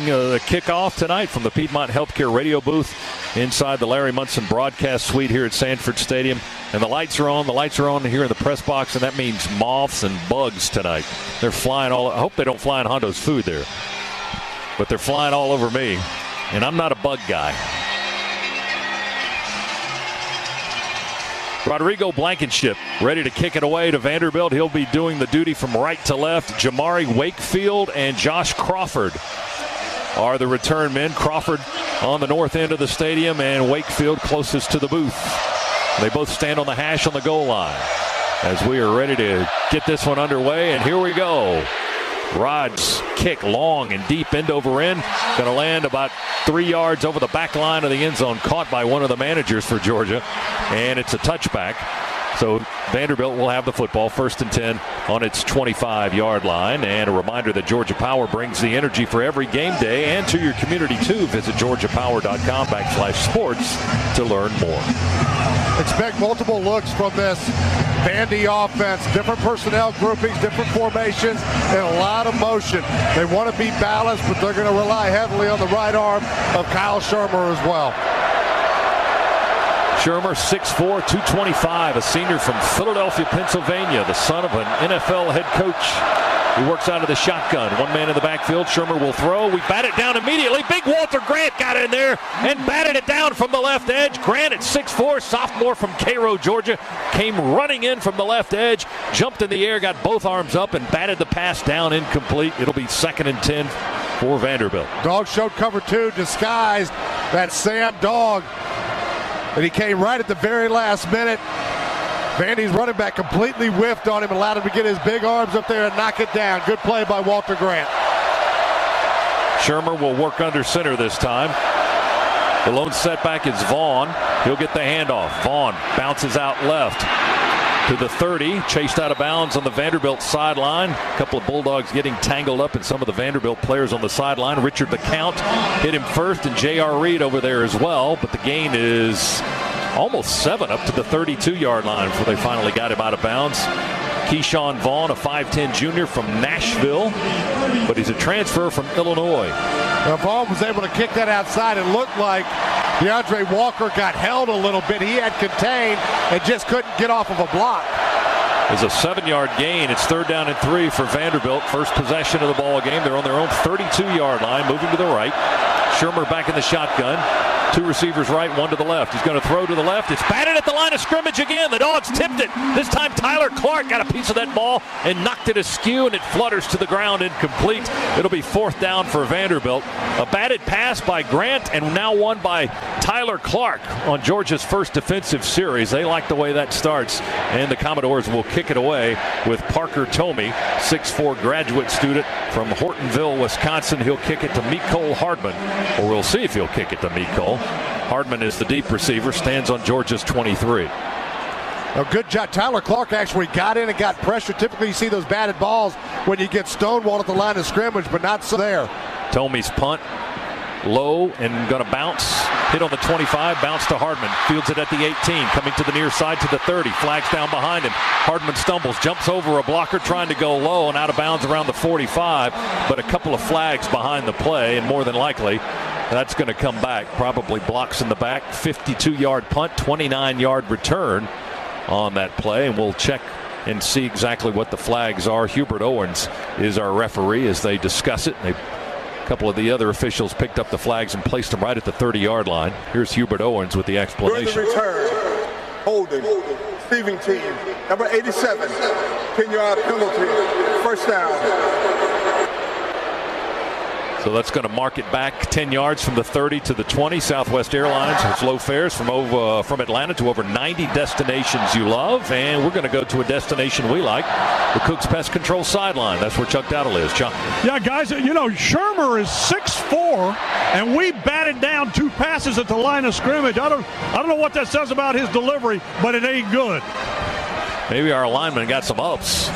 The kickoff tonight from the Piedmont Healthcare radio booth inside the Larry Munson broadcast suite here at Sanford Stadium. And the lights are on. The lights are on here in the press box, and that means moths and bugs tonight. They're flying all. I hope they don't fly in Hondo's food there. But they're flying all over me, and I'm not a bug guy. Rodrigo Blankenship ready to kick it away to Vanderbilt. He'll be doing the duty from right to left. Jamari Wakefield and Josh Crawford are the return men. Crawford on the north end of the stadium and Wakefield closest to the booth. They both stand on the hash on the goal line as we are ready to get this one underway. And here we go. Rod's kick long and deep, end over end. Going to land about 3 yards over the back line of the end zone. Caught by one of the managers for Georgia. And it's a touchback. So Vanderbilt will have the football, 1st and 10 on its 25-yard line. And a reminder that Georgia Power brings the energy for every game day and to your community too. Visit georgiapower.com/sports to learn more. Expect multiple looks from this Vandy offense. Different personnel groupings, different formations, and a lot of motion. They want to be balanced, but they're going to rely heavily on the right arm of Kyle Shermer as well. Shermer, 6'4", 225, a senior from Philadelphia, Pennsylvania, the son of an NFL head coach. He works out of the shotgun. One man in the backfield. Shermer will throw. We bat it down immediately. Big Walter Grant got in there and batted it down from the left edge. Grant at 6'4", sophomore from Cairo, Georgia, came running in from the left edge, jumped in the air, got both arms up, and batted the pass down incomplete. It'll be 2nd and 10 for Vanderbilt. Dog showed cover 2, disguised that Sam Dog. And he came right at the very last minute. Vandy's running back completely whiffed on him and allowed him to get his big arms up there and knock it down. Good play by Walter Grant. Shermer will work under center this time. The lone setback is Vaughn. He'll get the handoff. Vaughn bounces out left to the 30, chased out of bounds on the Vanderbilt sideline. A couple of Bulldogs getting tangled up in some of the Vanderbilt players on the sideline. Richard LeCount hit him first, and J.R. Reed over there as well, but the gain is almost 7 up to the 32-yard line before they finally got him out of bounds. Keyshawn Vaughn, a 5'10 junior from Nashville, but he's a transfer from Illinois. Now Vaughn was able to kick that outside. It looked like DeAndre Walker got held a little bit. He had contained and just couldn't get off of a block. It's a 7-yard gain. It's 3rd down and 3 for Vanderbilt. First possession of the ball game. They're on their own 32-yard line, moving to the right. Shermer back in the shotgun. 2 receivers right, 1 to the left. He's going to throw to the left. It's batted at the line of scrimmage again. The Dogs tipped it. This time Tyler Clark got a piece of that ball and knocked it askew, and it flutters to the ground incomplete. It'll be 4th down for Vanderbilt. A batted pass by Grant, and now one by Tyler Clark on Georgia's first defensive series. They like the way that starts, and the Commodores will kick it away with Parker Tomey, 6'4 graduate student from Hortonville, Wisconsin. He'll kick it to Mecole Hardman, or we'll see if he'll kick it to Mecole. Hardman is the deep receiver, stands on Georgia's 23. A good job. Tyler Clark actually got in and got pressure. Typically you see those batted balls when you get stonewalled at the line of scrimmage, but not so there. Tomey's punt, low and going to bounce. Hit on the 25, bounce to Hardman. Fields it at the 18, coming to the near side to the 30. Flags down behind him. Hardman stumbles, jumps over a blocker trying to go low and out of bounds around the 45, but a couple of flags behind the play, and more than likely that's going to come back. Probably blocks in the back. 52-yard punt, 29-yard return on that play, and we'll check and see exactly what the flags are. Hubert Owens is our referee as they discuss it. A couple of the other officials picked up the flags and placed them right at the 30-yard line. Here's Hubert Owens with the explanation. During the return, holding, receiving team, number 87, 10-yard penalty, 1st down. So that's going to mark it back 10 yards from the 30 to the 20. Southwest Airlines has low fares from Atlanta to over 90 destinations you love. And we're going to go to a destination we like, the Cooks Pest Control sideline. That's where Chuck Dowdle is. Chuck. Yeah, guys, you know, Shermer is 6'4", and we batted down 2 passes at the line of scrimmage. I don't know what that says about his delivery, but it ain't good. Maybe our lineman got some ups.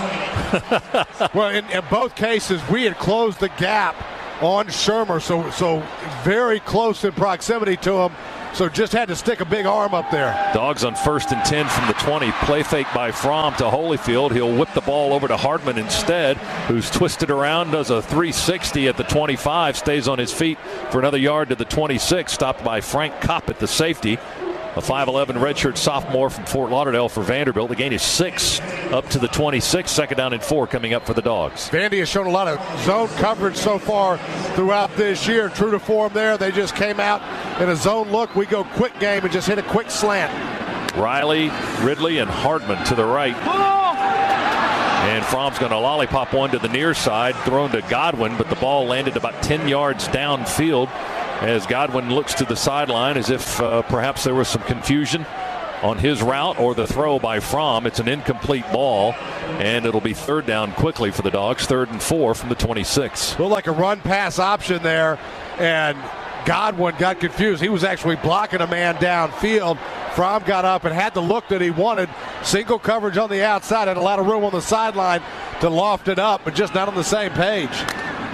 Well, in both cases, we had closed the gap on Shermer, so very close in proximity to him. So just had to stick a big arm up there. Dogs on 1st and 10 from the 20. Play fake by Fromm to Holyfield. He'll whip the ball over to Hardman instead, who's twisted around, does a 360 at the 25, stays on his feet for another yard to the 26, stopped by Frank Kopp at the safety. A 5'11 redshirt sophomore from Fort Lauderdale for Vanderbilt. The gain is 6 up to the 26. 2nd down and 4 coming up for the Dogs. Vandy has shown a lot of zone coverage so far throughout this year. True to form there. They just came out in a zone look. We go quick game and just hit a quick slant. Riley, Ridley, and Hardman to the right. And Fromm's going to lollipop one to the near side, thrown to Godwin, but the ball landed about 10 yards downfield as Godwin looks to the sideline as if perhaps there was some confusion on his route or the throw by Fromm. It's an incomplete ball, and it'll be 3rd down quickly for the Dogs. 3rd and 4 from the 26. Looked like a run-pass option there, and Godwin got confused. He was actually blocking a man downfield. Fromm got up and had the look that he wanted. Single coverage on the outside and a lot of room on the sideline to loft it up, but just not on the same page.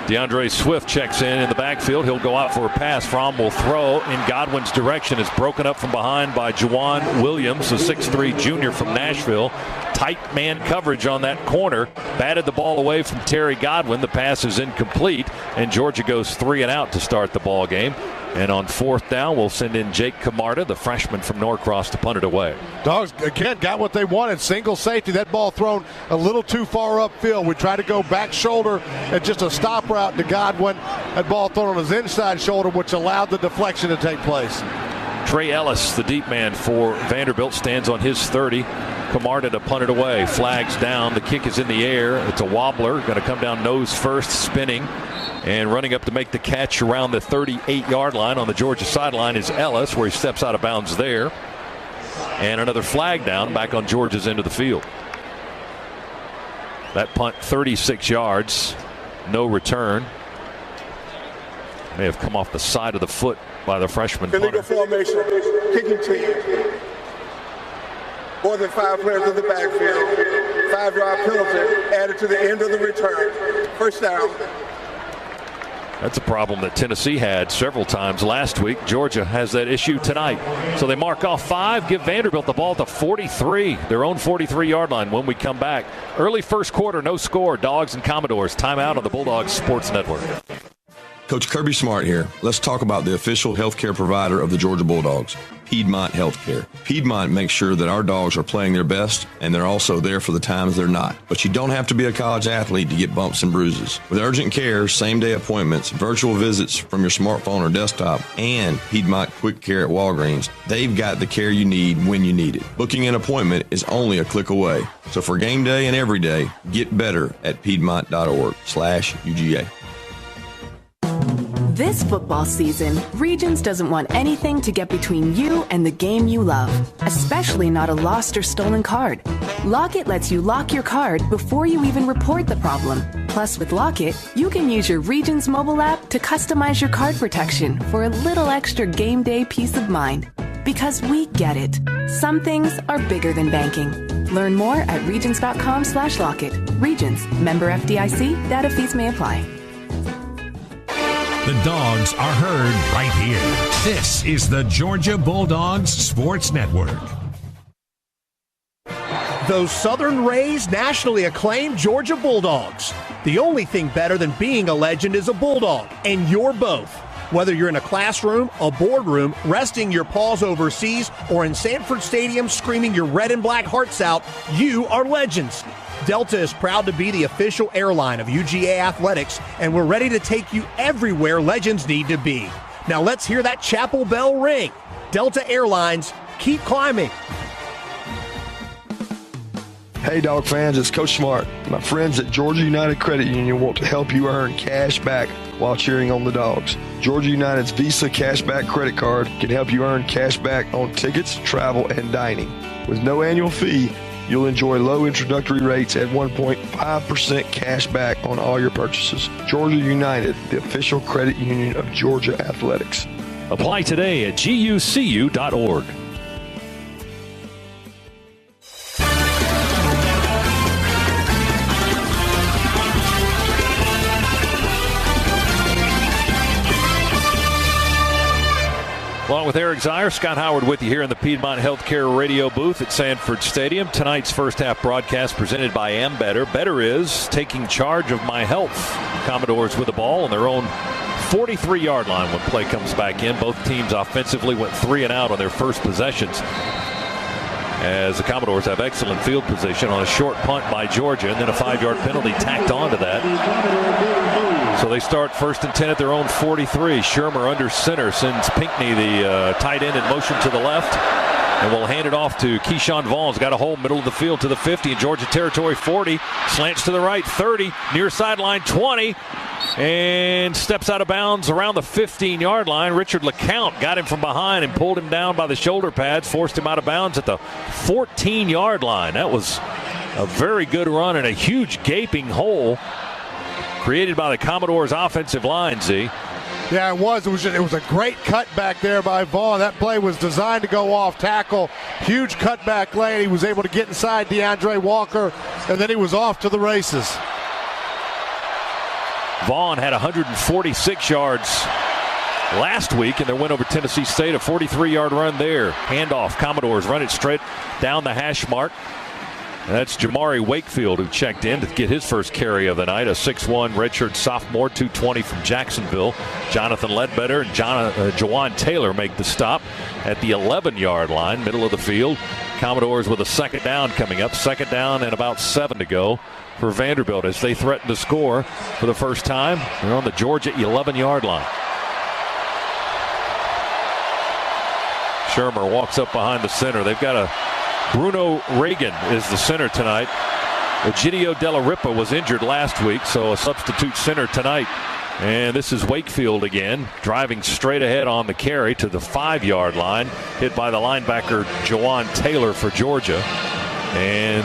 DeAndre Swift checks in the backfield. He'll go out for a pass. Fromm will throw in Godwin's direction. Is broken up from behind by Juwan Williams, a 6'3 junior from Nashville. Tight man coverage on that corner. Batted the ball away from Terry Godwin. The pass is incomplete, and Georgia goes 3 and out to start the ball game. And on 4th down, we'll send in Jake Camarda, the freshman from Norcross, to punt it away. Dogs, again, got what they wanted. Single safety. That ball thrown a little too far upfield. We tried to go back shoulder at just a stop route to Godwin. That ball thrown on his inside shoulder, which allowed the deflection to take place. Trey Ellis, the deep man for Vanderbilt, stands on his 30. Camarda to punt it away. Flags down. The kick is in the air. It's a wobbler. Going to come down nose first, spinning. And running up to make the catch around the 38-yard line on the Georgia sideline is Ellis, where he steps out of bounds there. And another flag down back on Georgia's end of the field. That punt 36 yards. No return. May have come off the side of the foot by the freshman punter. Illegal formation, kicking team. More than 5 players in the backfield. 5-yard penalty added to the end of the return. 1st down. That's a problem that Tennessee had several times last week. Georgia has that issue tonight. So they mark off 5, give Vanderbilt the ball to 43, their own 43-yard line when we come back. Early first quarter, no score. Dogs and Commodores. Timeout on the Bulldogs Sports Network. Coach Kirby Smart here. Let's talk about the official healthcare provider of the Georgia Bulldogs, Piedmont Healthcare. Piedmont makes sure that our dogs are playing their best, and they're also there for the times they're not. But you don't have to be a college athlete to get bumps and bruises. With urgent care, same-day appointments, virtual visits from your smartphone or desktop, and Piedmont Quick Care at Walgreens, they've got the care you need when you need it. Booking an appointment is only a click away. So for game day and every day, get better at piedmont.org/UGA. This football season, Regions doesn't want anything to get between you and the game you love, especially not a lost or stolen card. Lockit lets you lock your card before you even report the problem. Plus, with Lockit, you can use your Regions mobile app to customize your card protection for a little extra game day peace of mind. Because we get it. Some things are bigger than banking. Learn more at regions.com/Lockit. Regions, member FDIC, data fees may apply. The Dogs are heard right here. This is the Georgia Bulldogs Sports Network. Those Southern-raised, nationally acclaimed Georgia Bulldogs. The only thing better than being a legend is a Bulldog, and you're both. Whether you're in a classroom, a boardroom, resting your paws overseas, or in Sanford Stadium screaming your red and black hearts out, you are legends. Delta is proud to be the official airline of UGA Athletics, and we're ready to take you everywhere legends need to be. Now let's hear that chapel bell ring. Delta Airlines, keep climbing. Hey Dog fans, it's Coach Smart. My friends at Georgia United Credit Union want to help you earn cash back while cheering on the Dogs. Georgia United's Visa Cashback credit card can help you earn cash back on tickets, travel, and dining. With no annual fee, you'll enjoy low introductory rates at 1.5% cash back on all your purchases. Georgia United, the official credit union of Georgia Athletics. Apply today at gucu.org. Along with Eric Zier, Scott Howard with you here in the Piedmont Healthcare radio booth at Sanford Stadium. Tonight's first half broadcast presented by Better. Better is taking charge of my health. Commodores with the ball on their own 43-yard line when play comes back in. Both teams offensively went 3 and out on their first possessions, as the Commodores have excellent field position on a short punt by Georgia and then a 5-yard penalty tacked onto that. So they start first and 10 at their own 43. Shermer under center sends Pinckney, the tight end, in motion to the left, and will hand it off to Keyshawn Vaughn's got a hole middle of the field to the 50 in Georgia territory. 40, slants to the right, 30, near sideline 20, and steps out of bounds around the 15-yard line. Richard LeCount got him from behind and pulled him down by the shoulder pads, forced him out of bounds at the 14-yard line. That was a very good run and a huge gaping hole created by the Commodores offensive line, Z. Yeah, it was. It was a great cutback there by Vaughn. That play was designed to go off tackle. Huge cutback lane. He was able to get inside DeAndre Walker, and then he was off to the races. Vaughn had 146 yards last week in their win over Tennessee State, a 43-yard run there. Handoff. Commodores run it straight down the hash mark. That's Jamari Wakefield, who checked in to get his first carry of the night, a 6'1 redshirt sophomore, 220 from Jacksonville. Jonathan Ledbetter and Jawan Taylor make the stop at the 11-yard line, middle of the field. Commodores with a second down coming up. Second down and about 7 to go for Vanderbilt as they threaten to score for the first time. They're on the Georgia 11-yard line. Shermer walks up behind the center. They've got a Bruno Reagan is the center tonight. Egidio Della Ripa was injured last week, so a substitute center tonight. And this is Wakefield again, driving straight ahead on the carry to the 5-yard line, hit by the linebacker Jawan Taylor for Georgia. And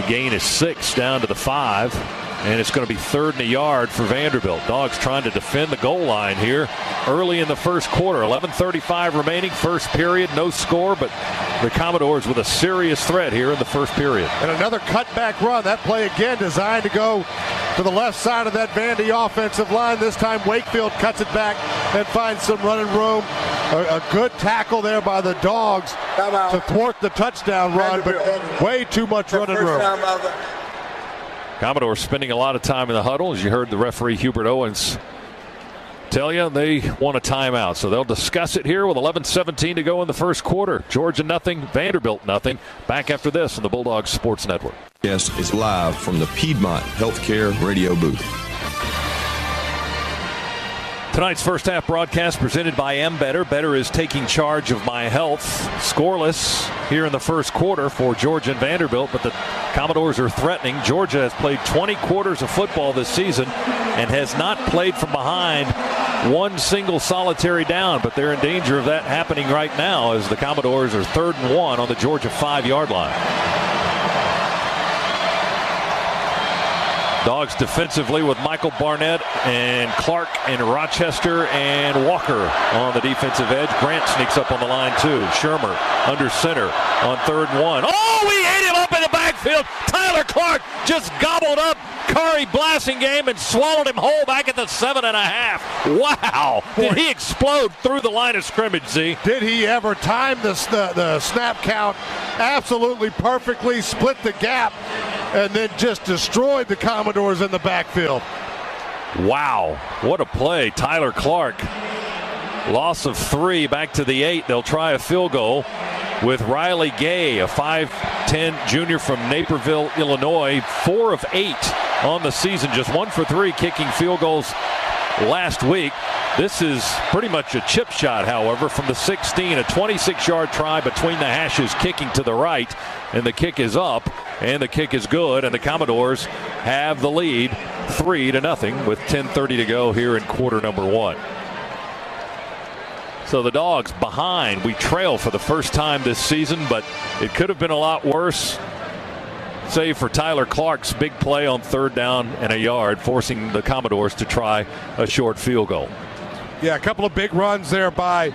the gain is 6 down to the 5. And it's going to be 3rd and a yard for Vanderbilt. Dogs trying to defend the goal line here early in the first quarter. 11:35 remaining, first period, no score, but the Commodores with a serious threat here in the first period. And another cutback run. That play again designed to go to the left side of that Vandy offensive line. This time Wakefield cuts it back and finds some running room. A good tackle there by the Dogs to thwart the touchdown run, but way too much running room. Commodores spending a lot of time in the huddle. As you heard the referee Hubert Owens tell you, they want a timeout. So they'll discuss it here with 11:17 to go in the first quarter. Georgia nothing, Vanderbilt nothing. Back after this on the Bulldogs Sports Network. Yes, is live from the Piedmont Healthcare radio booth. Tonight's first half broadcast presented by Better. Better is taking charge of my health. Scoreless here in the first quarter for Georgia and Vanderbilt, but the Commodores are threatening. Georgia has played 20 quarters of football this season and has not played from behind one single solitary down, but they're in danger of that happening right now as the Commodores are 3rd and 1 on the Georgia 5-yard line. Dogs defensively with Michael Barnett and Clark and Rochester and Walker on the defensive edge. Grant sneaks up on the line too. Shermer under center on 3rd and 1. Oh, we ate him up in the backfield. Tyler Clark just gobbled up Kari Blasingame and swallowed him whole back at the 7.5. Wow. Did he explode through the line of scrimmage, Z? Did he ever time the snap count absolutely perfectly, split the gap, and then just destroyed the Commodores in the backfield. Wow, what a play. Tyler Clark, loss of 3 back to the 8. They'll try a field goal with Riley Gay, a 5'10 junior from Naperville, Illinois, 4 of 8 on the season, just 1 for 3 kicking field goals last week. This is pretty much a chip shot, however, from the 16, a 26-yard try between the hashes, kicking to the right, and the kick is up, and the kick is good, and the Commodores have the lead 3-0 with 10:30 to go here in quarter number 1. So the Dogs behind. We trail for the first time this season, but it could have been a lot worse, save for Tyler Clark's big play on 3rd down and a yard, forcing the Commodores to try a short field goal. Yeah, a couple of big runs there by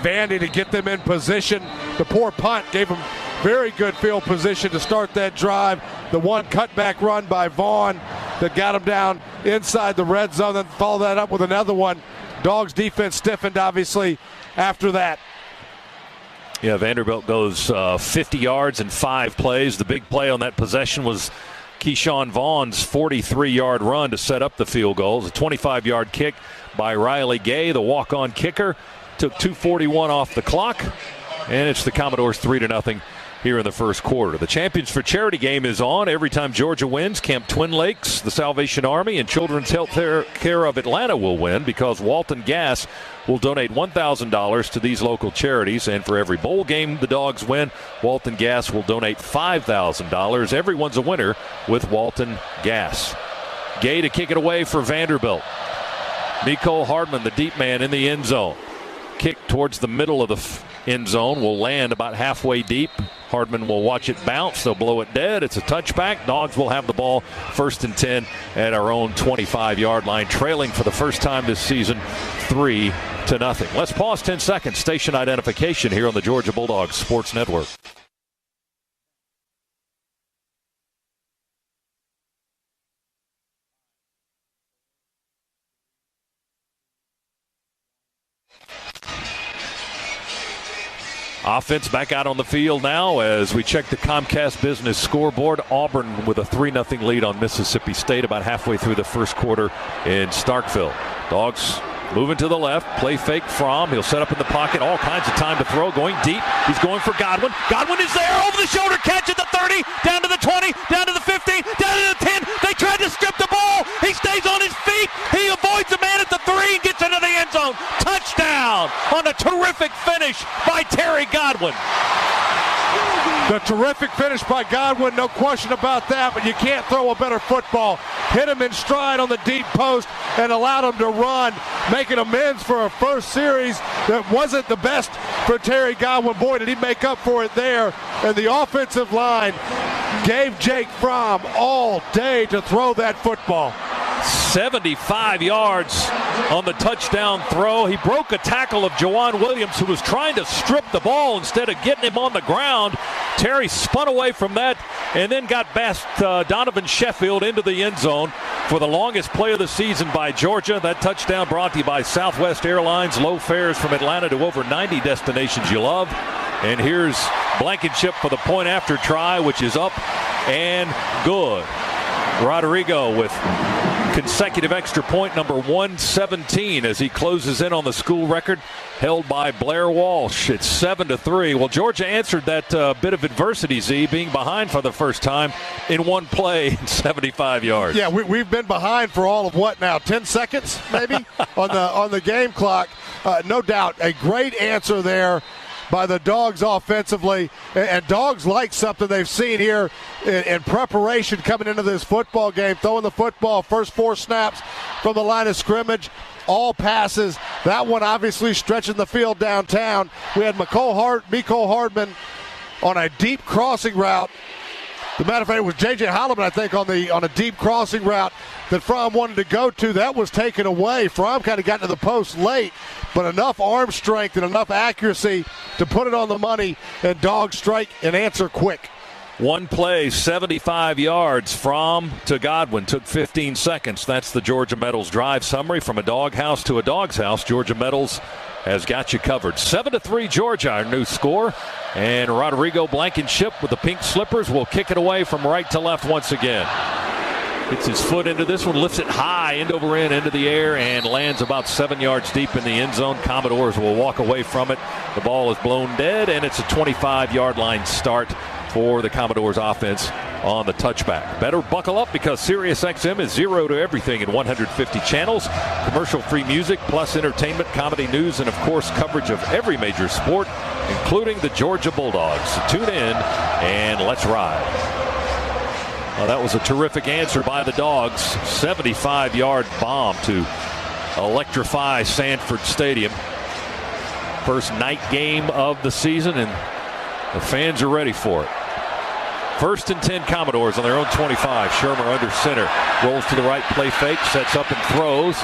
Vandy to get them in position. The poor punt gave them very good field position to start that drive. The one cutback run by Vaughn that got him down inside the red zone, then follow that up with another one Dogs defense stiffened, obviously, after that. Yeah, Vanderbilt goes 50 yards in 5 plays. The big play on that possession was Keyshawn Vaughn's 43-yard run to set up the field goals. A 25-yard kick by Riley Gay, the walk-on kicker. Took 2:41 off the clock, and it's the Commodores 3-0 here in the first quarter. The Champions for Charity game is on. Every time Georgia wins, Camp Twin Lakes, the Salvation Army, and Children's Health Care of Atlanta will win because Walton Gas will donate $1,000 to these local charities. And for every bowl game the Dogs win, Walton Gas will donate $5,000. Everyone's a winner with Walton Gas. Gay to kick it away for Vanderbilt. Nicole Hardman, the deep man, in the end zone. Kick towards the middle of the end zone will land about halfway deep. Hardman will watch it bounce. They'll blow it dead. It's a touchback. Dogs will have the ball 1st and 10 at our own 25-yard line, trailing for the first time this season 3-0. Let's pause 10 seconds. Station identification here on the Georgia Bulldogs Sports Network. Offense back out on the field now as we check the Comcast Business scoreboard. Auburn with a 3-0 lead on Mississippi State about halfway through the first quarter in Starkville. Dogs moving to the left, play fake from. He'll set up in the pocket, all kinds of time to throw, going deep. He's going for Godwin. Godwin is there, over the shoulder catch at the 30, down to the 20, down to the 15, down to the 10. They tried to strip the ball. He stays on his feet. He avoids the man at the 3 and gets into the end zone. Touchdown on a terrific finish by Terry Godwin. The terrific finish by Godwin, no question about that, but you can't throw a better football. Hit him in stride on the deep post and allowed him to run, making amends for a first series that wasn't the best for Terry Godwin. Boy, did he make up for it there. And the offensive line gave Jake Fromm all day to throw that football. 75 yards on the touchdown throw. He broke a tackle of Jawan Williams, who was trying to strip the ball instead of getting him on the ground. Terry spun away from that and then got past Donovan Sheffield into the end zone for the longest play of the season by Georgia. That touchdown brought to you by Southwest Airlines. Low fares from Atlanta to over 90 destinations you love. And here's Blankenship for the point after try, which is up and good. Rodrigo with consecutive extra point number 117 as he closes in on the school record held by Blair Walsh. It's 7-3. Well, Georgia answered that bit of adversity, Z, being behind for the first time in one play in 75 yards. Yeah, we've been behind for all of what now, 10 seconds maybe on the game clock. No doubt a great answer there by the Dogs offensively, and Dogs like something they've seen here in preparation coming into this football game, throwing the football first 4 snaps from the line of scrimmage, all passes. That one obviously stretching the field downtown. We had Nicole Hardman on a deep crossing route. As a matter of fact, it was J.J. Holloman, I think, on a deep crossing route that Fromm wanted to go to. That was taken away. Fromm kind of got to the post late, but enough arm strength and enough accuracy to put it on the money, and Dogs strike and answer quick. One play, 75 yards. Fromm to Godwin took 15 seconds. That's the Georgia Metals drive summary. From a doghouse to a dog's house, Georgia Metals has got you covered. 7-3 Georgia, our new score. And Rodrigo Blankenship with the pink slippers will kick it away from right to left once again. Gets his foot into this one, lifts it high, end over end, into the air, and lands about 7 yards deep in the end zone. Commodores will walk away from it. The ball is blown dead, and it's a 25-yard line start for the Commodores offense on the touchback. Better buckle up because SiriusXM is 0 to everything in 150 channels. Commercial-free music plus entertainment, comedy, news, and, of course, coverage of every major sport, including the Georgia Bulldogs. Tune in and let's ride. Well, that was a terrific answer by the Dogs. 75-yard bomb to electrify Sanford Stadium. First night game of the season, and the fans are ready for it. 1st and 10 Commodores on their own 25. Shermer under center. Rolls to the right, play fake, sets up and throws.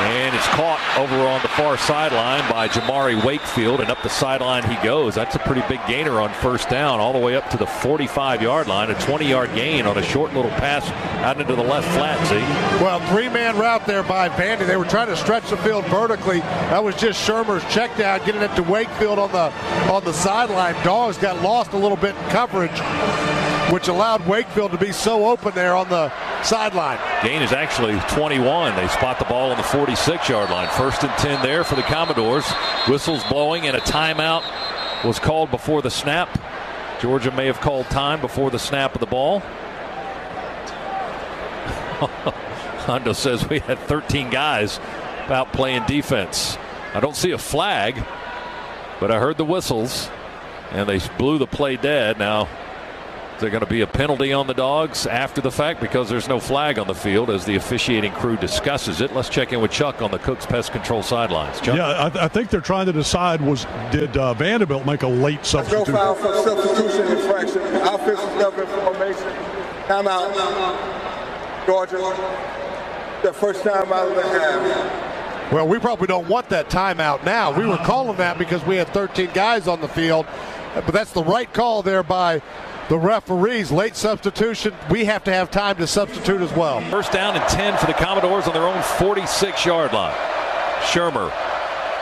And it's caught over on the far sideline by Jamari Wakefield, and up the sideline he goes. That's a pretty big gainer on first down, all the way up to the 45-yard line. A 20-yard gain on a short little pass out into the left flat, see? Well, three-man route there by Vandy. They were trying to stretch the field vertically. That was just Shermer's check down, getting it to Wakefield on the sideline. Dogs got lost a little bit in coverage, which allowed Wakefield to be so open there on the sideline. Gain is actually 21. They spot the ball on the 46-yard line. 1st and 10 there for the Commodores. Whistles blowing, and a timeout was called before the snap. Georgia may have called time before the snap of the ball. Hondo says we had 13 guys out playing defense. I don't see a flag, but I heard the whistles, and they blew the play dead. Now, is there going to be a penalty on the Dogs after the fact because there's no flag on the field as the officiating crew discusses it? Let's check in with Chuck on the Cook's Pest Control sidelines. Chuck? Yeah, I think they're trying to decide did Vanderbilt make a late substitution? No foul for substitution infraction. Offensive level formation. Timeout. Georgia. The first time out of the half. Well, we probably don't want that timeout now. We were calling that because we had 13 guys on the field, but that's the right call there by the referees. Late substitution. We have to have time to substitute as well. 1st down and 10 for the Commodores on their own 46-yard line. Shermer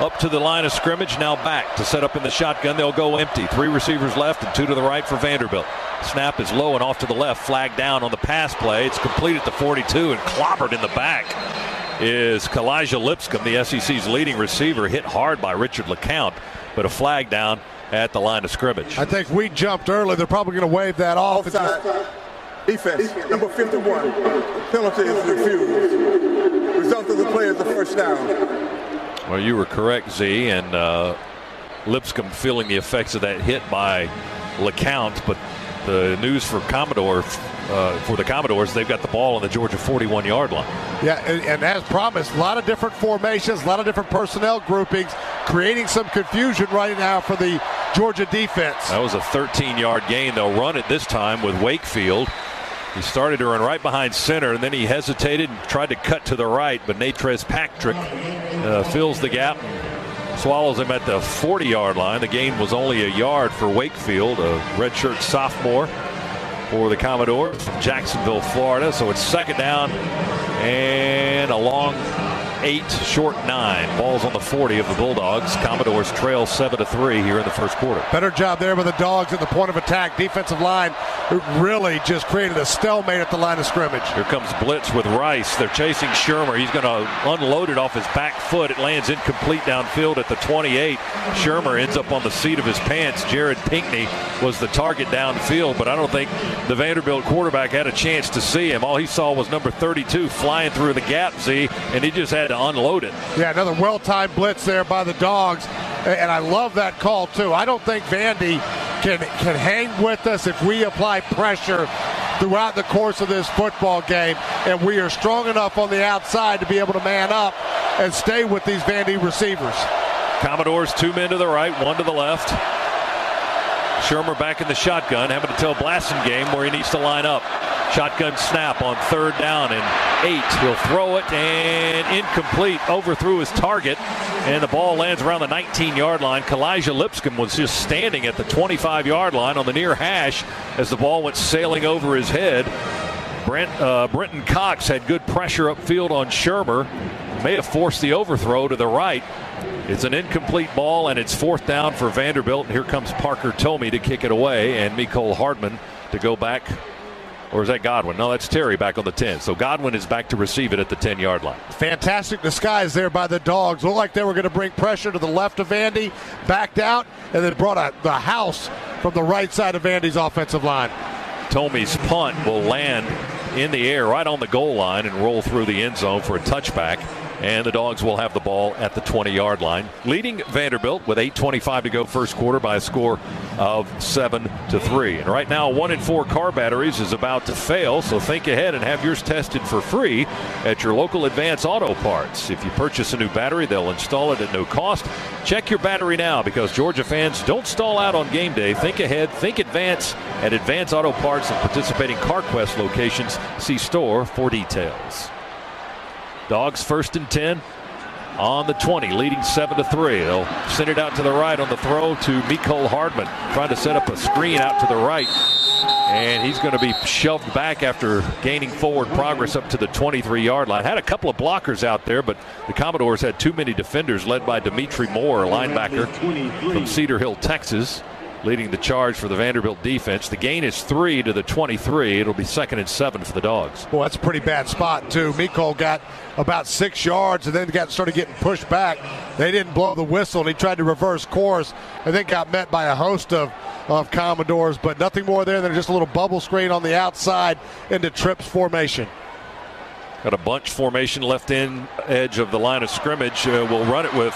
up to the line of scrimmage, now back to set up in the shotgun. They'll go empty. 3 receivers left and 2 to the right for Vanderbilt. Snap is low and off to the left. Flag down on the pass play. It's complete at the 42 and clobbered in the back is Kalijah Lipscomb, the SEC's leading receiver, hit hard by Richard LeCount, but a flag down at the line of scrimmage. I think we jumped early. They're probably going to wave that off. Offside. Defense, number 51. Penalty is refused. Result of the play is a first down. Well, you were correct, Z, and Lipscomb feeling the effects of that hit by LeCount, but the news for the Commodores, they've got the ball on the Georgia 41-yard line. Yeah, and as promised, a lot of different formations, a lot of different personnel groupings, creating some confusion right now for the Georgia defense. That was a 13-yard gain. They'll run it this time with Wakefield. He started to run right behind center, and then he hesitated and tried to cut to the right, but Natrez Patrick fills the gap and swallows him at the 40-yard line. The gain was only a yard for Wakefield, a redshirt sophomore for the Commodores from Jacksonville, Florida. So it's 2nd down and a long 8, short 9. Ball's on the 40 of the Bulldogs. Commodores trail 7-3 here in the first quarter. Better job there by the Dogs at the point of attack. Defensive line really just created a stalemate at the line of scrimmage. Here comes blitz with Rice. They're chasing Shermer. He's going to unload it off his back foot. It lands incomplete downfield at the 28. Shermer ends up on the seat of his pants. Jared Pinkney was the target downfield, but I don't think the Vanderbilt quarterback had a chance to see him. All he saw was number 32 flying through the gap, Z, and he just had to unload it. Yeah, another well-timed blitz there by the Dogs, and I love that call too. I don't think Vandy can hang with us if we apply pressure throughout the course of this football game, and we are strong enough on the outside to be able to man up and stay with these Vandy receivers. Commodores 2 men to the right, 1 to the left. Shermer back in the shotgun, having to tell Blasingame where he needs to line up. Shotgun snap on 3rd down and 8. He'll throw it and incomplete. Overthrew his target, and the ball lands around the 19-yard line. Kalijah Lipscomb was just standing at the 25-yard line on the near hash as the ball went sailing over his head. Brenton Cox had good pressure upfield on Shermer. May have forced the overthrow to the right. It's an incomplete ball, and it's 4th down for Vanderbilt. And here comes Parker Tomey to kick it away, and Mecole Hardman to go back. Or is that Godwin? No, that's Terry back on the 10. So Godwin is back to receive it at the 10-yard line. Fantastic disguise there by the Dogs. Looked like they were going to bring pressure to the left of Vandy, backed out, and then brought the house from the right side of Vandy's offensive line. Tomey's punt will land in the air right on the goal line and roll through the end zone for a touchback. And the Dogs will have the ball at the 20-yard line, leading Vanderbilt with 8:25 to go first quarter by a score of 7-3. And right now, 1 in 4 car batteries is about to fail, so think ahead and have yours tested for free at your local Advance Auto Parts. If you purchase a new battery, they'll install it at no cost. Check your battery now, because Georgia fans don't stall out on game day. Think ahead, think Advance at Advance Auto Parts and participating CarQuest locations. See store for details. Dogs 1st and 10 on the 20, leading 7-3. They'll send it out to the right on the throw to Mecole Hardman, trying to set up a screen out to the right. And he's going to be shoved back after gaining forward progress up to the 23-yard line. Had a couple of blockers out there, but the Commodores had too many defenders, led by Dimitri Moore, a linebacker from Cedar Hill, Texas, leading the charge for the Vanderbilt defense. The gain is 3 to the 23. It'll be 2nd and 7 for the Dogs. Well, that's a pretty bad spot, too. Mecole got about 6 yards and then started getting pushed back. They didn't blow the whistle, and he tried to reverse course and then got met by a host of Commodores, but nothing more there than just a little bubble screen on the outside into trips formation. Got a bunch formation left in edge of the line of scrimmage. We'll run it with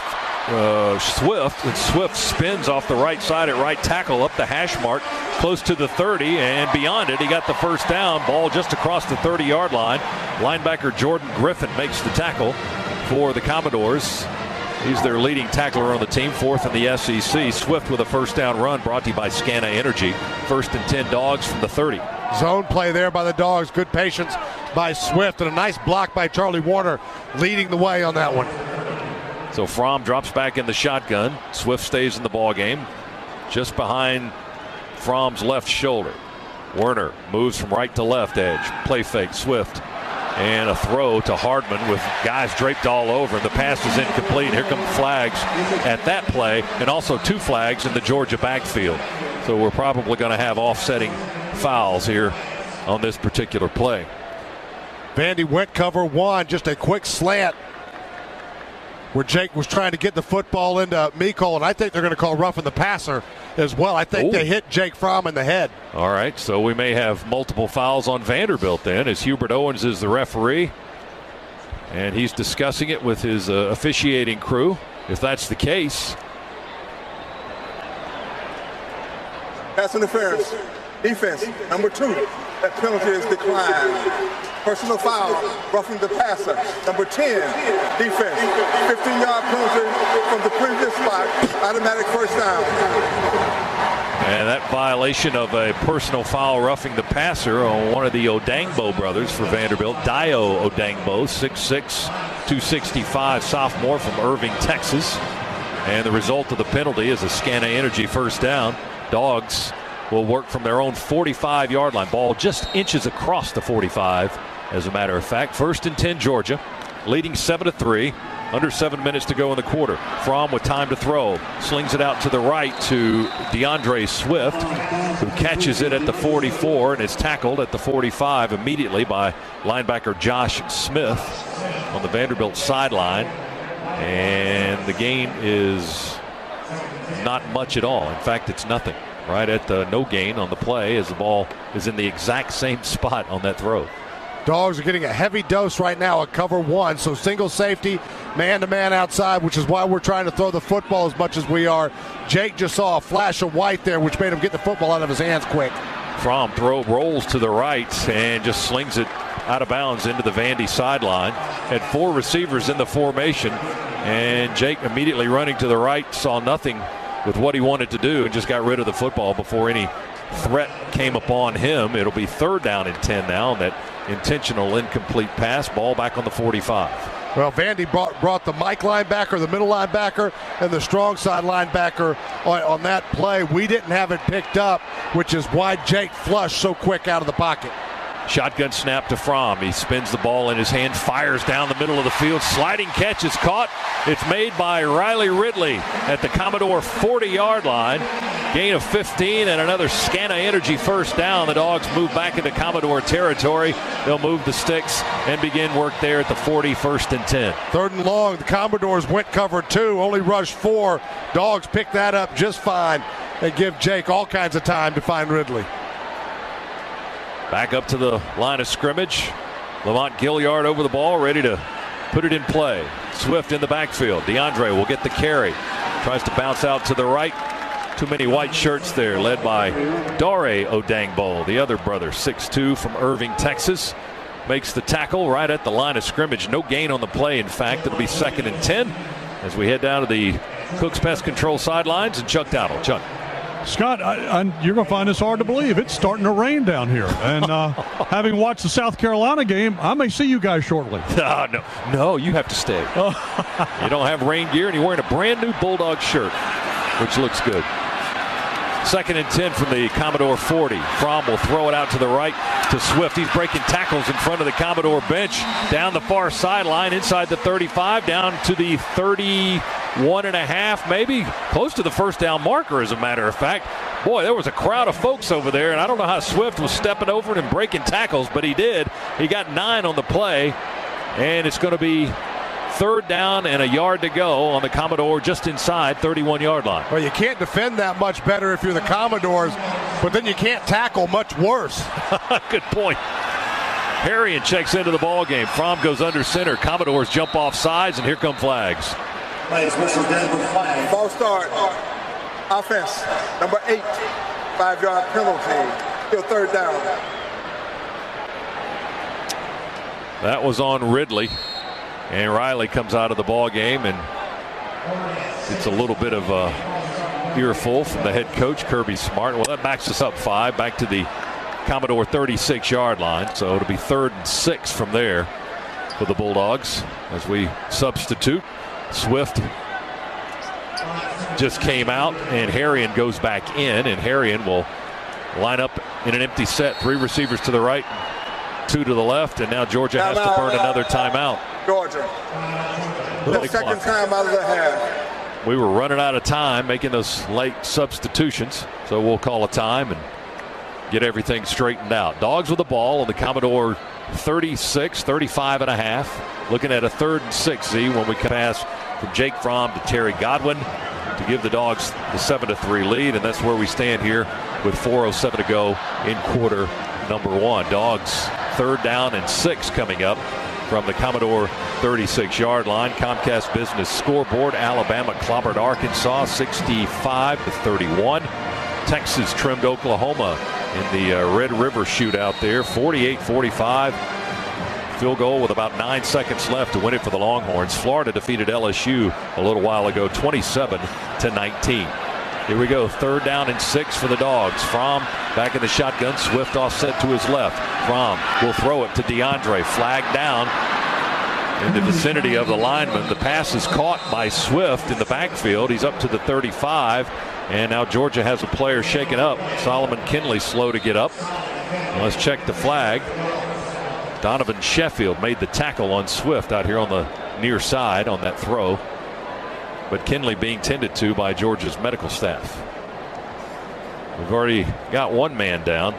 Swift, and Swift spins off the right side at right tackle up the hash mark close to the 30, and beyond it he got the first down. Ball just across the 30-yard line. Linebacker Jordan Griffin makes the tackle for the Commodores. He's their leading tackler on the team, 4th in the SEC. Swift with a first down run brought to you by Scana Energy. 1st and 10 Dogs from the 30. Zone play there by the Dogs. Good patience by Swift, and a nice block by Charlie Warner leading the way on that one. So Fromm drops back in the shotgun. Swift stays in the ball game just behind Fromm's left shoulder. Werner moves from right to left edge. Play fake Swift. And a throw to Hardman with guys draped all over. The pass is incomplete. Here come flags at that play, and also 2 flags in the Georgia backfield. So we're probably going to have offsetting fouls here on this particular play. Vandy went cover 1, just a quick slant where Jake was trying to get the football into Mecole, and I think they're going to call roughing the passer as well. I think they hit Jake Fromm in the head. All right, so we may have multiple fouls on Vanderbilt then, as Hubert Owens is the referee, and he's discussing it with his officiating crew. If that's the case. Pass interference. Defense, number 2. That penalty is declined. Personal foul, roughing the passer. Number 10, defense. 15-yard penalty from the previous spot. Automatic first down. And that violation of a personal foul roughing the passer on one of the Odangbo brothers for Vanderbilt. Dio Odangbo, 6'6", 265, sophomore from Irving, Texas. And the result of the penalty is a Scana Energy first down. Dogs will work from their own 45-yard line. Ball just inches across the 45, as a matter of fact. 1st and 10 Georgia, leading 7-3. Under 7 minutes to go in the quarter. Fromm with time to throw. Slings it out to the right to DeAndre Swift, who catches it at the 44 and is tackled at the 45 immediately by linebacker Josh Smith on the Vanderbilt sideline. And the gain is not much at all. In fact, it's nothing. Right at the no gain on the play, as the ball is in the exact same spot on that throw. Dogs are getting a heavy dose right now at cover 1, so single safety, man-to-man outside, which is why we're trying to throw the football as much as we are. Jake just saw a flash of white there, which made him get the football out of his hands quick. Fromm rolls to the right and just slings it out of bounds into the Vandy sideline. Had 4 receivers in the formation, and Jake immediately running to the right saw nothing with what he wanted to do and just got rid of the football before any threat came upon him. It'll be 3rd down and 10 now on that intentional incomplete pass. Ball back on the 45. Well, Vandy brought the Mike linebacker, the middle linebacker, and the strong side linebacker on that play. We didn't have it picked up, which is why Jake flushed so quick out of the pocket. Shotgun snap to Fromm. He spins the ball in his hand, fires down the middle of the field. Sliding catch is caught. It's made by Riley Ridley at the Commodore 40-yard line. Gain of 15 and another Scana Energy first down. The Dogs move back into Commodore territory. They'll move the sticks and begin work there at the 40, 1st and 10. 3rd and long. The Commodores went cover 2, only rushed 4. Dogs pick that up just fine. They give Jake all kinds of time to find Ridley. Back up to the line of scrimmage. Lamont Gilliard over the ball, ready to put it in play. Swift in the backfield. DeAndre will get the carry. Tries to bounce out to the right. Too many white shirts there, led by Dare Odangbo, the other brother, 6'2", from Irving, Texas. Makes the tackle right at the line of scrimmage. No gain on the play. In fact, it'll be 2nd and 10 as we head down to the Cooks Pest Control sidelines. And Chuck Dowdle. Chuck. Scott, you're going to find this hard to believe. It's starting to rain down here. And having watched the South Carolina game, I may see you guys shortly. No, you have to stay. You don't have rain gear, and you're wearing a brand new Bulldog shirt, which looks good. 2nd and 10 from the Commodore 40. Fromm will throw it out to the right to Swift. He's breaking tackles in front of the Commodore bench. Down the far sideline, inside the 35, down to the 31.5, maybe close to the first down marker, as a matter of fact. Boy, there was a crowd of folks over there, and I don't know how Swift was stepping over it and breaking tackles, but he did. He got 9 on the play, and it's going to be 3rd down and a yard to go on the Commodore just inside 31-yard line. Well, you can't defend that much better if you're the Commodores, but then you can't tackle much worse. Good point. Harrion checks into the ball game. Fromm goes under center. Commodores jump off sides, and here come flags. Ball start. Offense, number 8. 5-yard penalty. Still 3rd down. That was on Ridley. And Riley comes out of the ball game, and it's a little bit of a earful from the head coach, Kirby Smart. Well, that backs us up 5, back to the Commodore 36-yard line. So it'll be 3rd and 6 from there for the Bulldogs as we substitute. Swift just came out, and Harrion goes back in, and Harrion will line up in an empty set. 3 receivers to the right, 2 to the left, and now Georgia has to burn another timeout. Georgia. The second time out of the half. We were running out of time making those late substitutions, so we'll call a time and get everything straightened out. Dogs with the ball on the Commodore 35.5. Looking at a 3rd and 6, when we can pass from Jake Fromm to Terry Godwin to give the Dogs the 7-3 lead, and that's where we stand here with 4:07 to go in quarter number 1. Dogs 3rd down and 6 coming up from the Commodore 36-yard line. Comcast Business Scoreboard. Alabama clobbered Arkansas 65-31. Texas trimmed Oklahoma in the Red River shootout there, 48-45. Field goal with about 9 seconds left to win it for the Longhorns. Florida defeated LSU a little while ago, 27-19. Here we go, 3rd down and 6 for the Dogs. Fromm back in the shotgun. Swift offset to his left. Fromm will throw it to DeAndre. Flag down in the vicinity of the lineman. The pass is caught by Swift in the backfield. He's up to the 35, and now Georgia has a player shaken up. Solomon Kinley slow to get up. Let's check the flag. Donovan Sheffield made the tackle on Swift out here on the near side on that throw. But Kinley being tended to by Georgia's medical staff. We've already got one man down,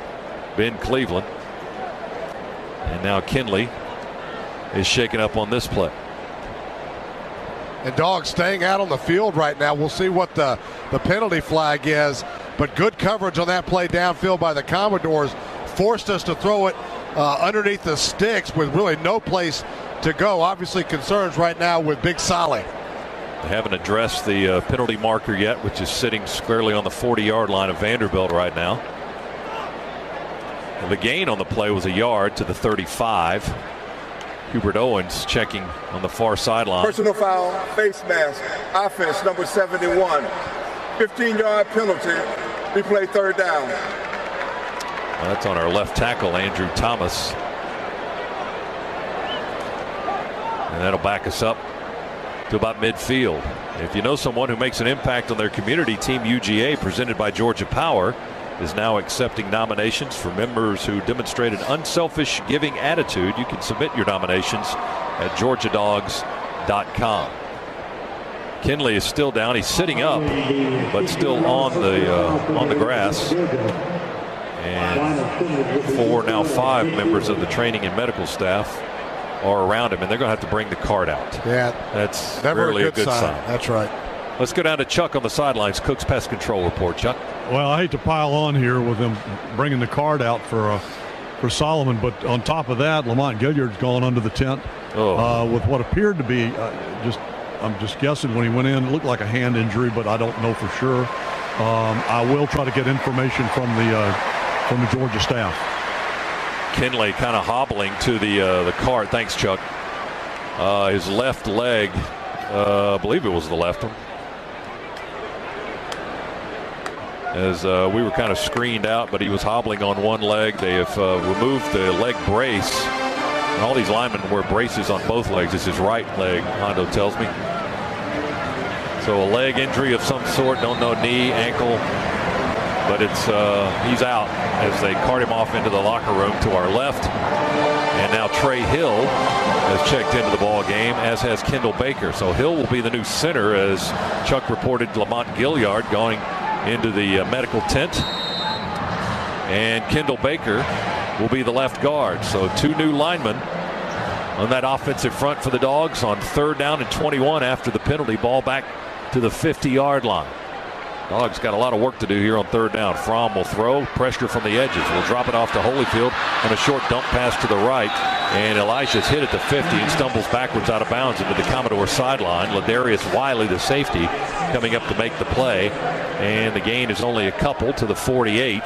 Ben Cleveland. And now Kinley is shaken up on this play. And Dogs staying out on the field right now. We'll see what the penalty flag is. But good coverage on that play downfield by the Commodores. Forced us to throw it underneath the sticks with really no place to go. Obviously concerns right now with Big Solly. They haven't addressed the penalty marker yet, which is sitting squarely on the 40-yard line of Vanderbilt right now. And the gain on the play was a yard to the 35. Hubert Owens checking on the far sideline. Personal foul, face mask, offense number 71. 15-yard penalty, replay 3rd down. Well, that's on our left tackle, Andrew Thomas. And that'll back us up to about midfield. If you know someone who makes an impact on their community, Team UGA, presented by Georgia Power, is now accepting nominations for members who demonstrate an unselfish giving attitude. You can submit your nominations at georgiadogs.com. Kinley is still down. He's sitting up, but still on the grass. And now 5 members of the training and medical staff are around him, and they're going to have to bring the card out. Yeah, that's never rarely a good sign. That's right. Let's go down to Chuck on the sidelines. Cook's Pest Control Report. Chuck. Well, I hate to pile on here with them bringing the card out for Solomon, but on top of that, Lamont Gilliard's gone under the tent with what appeared to be I'm just guessing when he went in, it looked like a hand injury, but I don't know for sure. I will try to get information from the Georgia staff. Kinley kind of hobbling to the cart. Thanks, Chuck. His left leg, I believe it was the left one. as we were kind of screened out, but he was hobbling on one leg. They have removed the leg brace. And all these linemen wear braces on both legs. It's his right leg, Hondo tells me. So a leg injury of some sort, don't know, knee, ankle, but it's he's out as they cart him off into the locker room to our left. And now Trey Hill has checked into the ball game, as has Kendall Baker. So Hill will be the new center, as Chuck reported Lamont Gilliard going into the medical tent. And Kendall Baker will be the left guard. So 2 new linemen on that offensive front for the Dogs on 3rd down and 21 after the penalty. Ball back to the 50-yard line. Dogs got a lot of work to do here on 3rd down. Fromm will throw, pressure from the edges. We'll drop it off to Holyfield on a short dump pass to the right. And Elisha's hit at the 50 and stumbles backwards out of bounds into the Commodore sideline. Ladarius Wiley, the safety, coming up to make the play. And the gain is only a couple to the 48.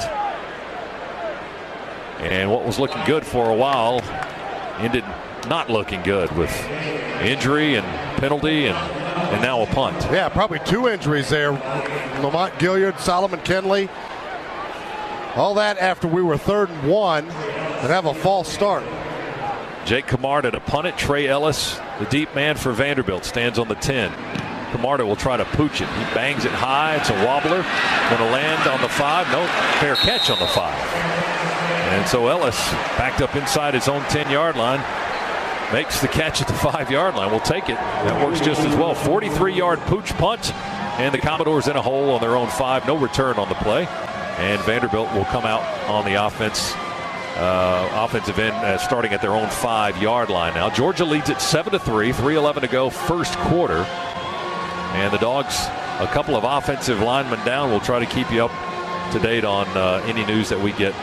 And what was looking good for a while ended not looking good with injury and penalty and now a punt. Yeah, probably 2 injuries there. Lamont Gilliard, Solomon Kinley. All that after we were 3rd and 1 and have a false start. Jake Camarda to punt it. Trey Ellis, the deep man for Vanderbilt, stands on the 10. Camarda will try to pooch it. He bangs it high. It's a wobbler. Going to land on the 5. No fair catch on the 5. And so Ellis, backed up inside his own 10-yard line, makes the catch at the 5-yard line. We'll take it. That works just as well. 43-yard pooch punt, and the Commodores in a hole on their own 5. No return on the play. And Vanderbilt will come out on the offensive end, starting at their own 5-yard line now. Georgia leads at 7-3, 3:11 to go, first quarter. And the Dogs, a couple of offensive linemen down. We'll try to keep you up to date on any news that we get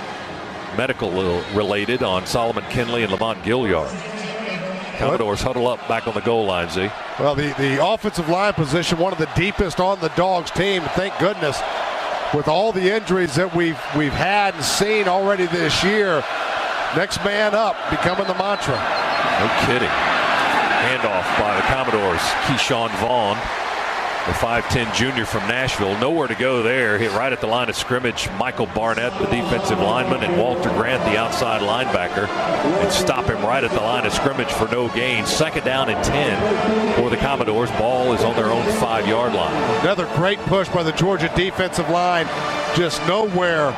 medical related on Solomon Kinley and Lamont Gilliard. Commodores huddle up back on the goal line, Z. Well, the offensive line position, one of the deepest on the Dogs team. Thank goodness, with all the injuries that we've had and seen already this year, next man up becoming the mantra. No kidding. Handoff by the Commodores. Keyshawn Vaughn, the 5'10 junior from Nashville. Nowhere to go there. Hit right at the line of scrimmage. Michael Barnett, the defensive lineman, and Walter Grant, the outside linebacker, and stop him right at the line of scrimmage for no gain. 2nd down and 10 for the Commodores. Ball is on their own 5-yard line. Another great push by the Georgia defensive line. Just nowhere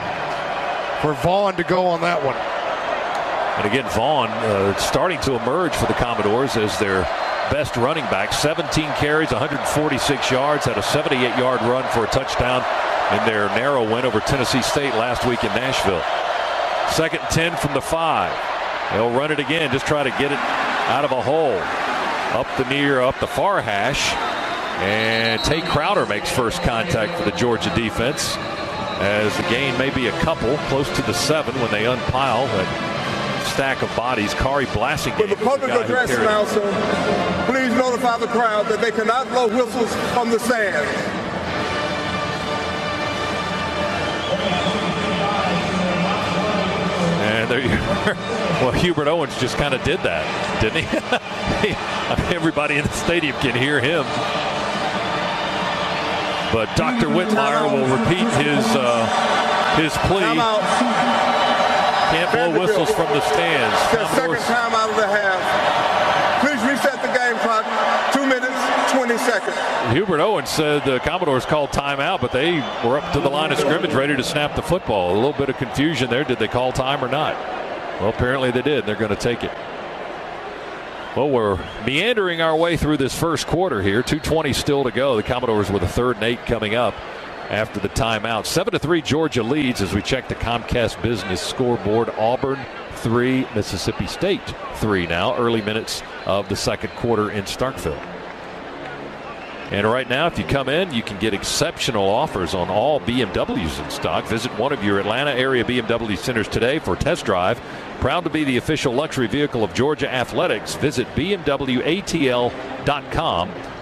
for Vaughn to go on that one. And again, Vaughn starting to emerge for the Commodores as their best running back. 17 carries, 146 yards, had a 78-yard run for a touchdown in their narrow win over Tennessee State last week in Nashville. 2nd and 10 from the 5. They'll run it again, just try to get it out of a hole. Up the far hash. And Tate Crowder makes first contact for the Georgia defense, as the gain may be a couple, close to the 7 when they unpile that stack of bodies. Kari Blassingame. With the public address announcer, please notify the crowd that they cannot blow whistles from the stand. And there you are. Well, Hubert Owens just kind of did that, didn't he? Everybody in the stadium can hear him. But Dr. Whitmire will repeat his plea. Can't blow whistles from the stands. The second time out of the half. Please reset the game clock. 2 minutes, 20 seconds. Hubert Owens said the Commodores called timeout, but they were up to the line of scrimmage ready to snap the football. A little bit of confusion there. Did they call time or not? Well, apparently they did. They're going to take it. Well, we're meandering our way through this first quarter here. 2:20 still to go. The Commodores with a 3rd and 8 coming up after the timeout. 7-3 Georgia leads as we check the Comcast Business scoreboard. Auburn 3, Mississippi State 3 now. Early minutes of the second quarter in Starkville. And right now, if you come in, you can get exceptional offers on all BMWs in stock. Visit one of your Atlanta area BMW centers today for a test drive. Proud to be the official luxury vehicle of Georgia Athletics. Visit BMWATL.com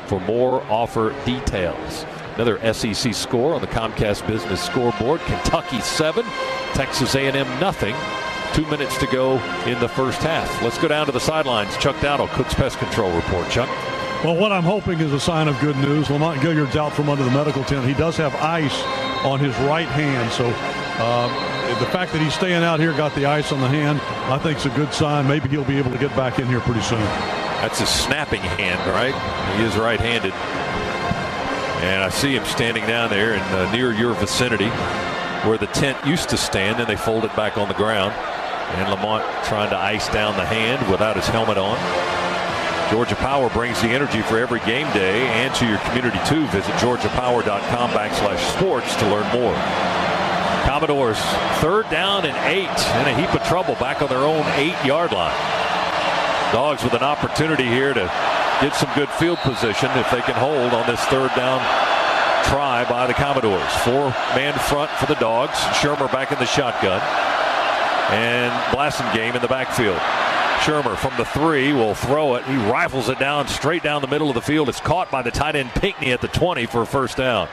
for more offer details. Another SEC score on the Comcast Business scoreboard. Kentucky 7, Texas A&M nothing. 2 minutes to go in the first half. Let's go down to the sidelines. Chuck Dowdle, Cook's Pest Control Report. Chuck? Well, what I'm hoping is a sign of good news. Lamont Gilliard's out from under the medical tent. He does have ice on his right hand. So the fact that he's staying out here, got the ice on the hand, I think is a good sign. Maybe he'll be able to get back in here pretty soon. That's his snapping hand, right? He is right-handed. And I see him standing down there in near your vicinity where the tent used to stand, and they fold it back on the ground. And Lamont trying to ice down the hand without his helmet on. Georgia Power brings the energy for every game day and to your community too. Visit georgiapower.com/sports to learn more. Commodores 3rd down and 8 in a heap of trouble back on their own 8-yard line. Dogs with an opportunity here to get some good field position if they can hold on this 3rd down try by the Commodores. 4-man front for the Dogs. Shermer back in the shotgun. And Blasingame in the backfield. Shermer from the 3 will throw it. He rifles it down straight down the middle of the field. It's caught by the tight end Pinckney at the 20 for a first down.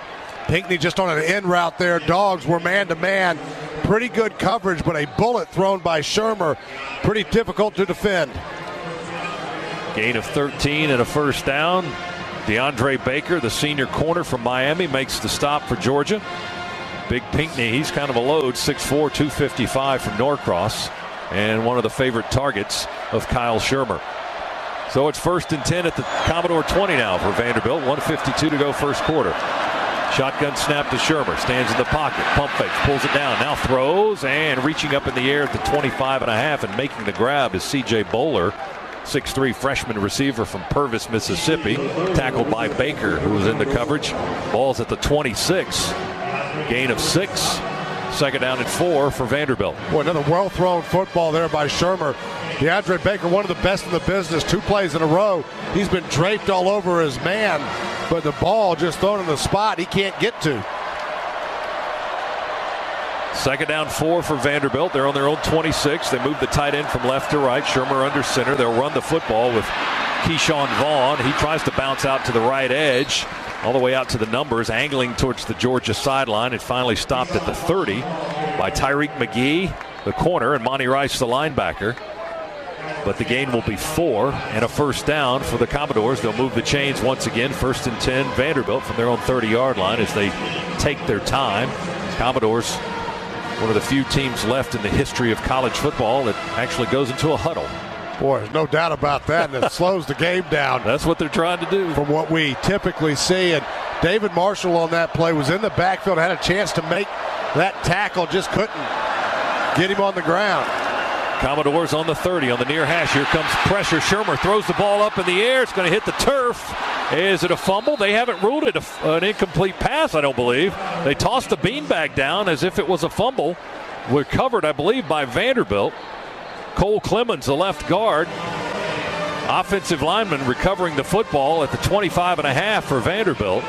Pinckney just on an in route there. Dogs were man-to-man. Pretty good coverage, but a bullet thrown by Shermer. Pretty difficult to defend. Gain of 13 and a first down. DeAndre Baker, the senior corner from Miami, makes the stop for Georgia. Big Pinckney, he's kind of a load, 6'4", 255 from Norcross, and one of the favorite targets of Kyle Shermer. So it's 1st and 10 at the Commodore 20 now for Vanderbilt. 1:52 to go first quarter. Shotgun snap to Shermer. Stands in the pocket. Pump fake. Pulls it down. Now throws. And reaching up in the air at the 25.5 and making the grab is C.J. Bowler. 6'3" freshman receiver from Purvis, Mississippi. Tackled by Baker, who was in the coverage. Ball's at the 26. Gain of 6. 2nd down and 4 for Vanderbilt. Boy, another well-thrown football there by Shermer. DeAndre Baker, one of the best in the business. 2 plays in a row. He's been draped all over his man, but the ball just thrown in the spot he can't get to. 2nd down 4 for Vanderbilt. They're on their own 26. They move the tight end from left to right. Shermer under center. They'll run the football with Keyshawn Vaughn. He tries to bounce out to the right edge, all the way out to the numbers, angling towards the Georgia sideline. It finally stopped at the 30 by Tyreek McGee, the corner, and Monty Rice, the linebacker. But the gain will be 4 and a first down for the Commodores. They'll move the chains once again. 1st and 10, Vanderbilt from their own 30-yard line as they take their time. Commodores, one of the few teams left in the history of college football that actually goes into a huddle. Boy, there's no doubt about that, and it slows the game down. That's what they're trying to do. From what we typically see, and David Marshall on that play was in the backfield, had a chance to make that tackle, just couldn't get him on the ground. Commodores on the 30, on the near hash. Here comes pressure. Shermer throws the ball up in the air. It's going to hit the turf. Is it a fumble? They haven't ruled it an incomplete pass, I don't believe. They tossed the beanbag down as if it was a fumble. Recovered, I believe, by Vanderbilt. Cole Clemens, the left guard. Offensive lineman recovering the football at the 25.5 for Vanderbilt.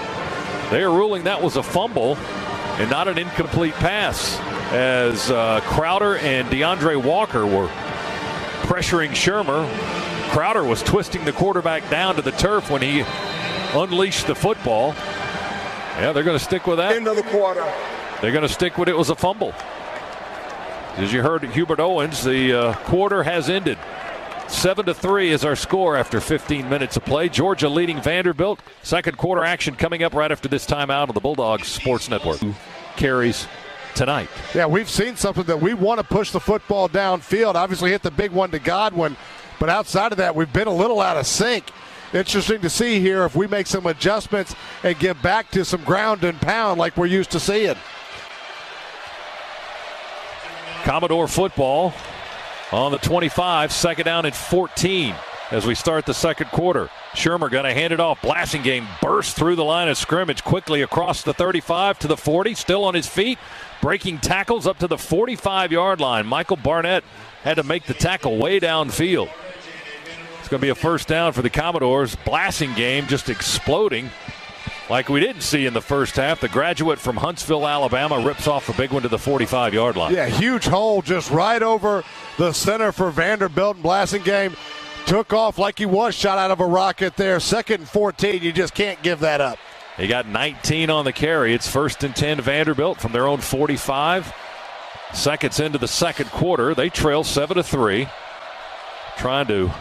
They are ruling that was a fumble and not an incomplete pass, as Crowder and DeAndre Walker were pressuring Shermer. Crowder was twisting the quarterback down to the turf when he unleashed the football. Yeah, they're going to stick with that. End of the quarter. They're going to stick with it was a fumble. As you heard Hubert Owens, the quarter has ended. 7-3 is our score after 15 minutes of play. Georgia leading Vanderbilt. Second quarter action coming up right after this timeout on the Bulldogs Sports Network. Carries tonight. Yeah, we've seen something that we want to push the football downfield. Obviously hit the big one to Godwin, but outside of that, we've been a little out of sync. Interesting to see here if we make some adjustments and get back to some ground and pound like we're used to seeing. Commodore football on the 25, 2nd down and 14 as we start the second quarter. Shermer going to hand it off. Blasingame bursts through the line of scrimmage quickly across the 35 to the 40, still on his feet, breaking tackles up to the 45-yard line. Michael Barnett had to make the tackle way downfield. It's going to be a first down for the Commodores. Blasingame just exploding like we didn't see in the first half. The graduate from Huntsville, Alabama, rips off a big one to the 45-yard line. Yeah, huge hole just right over the center for Vanderbilt. And Blasingame took off like he was shot out of a rocket there. 2nd and 14, you just can't give that up. He got 19 on the carry. It's 1st and 10 Vanderbilt from their own 45. Seconds into the second quarter, they trail 7-3. Trying to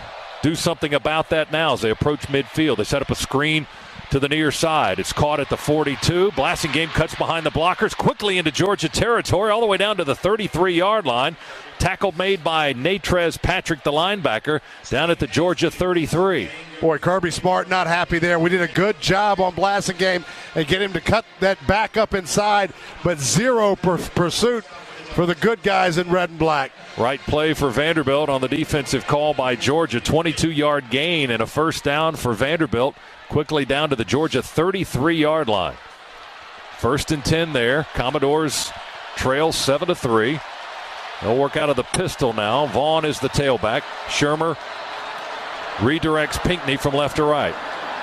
do something about that now as they approach midfield. They set up a screen to the near side. It's caught at the 42. Blasingame cuts behind the blockers quickly into Georgia territory all the way down to the 33-yard line. Tackle made by Natrez Patrick, the linebacker, down at the Georgia 33. Boy, Kirby Smart not happy there. We did a good job on Blasingame and get him to cut that back up inside, but zero pursuit for the good guys in red and black. Right play for Vanderbilt on the defensive call by Georgia. 22-yard gain and a first down for Vanderbilt. Quickly down to the Georgia 33-yard line. 1st and 10 there. Commodores trail 7-3. They'll work out of the pistol now. Vaughn is the tailback. Shermer redirects Pinckney from left to right.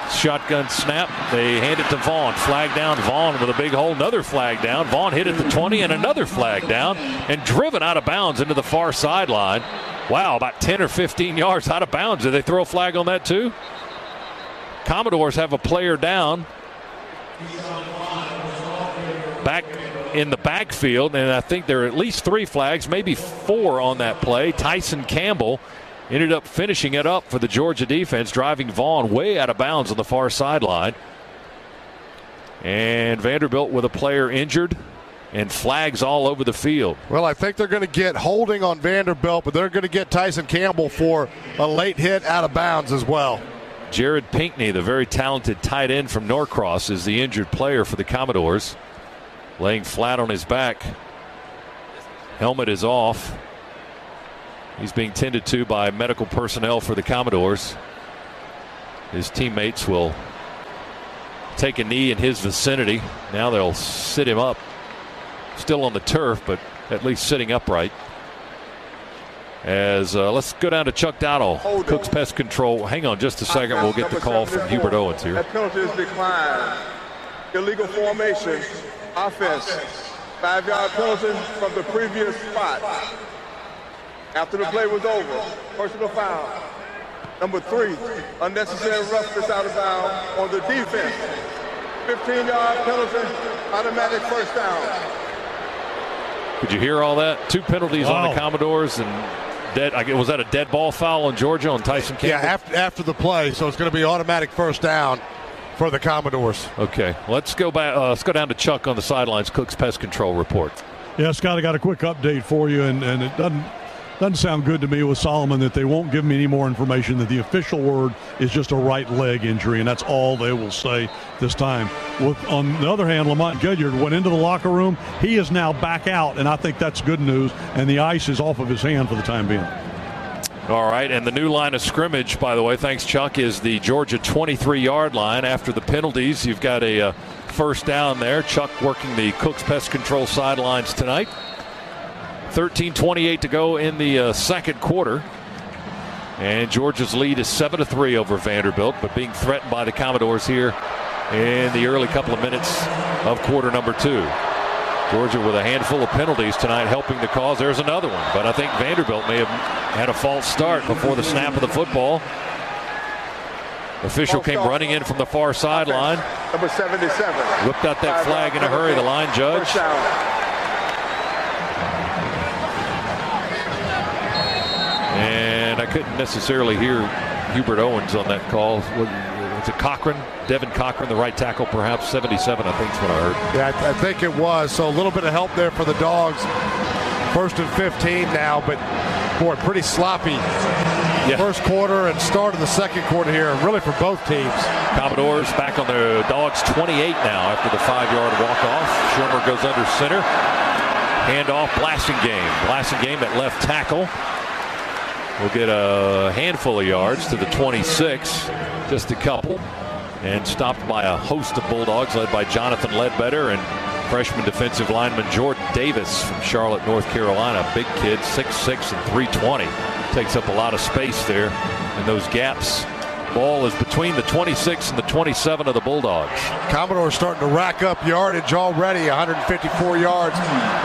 Shotgun snap. They hand it to Vaughn. Flag down. Vaughn with a big hole. Another flag down. Vaughn hit at the 20 and another flag down and driven out of bounds into the far sideline. Wow, about 10 or 15 yards out of bounds. Did they throw a flag on that too? Commodores have a player down back in the backfield, and I think there are at least 3 flags, maybe 4 on that play. Tyson Campbell ended up finishing it up for the Georgia defense, driving Vaughn way out of bounds on the far sideline. And Vanderbilt with a player injured and flags all over the field. Well, I think they're going to get holding on Vanderbilt, but they're going to get Tyson Campbell for a late hit out of bounds as well. Jared Pinckney, the very talented tight end from Norcross, is the injured player for the Commodores. Laying flat on his back. Helmet is off. He's being tended to by medical personnel for the Commodores. His teammates will take a knee in his vicinity. Now they'll sit him up. Still on the turf, but at least sitting upright. As let's go down to Chuck Dowdle, Cook's Pest Control. Hang on just a second. We'll get the call from Hubert Owens here. That penalty is declined. Illegal formation. Offense. 5-yard penalty from the previous spot. After the play was over, personal foul. Number 3, unnecessary roughness out of bounds on the defense. 15-yard penalty, automatic first down. Could you hear all that? 2 penalties on the Commodores, and was that a dead ball foul on Georgia on Tyson Campbell? Yeah, after the play, so it's going to be automatic first down for the Commodores. Okay, let's go back. Let's go down to Chuck on the sidelines. Cook's Pest Control report. Yeah, Scott, I got a quick update for you, and it doesn't sound good to me with Solomon that they won't give me any more information, that the official word is just a right leg injury, and that's all they will say this time. On the other hand, Lamont Gilliard went into the locker room. He is now back out, and I think that's good news, and the ice is off of his hand for the time being. All right, and the new line of scrimmage, by the way, thanks, Chuck, is the Georgia 23-yard line. After the penalties, you've got a first down there. Chuck working the Cook's Pest Control sidelines tonight. 13:28 to go in the second quarter. And Georgia's lead is 7-3 over Vanderbilt, but being threatened by the Commodores here in the early couple of minutes of quarter number 2. Georgia with a handful of penalties tonight helping the cause. There's another one, but I think Vanderbilt may have had a false start before the snap of the football. Official came running in from the far sideline. Number 77. Whipped out that flag in a hurry, the line judge. And I couldn't necessarily hear Hubert Owens on that call. Was it Cochran? Devin Cochran, the right tackle, perhaps. 77, I think is what I heard. Yeah, I think it was. So a little bit of help there for the Dogs. 1st and 15 now, but boy, pretty sloppy. Yeah. First quarter and start of the second quarter here, really for both teams. Commodores back on the Dogs 28 now after the 5-yard walk-off. Shermer goes under center. Handoff, Blasingame. Blasingame at left tackle. We'll get a handful of yards to the 26, just a couple, and stopped by a host of Bulldogs led by Jonathan Ledbetter and freshman defensive lineman Jordan Davis from Charlotte, North Carolina. Big kid, 6'6" and 320. Takes up a lot of space there in those gaps. Ball is between the 26 and the 27 of the Bulldogs. Commodores starting to rack up yardage already. 154 yards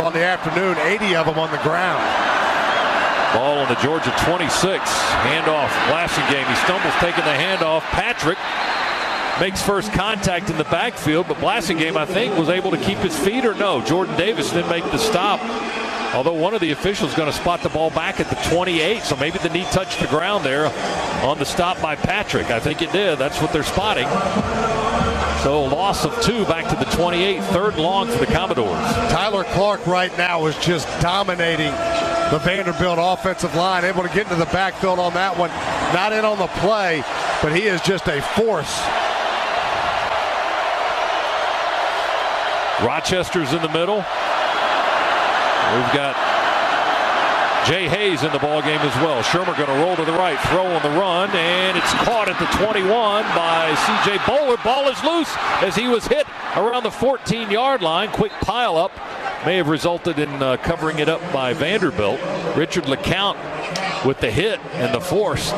on the afternoon, 80 of them on the ground. Ball on the Georgia 26. Handoff, Blasingame. He stumbles taking the handoff. Patrick makes first contact in the backfield, but Blasingame, I think, was able to keep his feet, or no? Jordan Davis didn't make the stop. Although one of the officials going to spot the ball back at the 28, so maybe the knee touched the ground there on the stop by Patrick. I think it did. That's what they're spotting. So loss of 2 back to the 28, 3rd long for the Commodores. Tyler Clark right now is just dominating the Vanderbilt offensive line, able to get into the backfield on that one. Not in on the play, but he is just a force. Rochester's in the middle. We've got Jay Hayes in the ball game as well. Shermer going to roll to the right, throw on the run, and it's caught at the 21 by C.J. Bowler. Ball is loose as he was hit around the 14-yard line. Quick pile-up may have resulted in covering it up by Vanderbilt. Richard LeCount with the hit and the forced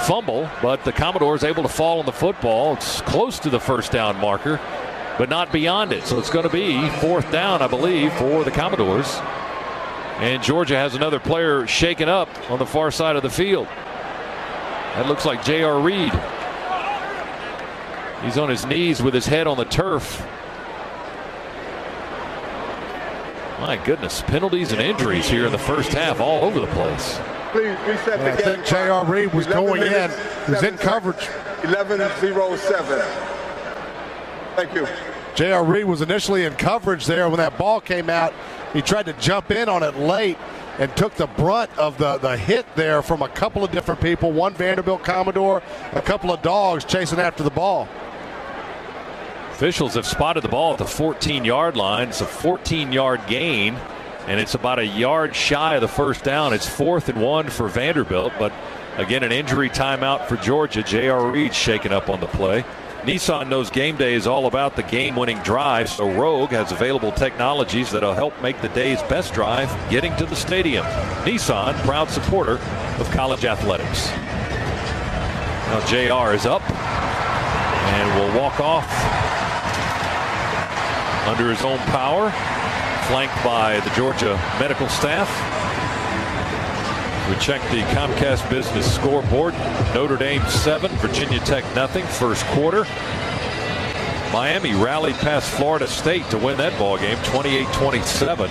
fumble, but the Commodores able to fall on the football. It's close to the first down marker, but not beyond it. So it's going to be 4th down, I believe, for the Commodores. And Georgia has another player shaken up on the far side of the field. That looks like J.R. Reed. He's on his knees with his head on the turf. My goodness, penalties and injuries here in the first half all over the place. Please reset the game. I think J.R. Reed was going in. He was in coverage. 11-0-7. Thank you. J.R. Reed was initially in coverage there when that ball came out. He tried to jump in on it late and took the brunt of the hit there from a couple of different people. One Vanderbilt Commodore, a couple of dogs chasing after the ball. Officials have spotted the ball at the 14-yard line. It's a 14-yard gain, and it's about a yard shy of the first down. It's 4th and 1 for Vanderbilt, but again, an injury timeout for Georgia. J.R. Reed shaken up on the play. Nissan knows game day is all about the game-winning drive, so Rogue has available technologies that'll help make the day's best drive getting to the stadium. Nissan, proud supporter of college athletics. Now JR is up and will walk off under his own power, flanked by the Georgia medical staff. We check the Comcast Business scoreboard. Notre Dame 7, Virginia Tech nothing. First quarter. Miami rallied past Florida State to win that ball game, 28-27.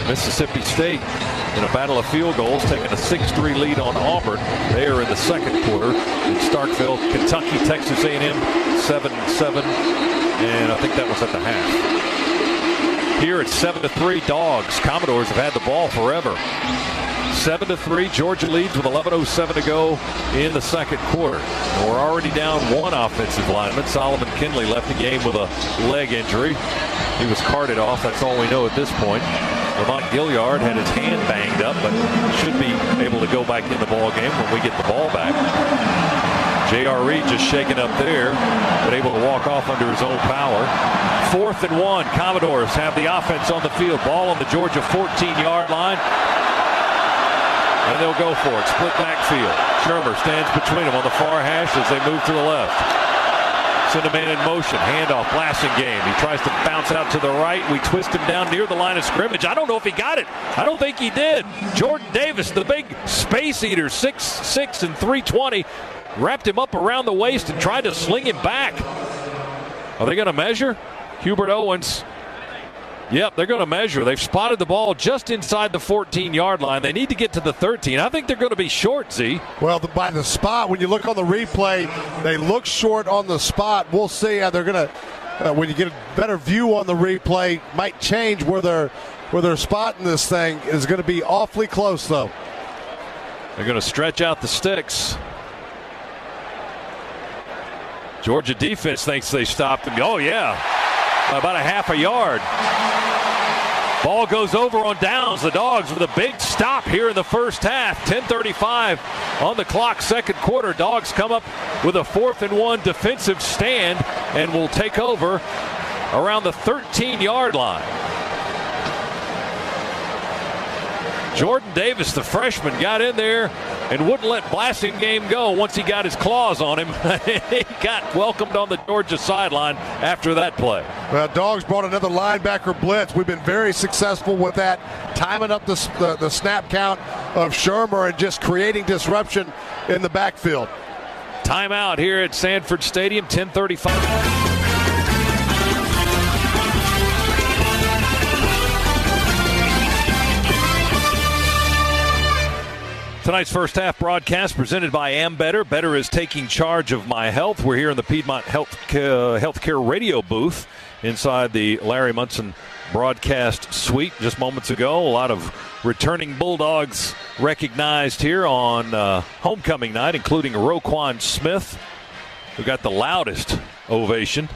Mississippi State in a battle of field goals, taking a 6-3 lead on Auburn. They are in the second quarter. In Starkville, Kentucky, Texas A&M 7-7, and I think that was at the half. Here it's 7-3 Dogs. Commodores have had the ball forever. 7-3, Georgia leads with 11:07 to go in the second quarter. And we're already down one offensive lineman. Solomon Kinley left the game with a leg injury. He was carted off. That's all we know at this point. Lamont Gilliard had his hand banged up, but should be able to go back in the ball game when we get the ball back. J.R. Reed just shaken up there, but able to walk off under his own power. 4th and 1. Commodores have the offense on the field. Ball on the Georgia 14-yard line. And they'll go for it. Split backfield. Shermer stands between them on the far hash as they move to the left. Send a man in motion. Handoff. Blasingame. He tries to bounce out to the right. We twist him down near the line of scrimmage. I don't know if he got it. I don't think he did. Jordan Davis, the big space eater, 6'6" and 320, wrapped him up around the waist and tried to sling him back. Are they going to measure? Hubert Owens. Yep, they're going to measure. They've spotted the ball just inside the 14-yard line. They need to get to the 13. I think they're going to be short, Z. Well, by the spot, when you look on the replay, they look short on the spot. We'll see how they're going to, when you get a better view on the replay, might change where they're spotting this thing. Is going to be awfully close, though. They're going to stretch out the sticks. Georgia defense thinks they stopped him. Oh, yeah. About a half a yard. Ball goes over on downs. The Dogs with a big stop here in the first half. 10:35 on the clock, second quarter. Dogs come up with a 4th and 1 defensive stand and will take over around the 13-yard line. Jordan Davis, the freshman, got in there and wouldn't let Blasingame go once he got his claws on him. He got welcomed on the Georgia sideline after that play. Well, Dogs brought another linebacker blitz. We've been very successful with that, timing up the snap count of Shermer and just creating disruption in the backfield. Timeout here at Sanford Stadium, 10:35. Tonight's first half broadcast presented by Ambetter. Better is taking charge of my health. We're here in the Piedmont Healthcare radio booth inside the Larry Munson broadcast suite just moments ago. A lot of returning Bulldogs recognized here on homecoming night, including Roquan Smith, who got the loudest ovation.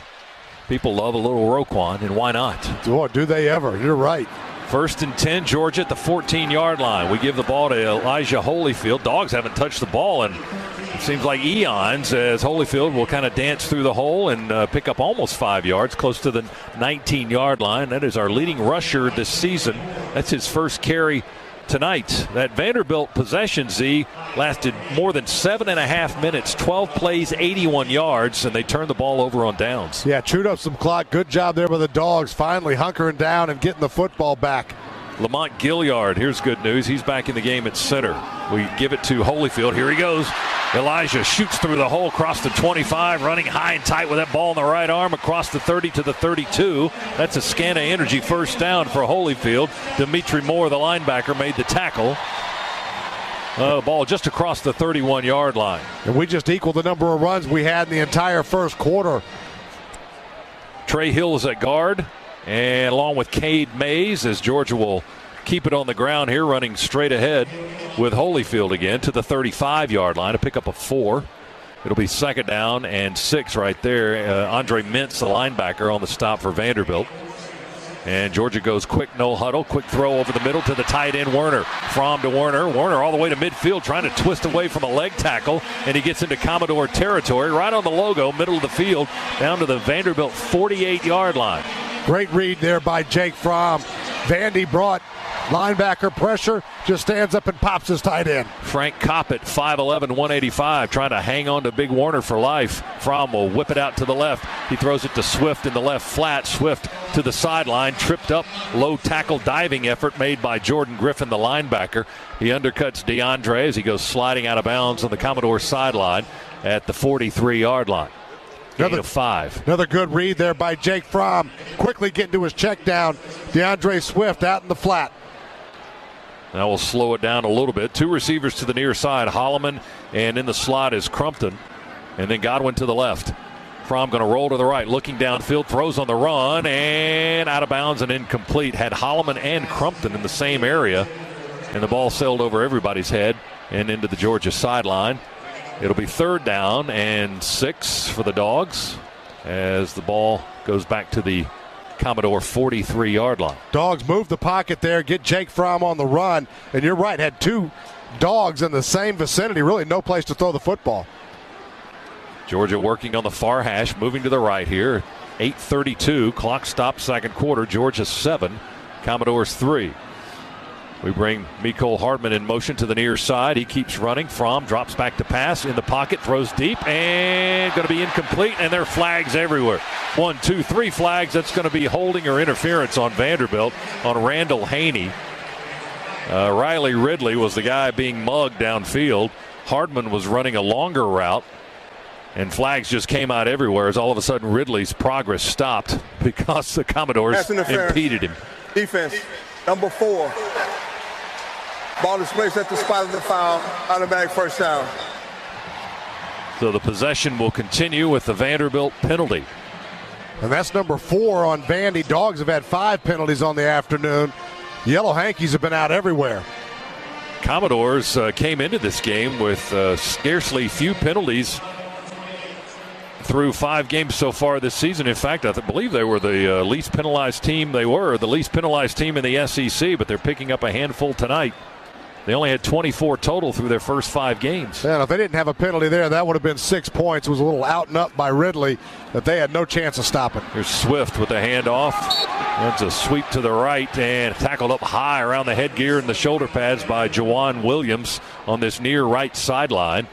People love a little Roquan, and why not? Oh, do they ever? You're right. 1st and 10, Georgia at the 14-yard line. We give the ball to Elijah Holyfield. Dogs haven't touched the ball in, it seems like, eons, as Holyfield will kind of dance through the hole and pick up almost 5 yards, close to the 19-yard line. That is our leading rusher this season. That's his first carry tonight. That Vanderbilt possession, Z, lasted more than 7.5 minutes, 12 plays, 81 yards, and they turned the ball over on downs. Yeah, chewed up some clock. Good job there by the Dogs, finally hunkering down and getting the football back. Lamont Gilliard, here's good news. He's back in the game at center. We give it to Holyfield. Here he goes. Elijah shoots through the hole across the 25, running high and tight with that ball in the right arm across the 30 to the 32. That's a scan of energy first down for Holyfield. Dimitri Moore, the linebacker, made the tackle. The ball just across the 31-yard line. And we just equaled the number of runs we had in the entire first quarter. Trey Hill is at guard, and along with Cade Mays, as Georgia will keep it on the ground here, running straight ahead with Holyfield again to the 35-yard line to pick up a 4. It'll be 2nd down and 6 right there. Andre Mintz, the linebacker, on the stop for Vanderbilt. And Georgia goes quick, no huddle. Quick throw over the middle to the tight end, Werner. Fromm to Werner. Werner all the way to midfield, trying to twist away from a leg tackle. And he gets into Commodore territory, right on the logo, middle of the field, down to the Vanderbilt 48-yard line. Great read there by Jake Fromm. Vandy brought linebacker pressure, just stands up and pops his tight end. Frank Coppett, 5'11", 185, trying to hang on to Big Warner for life. Fromm will whip it out to the left. He throws it to Swift in the left flat. Swift to the sideline, tripped up, low tackle diving effort made by Jordan Griffin, the linebacker. He undercuts DeAndre as he goes sliding out of bounds on the Commodore sideline at the 43-yard line. Another 5. Another good read there by Jake Fromm. Quickly getting to his check down. DeAndre Swift out in the flat. Now we'll slow it down a little bit. 2 receivers to the near side. Holloman, and in the slot is Crumpton. And then Godwin to the left. Fromm going to roll to the right, looking downfield, throws on the run, and out of bounds and incomplete. Had Holloman and Crumpton in the same area, and the ball sailed over everybody's head and into the Georgia sideline. It'll be 3rd down and 6 for the Dogs as the ball goes back to the Commodore 43-yard line. Dogs move the pocket there, get Jake Fromm on the run, and you're right, had 2 Dogs in the same vicinity, really no place to throw the football. Georgia working on the far hash, moving to the right here. 8:32, clock stopped, 2nd quarter. Georgia 7, Commodores 3. We bring Mecole Hardman in motion to the near side. He keeps running. Fromm drops back to pass in the pocket, throws deep, and going to be incomplete, and there are flags everywhere. 1, 2, 3 flags. That's going to be holding or interference on Vanderbilt on Randall Haney. Riley Ridley was the guy being mugged downfield. Hardman was running a longer route, and flags just came out everywhere as all of a sudden Ridley's progress stopped because the Commodores impeded him. Defense, number 4. Ball is placed at the spot of the foul. Automatic 1st down. So the possession will continue with the Vanderbilt penalty. And that's number 4 on Vandy. Dogs have had 5 penalties on the afternoon. Yellow Hankies have been out everywhere. Commodores came into this game with scarcely few penalties through 5 games so far this season. In fact, I believe they were the least penalized team. They were the least penalized team in the SEC, but they're picking up a handful tonight. They only had 24 total through their first 5 games. Yeah, if they didn't have a penalty there, that would have been 6 points. It was a little out and up by Ridley that they had no chance of stopping. Here's Swift with the handoff. That's a sweep to the right and tackled up high around the headgear and the shoulder pads by Jawan Williams on this near right sideline.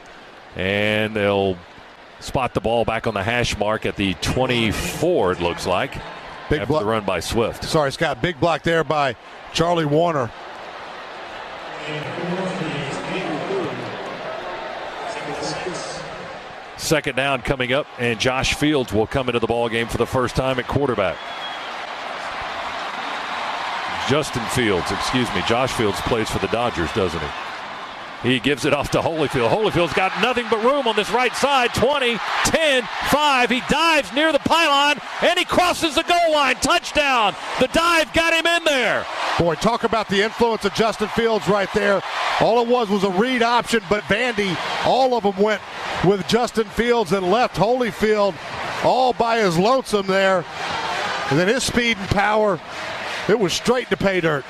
And they'll spot the ball back on the hash mark at the 24, it looks like. Big after the run by Swift. Sorry, Scott. Big block there by Charlie Warner. Second down coming up, and Josh Fields will come into the ball game for the first time at quarterback. Justin Fields, excuse me. Josh Fields plays for the Dodgers, doesn't he? He gives it off to Holyfield. Holyfield's got nothing but room on this right side. 20, 10, 5. He dives near the pylon, and he crosses the goal line. Touchdown. The dive got him in there. Boy, talk about the influence of Justin Fields right there. All it was a read option, but Vandy, all of them went with Justin Fields and left Holyfield all by his lonesome there. And then his speed and power, it was straight to pay dirt.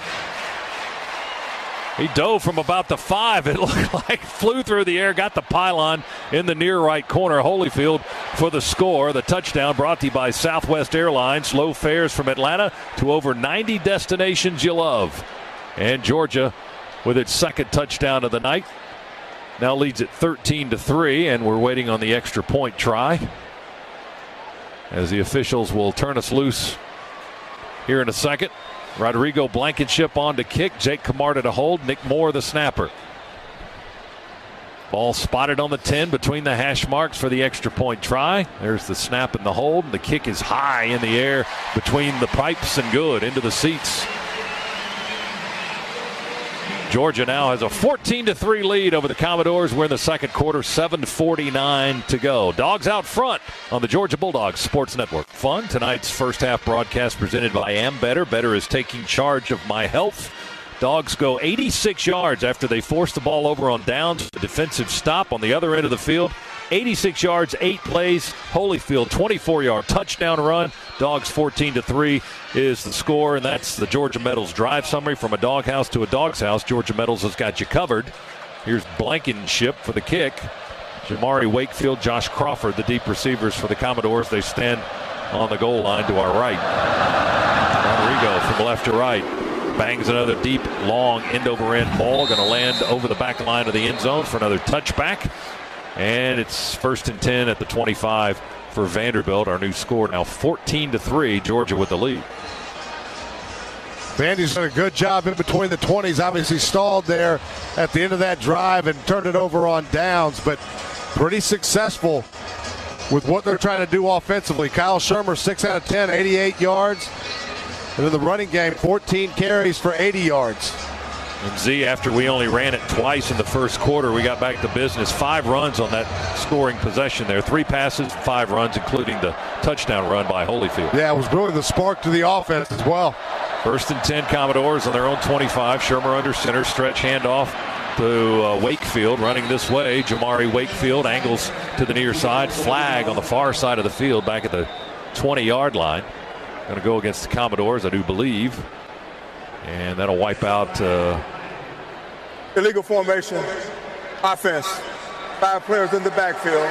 He dove from about the 5. It looked like flew through the air, got the pylon in the near right corner. Holyfield for the score. The touchdown brought to you by Southwest Airlines. Low fares from Atlanta to over 90 destinations you love. And Georgia with its second touchdown of the night. Now leads it 13-3, and we're waiting on the extra point try, as the officials will turn us loose here in a second. Rodrigo Blankenship on to kick. Jake Camarda to hold. Nick Moore the snapper. Ball spotted on the 10 between the hash marks for the extra point try. There's the snap and the hold. The kick is high in the air between the pipes and good into the seats. Georgia now has a 14-3 lead over the Commodores. We're in the second quarter, 7:49 to go. Dogs out front on the Georgia Bulldogs Sports Network. Fun. Tonight's first half broadcast presented by Am Better. Better is taking charge of my health. Dogs go 86 yards after they force the ball over on downs. The defensive stop on the other end of the field. 86 yards, 8 plays. Holyfield, 24-yard touchdown run. Dogs 14-3 is the score, and that's the Georgia Metals drive summary. From a doghouse to a dog's house, Georgia Metals has got you covered. Here's Blankenship for the kick. Jamari Wakefield, Josh Crawford, the deep receivers for the Commodores. They stand on the goal line to our right. Rodrigo from left to right. Bangs another deep, long end-over-end ball. Going to land over the back line of the end zone for another touchback. And it's 1st and 10 at the 25 for Vanderbilt. Our new score now 14-3. Georgia with the lead. Vandy's done a good job in between the 20s. Obviously stalled there at the end of that drive and turned it over on downs, but pretty successful with what they're trying to do offensively. Kyle Shermer, 6 out of 10, 88 yards. And in the running game, 14 carries for 80 yards. And Z, after we only ran it twice in the first quarter, we got back to business. 5 runs on that scoring possession there. 3 passes, 5 runs, including the touchdown run by Holyfield. Yeah, it was really the spark to the offense as well. 1st and 10 Commodores on their own 25. Shermer under center, stretch handoff to Wakefield. Running this way, Jamari Wakefield angles to the near side. Flag on the far side of the field back at the 20-yard line. Going to go against the Commodores, I do believe. And that'll wipe out illegal formation, offense. 5 players in the backfield.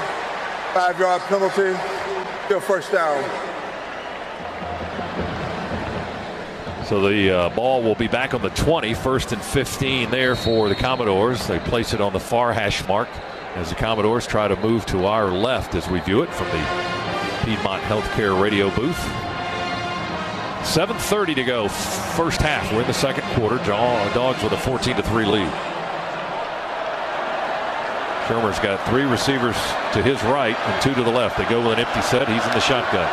5-yard penalty, still first down. So the ball will be back on the 20, 1st and 15 there for the Commodores. They place it on the far hash mark as the Commodores try to move to our left as we view it from the Piedmont Healthcare radio booth. 7:30 to go, first half. We're in the second quarter. Dogs with a 14-3 lead. Shermer's got 3 receivers to his right and 2 to the left. They go with an empty set. He's in the shotgun.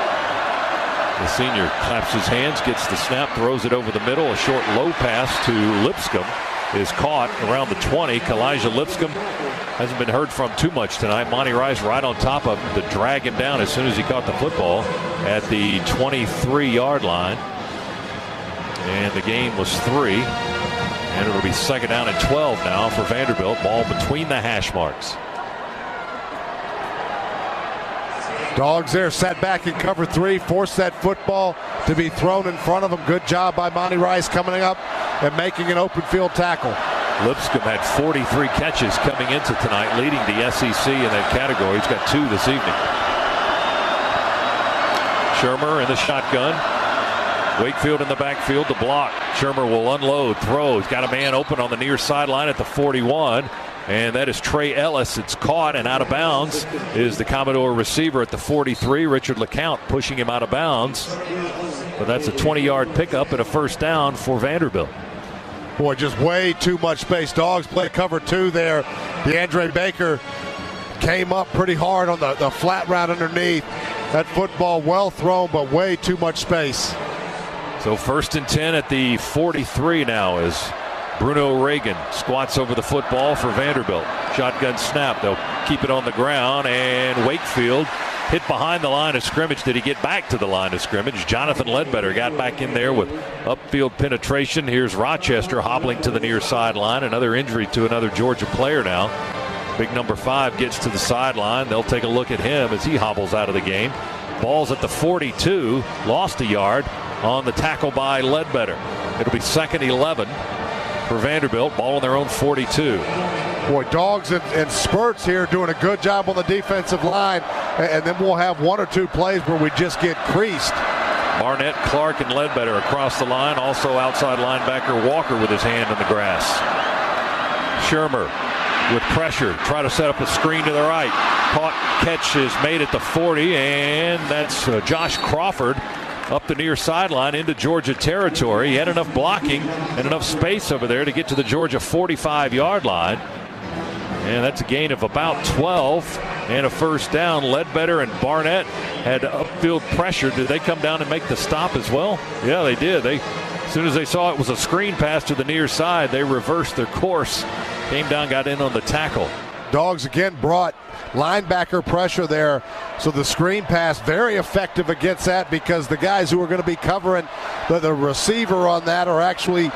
The senior claps his hands, gets the snap, throws it over the middle. A short low pass to Lipscomb is caught around the 20. Kalijah Lipscomb hasn't been heard from too much tonight. Monty Rice right on top of him to drag him down as soon as he caught the football at the 23-yard line. And the game was 3. And it'll be 2nd down and 12 now for Vanderbilt. Ball between the hash marks. Dogs there sat back in cover 3, forced that football to be thrown in front of them. Good job by Monty Rice coming up and making an open field tackle. Lipscomb had 43 catches coming into tonight, leading the SEC in that category. He's got 2 this evening. Shermer in the shotgun. Wakefield in the backfield to block. Shermer will unload, throw. He's got a man open on the near sideline at the 41. And that is Trey Ellis. It's caught and out of bounds is the Commodore receiver at the 43. Richard LeCount pushing him out of bounds. But that's a 20-yard pickup and a first down for Vanderbilt. Boy, just way too much space. Dogs play cover 2 there. DeAndre Baker came up pretty hard on the flat route underneath. That football well thrown, but way too much space. So 1st and 10 at the 43 now as Bruno Reagan squats over the football for Vanderbilt. Shotgun snap. They'll keep it on the ground, and Wakefield hit behind the line of scrimmage. Did he get back to the line of scrimmage? Jonathan Ledbetter got back in there with upfield penetration. Here's Rochester hobbling to the near sideline. Another injury to another Georgia player now. Big number 5 gets to the sideline. They'll take a look at him as he hobbles out of the game. Ball's at the 42. Lost a yard on the tackle by Ledbetter. It'll be 2nd 11 for Vanderbilt. Ball on their own 42. Boy, Dogs in spurts here doing a good job on the defensive line. And then we'll have 1 or 2 plays where we just get creased. Barnett, Clark, and Ledbetter across the line. Also outside linebacker Walker with his hand on the grass. Shermer with pressure. Try to set up a screen to the right. Caught, catch is made at the 40, and that's Josh Crawford up the near sideline into Georgia territory. He had enough blocking and enough space over there to get to the Georgia 45-yard line. And that's a gain of about 12 and a first down. Ledbetter and Barnett had upfield pressure. Did they come down and make the stop as well? Yeah, they did. As soon as they saw it was a screen pass to the near side, they reversed their course. Came down, got in on the tackle. Dogs again brought linebacker pressure there. So the screen pass, very effective against that, because the guys who are going to be covering the receiver on that are actually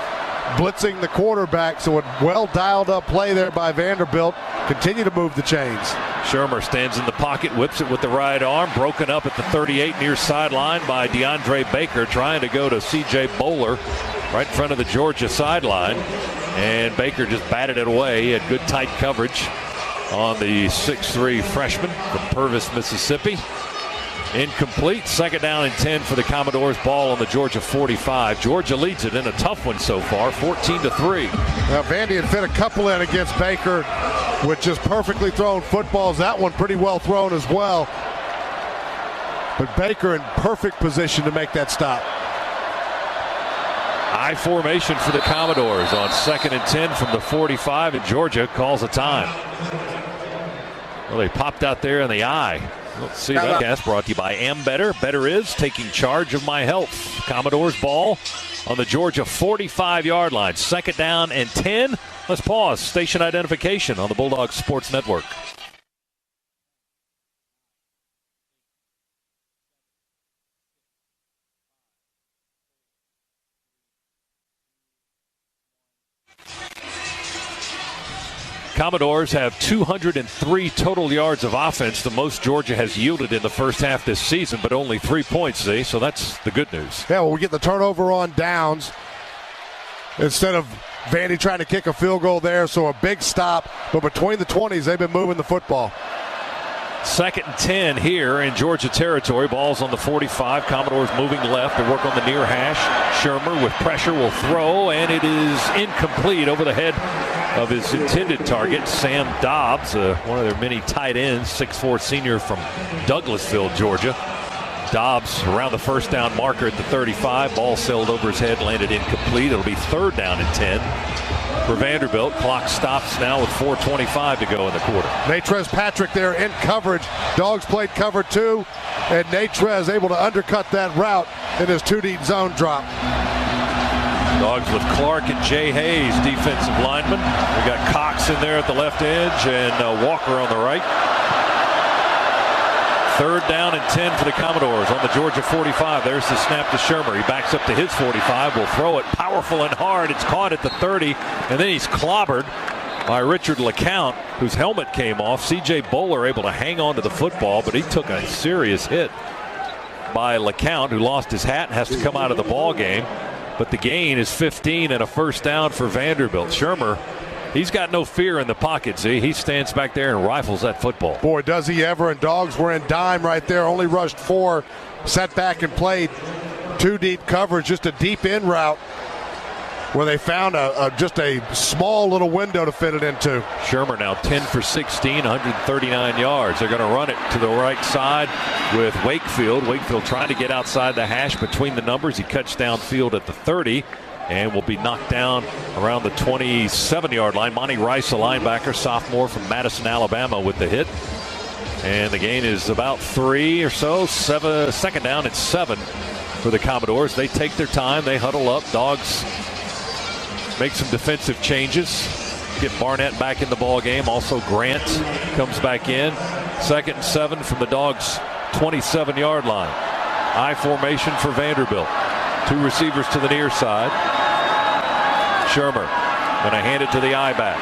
blitzing the quarterback. So a well dialed up play there by Vanderbilt. Continue to move the chains. Shermer stands in the pocket, whips it with the right arm, broken up at the 38 near sideline by DeAndre Baker, trying to go to C.J. Bowler right in front of the Georgia sideline. And Baker just batted it away. He had good tight coverage on the 6'3 freshman from Purvis, Mississippi. Incomplete. 2nd down and 10 for the Commodores. Ball on the Georgia 45. Georgia leads it in a tough one so far, 14-3. Now Vandy had fit a couple in against Baker with just perfectly thrown footballs. That one pretty well thrown as well. But Baker in perfect position to make that stop. High formation for the Commodores on 2nd and 10 from the 45, and Georgia calls a time. Well, they popped out there in the eye. Let's see that gas brought to you by Better. Better is taking charge of my health. Commodores ball on the Georgia 45-yard line. 2nd down and 10. Let's pause. Station identification on the Bulldogs Sports Network. Commodores have 203 total yards of offense, the most Georgia has yielded in the first half this season, but only 3 points, see? So that's the good news. Yeah, well, we get the turnover on downs instead of Vandy trying to kick a field goal there, so a big stop. But between the 20s, they've been moving the football. 2nd and 10 here in Georgia territory. Ball's on the 45. Commodores moving left to work on the near hash. Shermer with pressure will throw, and it is incomplete over the head of his intended target, Sam Dobbs, one of their many tight ends, 6'4 senior from Douglasville, Georgia. Dobbs around the first down marker at the 35. Ball sailed over his head, landed incomplete. It'll be 3rd down and 10 for Vanderbilt. Clock stops now with 4:25 to go in the quarter. Natrez Patrick there in coverage. Dogs played cover 2, and Natrez able to undercut that route in his 2-deep zone drop. Dogs with Clark and Jay Hayes, defensive linemen. We got Cox in there at the left edge and Walker on the right. 3rd down and 10 for the Commodores on the Georgia 45. There's the snap to Shermer. He backs up to his 45. Will throw it powerful and hard. It's caught at the 30, and then he's clobbered by Richard LeCount, whose helmet came off. C.J. Bowler able to hang on to the football, but he took a serious hit by LeCount, who lost his hat and has to come out of the ball game. But the gain is 15 and a first down for Vanderbilt. Shermer, he's got no fear in the pocket, see? He stands back there and rifles that football. Boy, does he ever. And Dogs were in dime right there. Only rushed 4, sat back and played 2 deep coverage, just a deep in route where they found just a small little window to fit it into. Shermer now 10 for 16, 139 yards. They're going to run it to the right side with Wakefield. Wakefield trying to get outside the hash between the numbers. He cuts downfield at the 30 and will be knocked down around the 27-yard line. Monty Rice, a linebacker, sophomore from Madison, Alabama, with the hit. And the gain is about 3 or so. 2nd down and 7 for the Commodores. They take their time. They huddle up. Dogs make some defensive changes. Get Barnett back in the ball game. Also Grant comes back in. 2nd and 7 from the Dogs' 27-yard line. I formation for Vanderbilt. 2 receivers to the near side. Shermer going to hand it to the I-back.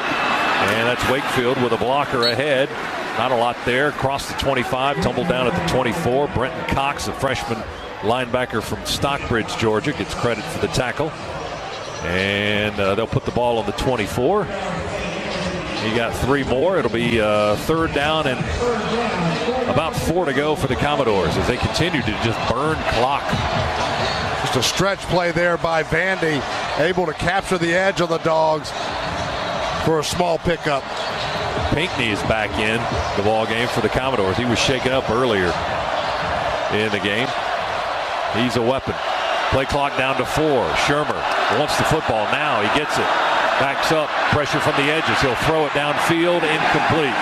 And that's Wakefield with a blocker ahead. Not a lot there. Across the 25, tumbled down at the 24. Brenton Cox, a freshman linebacker from Stockbridge, Georgia, gets credit for the tackle. And they'll put the ball on the 24. You got 3 more. It'll be 3rd down and about 4 to go for the Commodores as they continue to just burn clock. Just a stretch play there by Vandy, able to capture the edge of the Dogs for a small pickup. Pinckney is back in the ball game for the Commodores. He was shaken up earlier in the game. He's a weapon. Play clock down to 4. Shermer wants the football now. He gets it. Backs up. Pressure from the edges. He'll throw it downfield. Incomplete.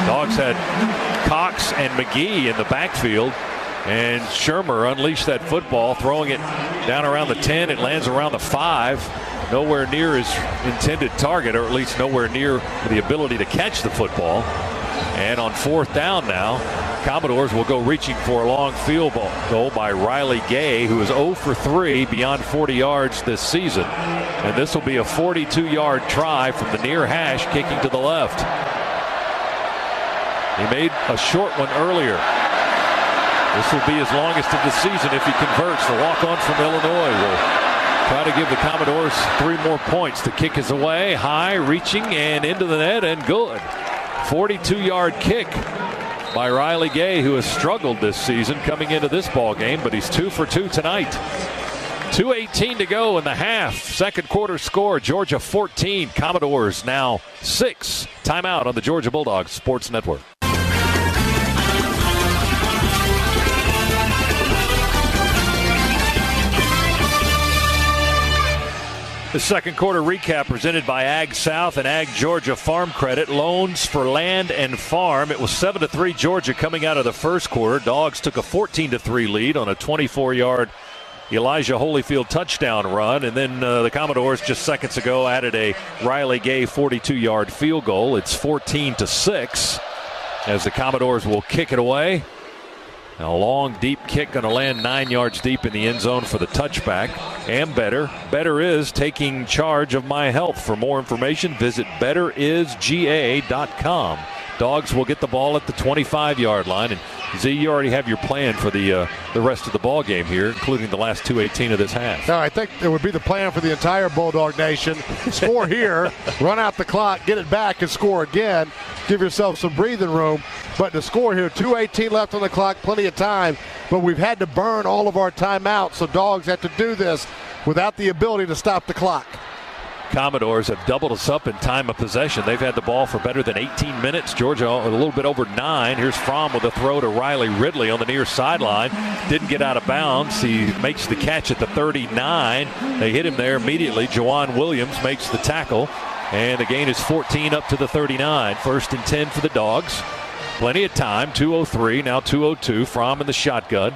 Dogs had Cox and McGee in the backfield. And Shermer unleashed that football, throwing it down around the 10. It lands around the 5. Nowhere near his intended target, or at least nowhere near the ability to catch the football. And on 4th down now, Commodores will go reaching for a long field goal by Riley Gay, who is 0 for 3 beyond 40 yards this season. And this will be a 42-yard try from the near hash, kicking to the left. He made a short one earlier. This will be his longest of the season if he converts. The walk-on from Illinois will try to give the Commodores 3 more points. The kick is away, high, reaching, and into the net, and good. 42-yard kick by Riley Gay, who has struggled this season coming into this ball game, but he's 2 for 2 tonight. 2:18 to go in the half. 2nd quarter score, Georgia 14, Commodores now 6. Timeout on the Georgia Bulldogs Sports Network. The 2nd quarter recap presented by Ag South and Ag Georgia Farm Credit. Loans for land and farm. It was 7-3 Georgia coming out of the 1st quarter. Dogs took a 14-3 lead on a 24-yard Elijah Holyfield touchdown run. And then the Commodores just seconds ago added a Riley Gay 42-yard field goal. It's 14-6 as the Commodores will kick it away. A long, deep kick going to land 9 yards deep in the end zone for the touchback. And Better is taking charge of my health. For more information, visit betterisga.com. Dogs will get the ball at the 25-yard line. And Z, you already have your plan for the rest of the ball game here, including the last 2:18 of this half. No, I think it would be the plan for the entire Bulldog Nation. Score here, run out the clock, get it back, and score again. Give yourself some breathing room. But to score here, 2:18 left on the clock, plenty of time. But we've had to burn all of our timeouts, so Dogs have to do this without the ability to stop the clock. Commodores have doubled us up in time of possession. They've had the ball for better than 18 minutes. Georgia a little bit over 9. Here's Fromm with a throw to Riley Ridley on the near sideline. Didn't get out of bounds. He makes the catch at the 39. They hit him there immediately. Juwan Williams makes the tackle. And the gain is 14 up to the 39. 1st and 10 for the Dogs. Plenty of time. 2:03, now 2:02. Fromm in the shotgun.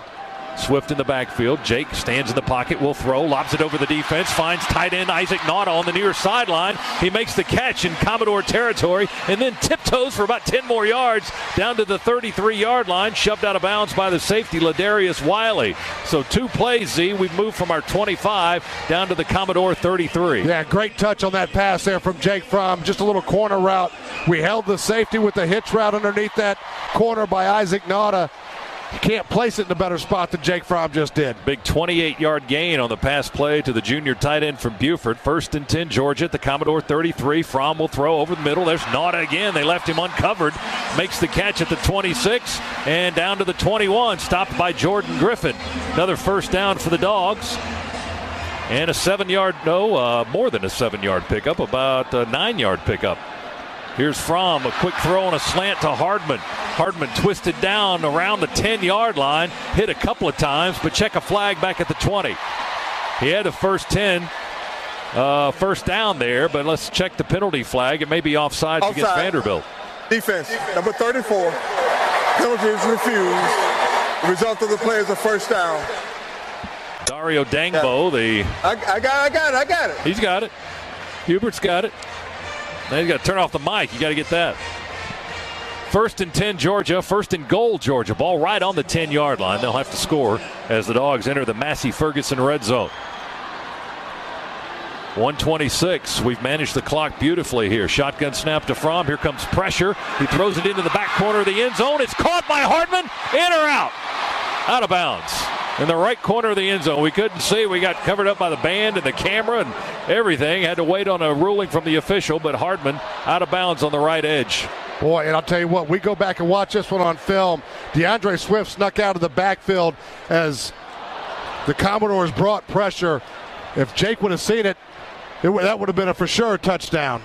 Swift in the backfield. Jake stands in the pocket, will throw, lobs it over the defense, finds tight end Isaac Nauta on the near sideline. He makes the catch in Commodore territory and then tiptoes for about 10 more yards down to the 33-yard line, shoved out of bounds by the safety Ladarius Wiley. So 2 plays, Z. We've moved from our 25 down to the Commodore 33. Yeah, great touch on that pass there from Jake Fromm. Just a little corner route. We held the safety with the hitch route underneath that corner by Isaac Nauta. You can't place it in a better spot than Jake Fromm just did. Big 28-yard gain on the pass play to the junior tight end from Buford. 1st and 10, Georgia at the Commodore 33. Fromm will throw over the middle. There's Nauta again. They left him uncovered. Makes the catch at the 26 and down to the 21. Stopped by Jordan Griffin. Another 1st down for the Dogs. And a 7-yard, more than a 7-yard pickup, about a 9-yard pickup. Here's Fromm, a quick throw on a slant to Hardman. Hardman twisted down around the 10-yard line, hit a couple of times, but check a flag back at the 20. He had a first down there, but let's check the penalty flag. It may be offsides against Vanderbilt. Defense, number 34. Penalty is refused. The result of the play is a 1st down. Dario Dangbo, I got it. He's got it. Hubert's got it. Now he's got to turn off the mic. You got to get that. 1st and 10 Georgia. 1st and goal Georgia. Ball right on the 10-yard line. They'll have to score as the Dogs enter the Massey-Ferguson red zone. 1:26. We've managed the clock beautifully here. Shotgun snap to Fromm. Here comes pressure. He throws it into the back corner of the end zone. It's caught by Hardman. In or out? Out of bounds. In the right corner of the end zone. We couldn't see. We got covered up by the band and the camera and everything. Had to wait on a ruling from the official, but Hardman out of bounds on the right edge. Boy, and I'll tell you what, we go back and watch this one on film. DeAndre Swift snuck out of the backfield as the Commodores brought pressure. If Jake would have seen it, that would have been a for sure touchdown.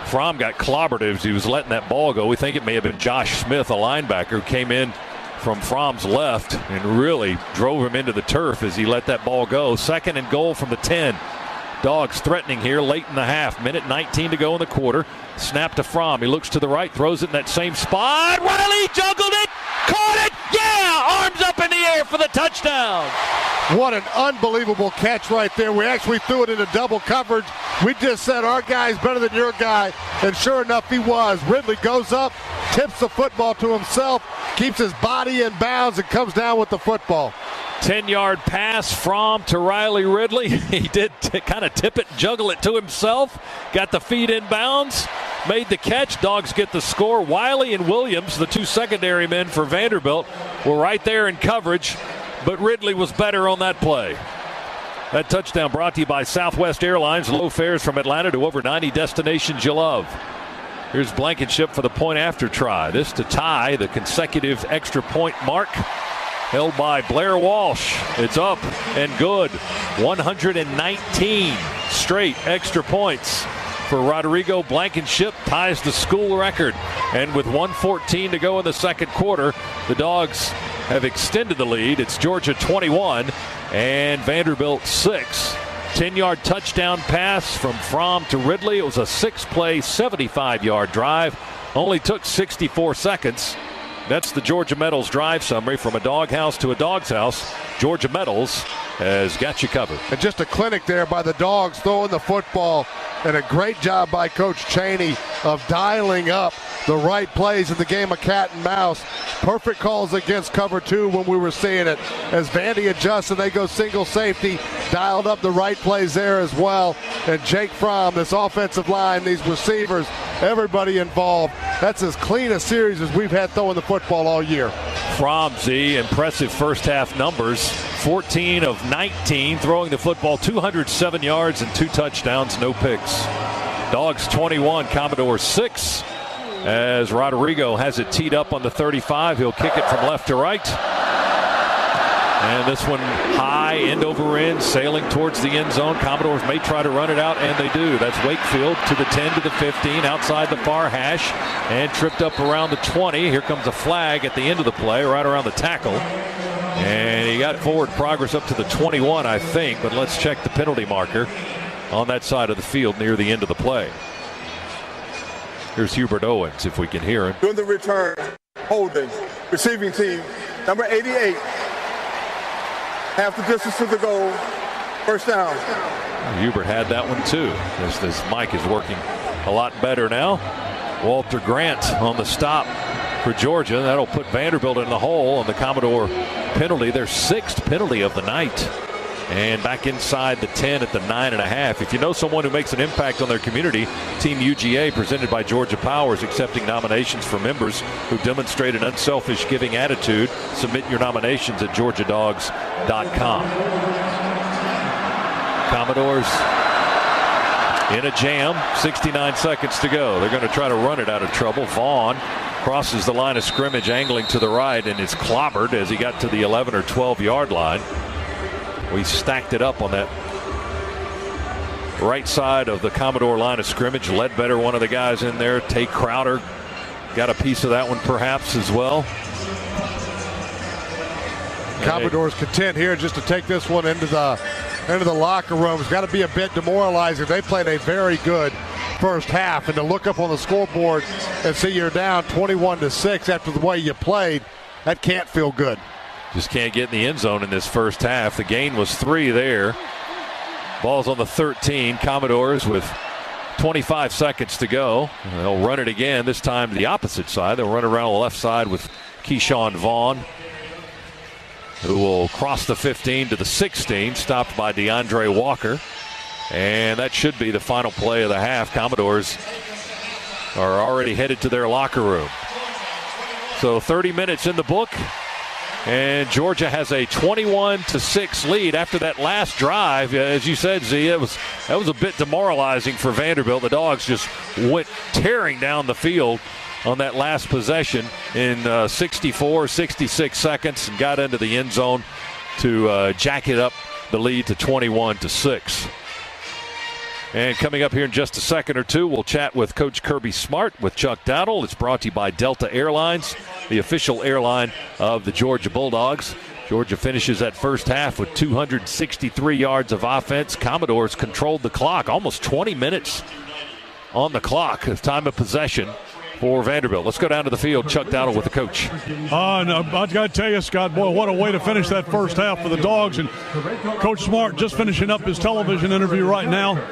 Fromm got clobbered as he was letting that ball go. We think it may have been Josh Smith, a linebacker, who came in from Fromm's left and really drove him into the turf as he let that ball go. 2nd and goal from the 10. Dogs threatening here late in the half. 1:19 to go in the quarter. Snap to Fromm. He looks to the right, throws it in that same spot. Riley juggled it, caught it. Yeah, arms up in the air for the touchdown. What an unbelievable catch right there. We actually threw it into double coverage. We just said our guy's better than your guy, and sure enough, he was. Ridley goes up, tips the football to himself, keeps his body in bounds, and comes down with the football. 10-yard pass from to Riley Ridley. He did kind of tip it, juggle it to himself, got the feet in bounds, made the catch. Dogs get the score. Wiley and Williams, the two secondary men for Vanderbilt, were right there in coverage, but Ridley was better on that play. That touchdown brought to you by Southwest Airlines. Low fares from Atlanta to over 90 destinations you love. Here's Blankenship for the point after try. This to tie the consecutive extra point mark. Held by Blair Walsh. It's up and good. 119 straight extra points for Rodrigo Blankenship. Ties the school record. And with 1:14 to go in the second quarter, the Dogs have extended the lead. It's Georgia 21 and Vanderbilt 6. 10-yard touchdown pass from Fromm to Ridley. It was a 6-play, 75-yard drive. Only took 64 seconds. That's the Georgia Metals drive summary. From a doghouse to a dog's house, Georgia Metals has got you covered. And just a clinic there by the Dogs throwing the football, and a great job by Coach Chaney of dialing up the right plays in the game of cat and mouse. Perfect calls against cover 2 when we were seeing it. As Vandy adjusts and they go single safety, dialed up the right plays there as well. And Jake Fromm, this offensive line, these receivers, everybody involved. That's as clean a series as we've had throwing the football all year. Fromm's impressive first half numbers. 14 of 19 throwing the football, 207 yards and 2 touchdowns, no picks. Dogs 21, Commodores 6. As Rodrigo has it teed up on the 35, he'll kick it from left to right. And this one high, end over end, sailing towards the end zone. Commodores may try to run it out, and they do. That's Wakefield to the 10 to the 15, outside the far hash, and tripped up around the 20. Here comes a flag at the end of the play, right around the tackle. And he got forward progress up to the 21, I think, but let's check the penalty marker on that side of the field near the end of the play. Here's Hubert Owens, if we can hear him. Doing the return, holding, receiving team, number 88. Half the distance to the goal, first down. Hubert had that one too. This mic is working a lot better now. Walter Grant on the stop for Georgia. That'll put Vanderbilt in the hole on the Commodore penalty. Their 6th penalty of the night. And back inside the 10 at the 9.5. If you know someone who makes an impact on their community, Team UGA, presented by Georgia Power, is accepting nominations for members who demonstrate an unselfish giving attitude. Submit your nominations at georgiadogs.com. Commodores in a jam, 69 seconds to go. They're going to try to run it out of trouble. Vaughn crosses the line of scrimmage, angling to the right, and is clobbered as he got to the 11 or 12-yard line. We stacked it up on that right side of the Commodore line of scrimmage. Ledbetter, one of the guys in there. Tay Crowder got a piece of that one perhaps as well. Commodores content here just to take this one into the locker room. It's got to be a bit demoralizing. They played a very good first half, and to look up on the scoreboard and see you're down 21-6 after the way you played, that can't feel good. Just can't get in the end zone in this first half. The gain was 3 there. Ball's on the 13. Commodores with 25 seconds to go. They'll run it again, this time the opposite side. They'll run around the left side with Keyshawn Vaughn, who will cross the 15 to the 16, stopped by DeAndre Walker. And that should be the final play of the half. Commodores are already headed to their locker room. So 30 minutes in the book, and Georgia has a 21-6 lead after that last drive. As you said, Zia, that was a bit demoralizing for Vanderbilt. The Dogs just went tearing down the field on that last possession in 64, 66 seconds and got into the end zone to jacket up the lead to 21-6. And coming up here in just a second or two, we'll chat with Coach Kirby Smart with Chuck Dowdle. It's brought to you by Delta Airlines, the official airline of the Georgia Bulldogs. Georgia finishes that first half with 263 yards of offense. Commodores controlled the clock, almost 20 minutes on the clock of time of possession for Vanderbilt. Let's go down to the field. Chuck Dowdle with the coach. No, I've got to tell you, Scott, boy, what a way to finish that first half for the Dogs. And Coach Smart just finishing up his television interview right now.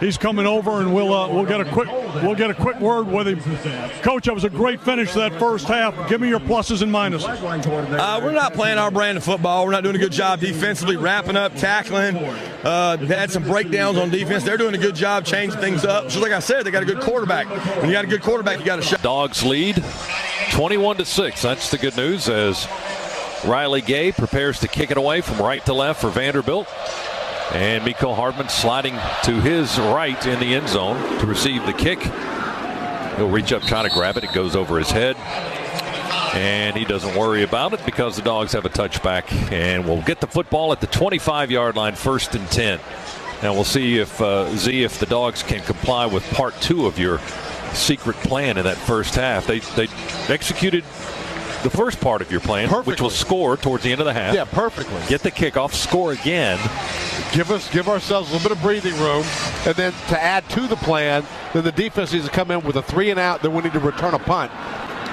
He's coming over, and we'll get a quick word with him. Coach, that was a great finish to that first half. Give me your pluses and minuses. We're not playing our brand of football. We're not doing a good job defensively, wrapping up, tackling. They had some breakdowns on defense. They're doing a good job changing things up. Just like I said, they got a good quarterback. When you got a good quarterback, you got a shot. Dogs lead 21-6. That's the good news as Riley Gay prepares to kick it away from right to left for Vanderbilt. And Miko Hardman sliding to his right in the end zone to receive the kick. He'll reach up, try to grab it. It goes over his head. And he doesn't worry about it because the Dogs have a touchback. And we'll get the football at the 25-yard line, 1st and 10. Now we'll see if the Dogs can comply with part 2 of your secret plan in that first half. They executed the first part of your plan, perfectly, which was score towards the end of the half. Yeah, perfectly. Get the kickoff, score again. Give ourselves a little bit of breathing room, and then to add to the plan, then the defense needs to come in with a 3 and out. Then we need to return a punt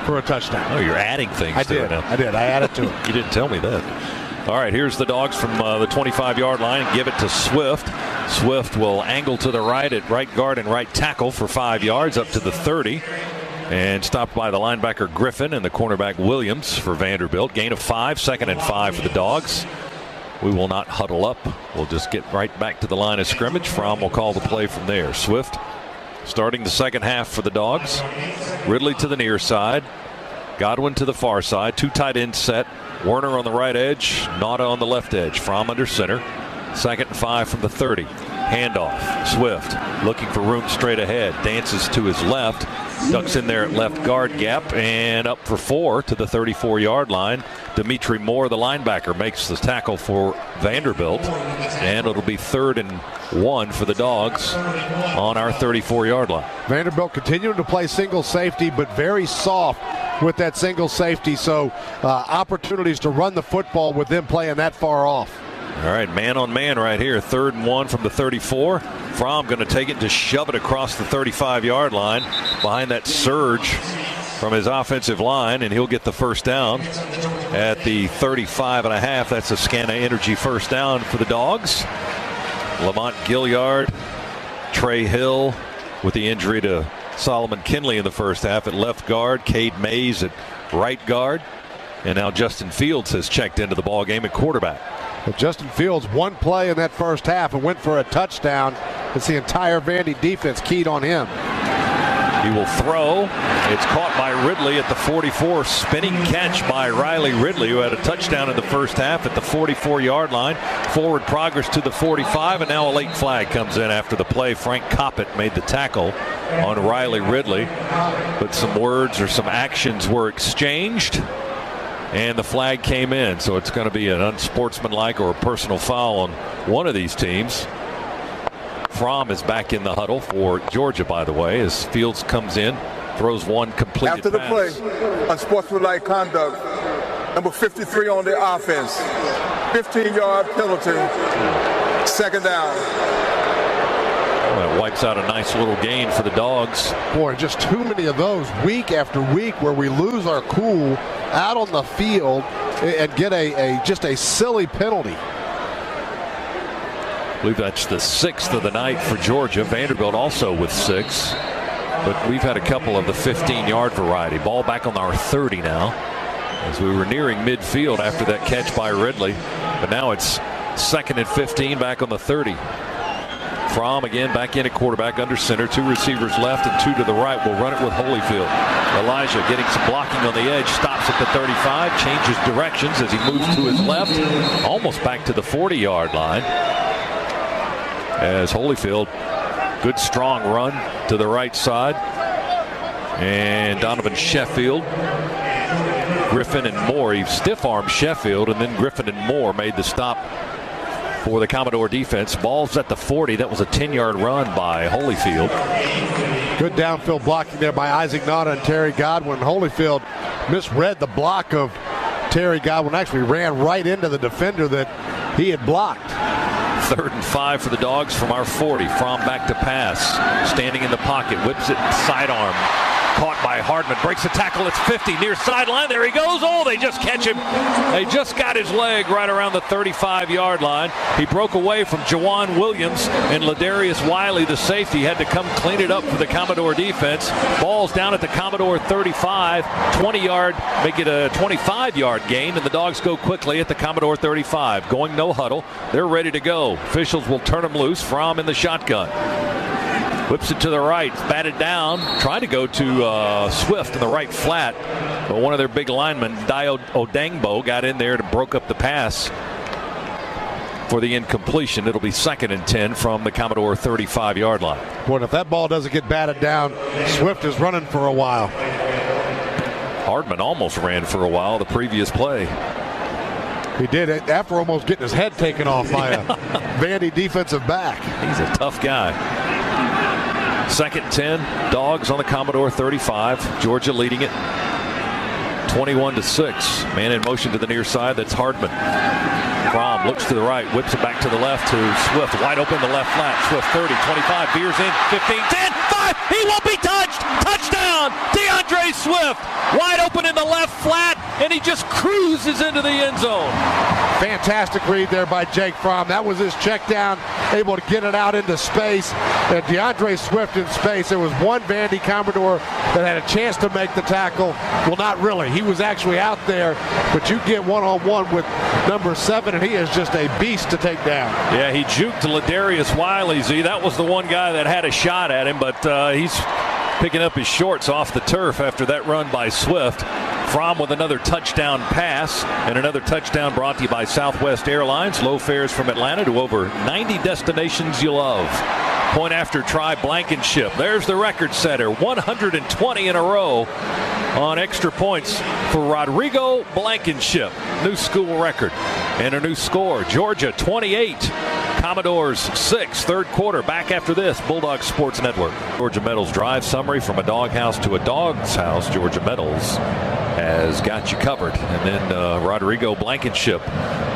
for a touchdown. Oh, you're adding things to it now. I added to it. You didn't tell me that. All right, here's the Dogs from the 25-yard line and give it to Swift. Swift will angle to the right at right guard and right tackle for 5 yards up to the 30. And stopped by the linebacker Griffin and the cornerback Williams for Vanderbilt. Gain of 5, 2nd and 5 for the Dogs. We will not huddle up. We'll just get right back to the line of scrimmage. Fromm will call the play from there. Swift starting the second half for the Dogs. Ridley to the near side. Godwin to the far side. 2 tight end set. Werner on the right edge. Nauta on the left edge. Fromm under center. 2nd and 5 from the 30. Handoff. Swift looking for room straight ahead. Dances to his left. Ducks in there at left guard gap and up for 4 to the 34-yard line. Dimitri Moore, the linebacker, makes the tackle for Vanderbilt. And it'll be 3rd and 1 for the Dogs on our 34-yard line. Vanderbilt continuing to play single safety, but very soft with that single safety. So opportunities to run the football with them playing that far off. All right, man on man right here. 3rd and 1 from the 34. Fromm going to take it and just shove it across the 35-yard line behind that surge from his offensive line, and he'll get the first down at the 35.5. That's a Scana Energy first down for the Dogs. Lamont Gilliard, Trey Hill with the injury to Solomon Kinley in the first half at left guard. Cade Mays at right guard. And now Justin Fields has checked into the ball game at quarterback. Well, Justin Fields, one play in that first half and went for a touchdown. It's the entire Vandy defense keyed on him. He will throw. It's caught by Ridley at the 44. Spinning catch by Riley Ridley, who had a touchdown in the first half at the 44-yard line. Forward progress to the 45, and now a late flag comes in after the play. Frank Coppett made the tackle on Riley Ridley, but some words or some actions were exchanged, and the flag came in. So it's going to be an unsportsmanlike or a personal foul on one of these teams. Fromm is back in the huddle for Georgia, by the way, as Fields comes in, throws one completed after the pass. play, unsportsmanlike conduct, number 53 on the offense, 15-yard penalty, 2nd down. Well, that wipes out a nice little gain for the Dogs. Boy, just too many of those week after week where we lose our cool out on the field and get just a silly penalty. I believe that's the 6th of the night for Georgia. Vanderbilt also with 6. But we've had a couple of the 15-yard variety. Ball back on our 30 now, as we were nearing midfield after that catch by Ridley. But now it's 2nd and 15 back on the 30. Fromm again back in at quarterback under center. 2 receivers left and 2 to the right. We'll run it with Holyfield. Elijah getting some blocking on the edge. Stops at the 35. Changes directions as he moves to his left. Almost back to the 40-yard line. As Holyfield, good strong run to the right side. And Donovan Sheffield, Griffin and Moore. He stiff-armed Sheffield, and then Griffin and Moore made the stop for the Commodore defense. Ball's at the 40. That was a 10-yard run by Holyfield. Good downfield blocking there by Isaac Nauta and Terry Godwin. Holyfield misread the block of Terry Godwin. Actually ran right into the defender that he had blocked. 3rd and 5 for the Dogs from our 40. Fromm back to pass. Standing in the pocket. Whips it sidearm. Caught by Hardman. Breaks the tackle. It's 50. Near sideline. There he goes. Oh, they just catch him. They just got his leg right around the 35-yard line. He broke away from Jawan Williams, and Ladarius Wiley, the safety, had to come clean it up for the Commodore defense. Ball's down at the Commodore 35. 20-yard, make it a 25-yard gain, and the Dogs go quickly at the Commodore 35. Going no huddle. They're ready to go. Officials will turn them loose. Fromm in the shotgun. Whips it to the right, batted down, trying to go to Swift in the right flat. But one of their big linemen, Dio Odangbo, got in there and broke up the pass for the incompletion. It'll be 2nd and 10 from the Commodore 35-yard line. Boy, if that ball doesn't get batted down, Swift is running for a while. Hardman almost ran for a while the previous play. He did it after almost getting his head taken off by a Vandy defensive back. He's a tough guy. 2nd and 10, Dogs on the Commodore 35. Georgia leading it 21-6. Man in motion to the near side. That's Hardman. Fromm looks to the right, whips it back to the left to Swift. Wide open the left flat. Swift 30, 25, veers in, 15, 10, 5. He won't be touched. Touchdown, DeAndre Swift. Wide open in the left flat, and he just cruises into the end zone. Fantastic read there by Jake Fromm. That was his check down, able to get it out into space. And DeAndre Swift in space. There was one Vandy Commodore that had a chance to make the tackle. Well, not really. He was actually out there, but you get one-on-one with number 7, and he is just a beast to take down. Yeah, he juked to Ladarius Wiley, Z. That was the one guy that had a shot at him, but he's picking up his shorts off the turf after that run by Swift. Fromm with another touchdown pass, and another touchdown brought to you by Southwest Airlines. Low fares from Atlanta to over 90 destinations you love. Point after try Blankenship. There's the record setter. 120 in a row on extra points for Rodrigo Blankenship. New school record and a new score. Georgia 28. Commodores 6. Third quarter. Back after this. Bulldogs Sports Network. Georgia Metals drive summary from a doghouse to a dog's house. Georgia Metals has got you covered. And then Rodrigo Blankenship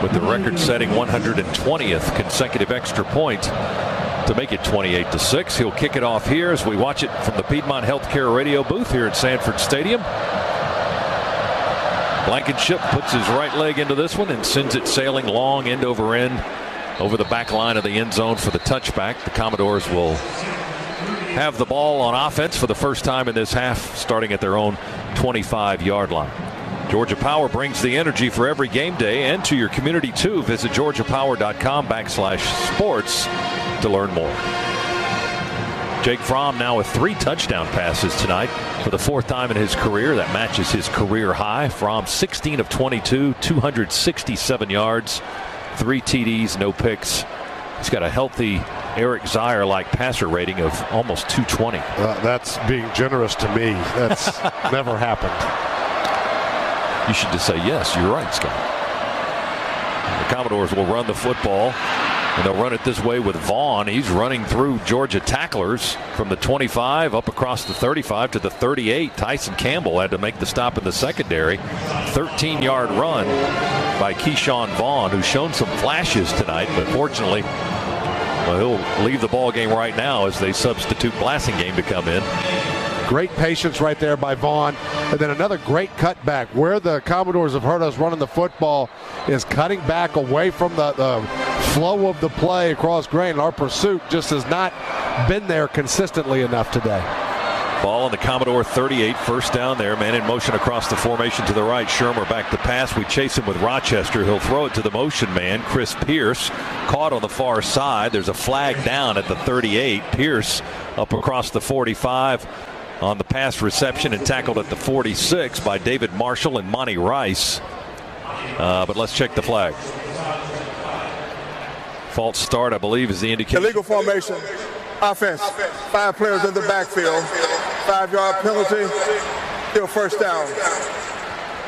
with the record-setting 120th consecutive extra point to make it 28-6. He'll kick it off here as we watch it from the Piedmont Healthcare radio booth here at Sanford Stadium. Blankenship puts his right leg into this one and sends it sailing long end over end over the back line of the end zone for the touchback. The Commodores will have the ball on offense for the first time in this half, starting at their own 25-yard line. Georgia Power brings the energy for every game day and to your community too. Visit georgiapower.com/sports to learn more. Jake Fromm now with 3 touchdown passes tonight for the 4th time in his career. That matches his career high. Fromm 16 of 22, 267 yards, 3 TDs, no picks. He's got a healthy Eric Zier-like passer rating of almost 220. That's being generous to me. That's never happened. You should just say, yes, you're right, Scott. The Commodores will run the football, and they'll run it this way with Vaughn. He's running through Georgia tacklers from the 25 up across the 35 to the 38. Tyson Campbell had to make the stop in the secondary. 13-yard run by Keyshawn Vaughn, who's shown some flashes tonight, but fortunately, he'll leave the ball game right now as they substitute Blassingame to come in. Great patience right there by Vaughn. And then another great cutback. Where the Commodores have hurt us running the football is cutting back away from the flow of the play across grain. Our pursuit just has not been there consistently enough today. Ball on the Commodore 38, first down there. Man in motion across the formation to the right. Shermer back to pass. We chase him with Rochester. He'll throw it to the motion man, Chris Pierce. Caught on the far side. There's a flag down at the 38. Pierce up across the 45 on the pass reception and tackled at the 46 by David Marshall and Monty Rice. But let's check the flag. False start, I believe, is the indication. Illegal formation. Offense. 5 players in the backfield. 5-yard penalty. Still first down.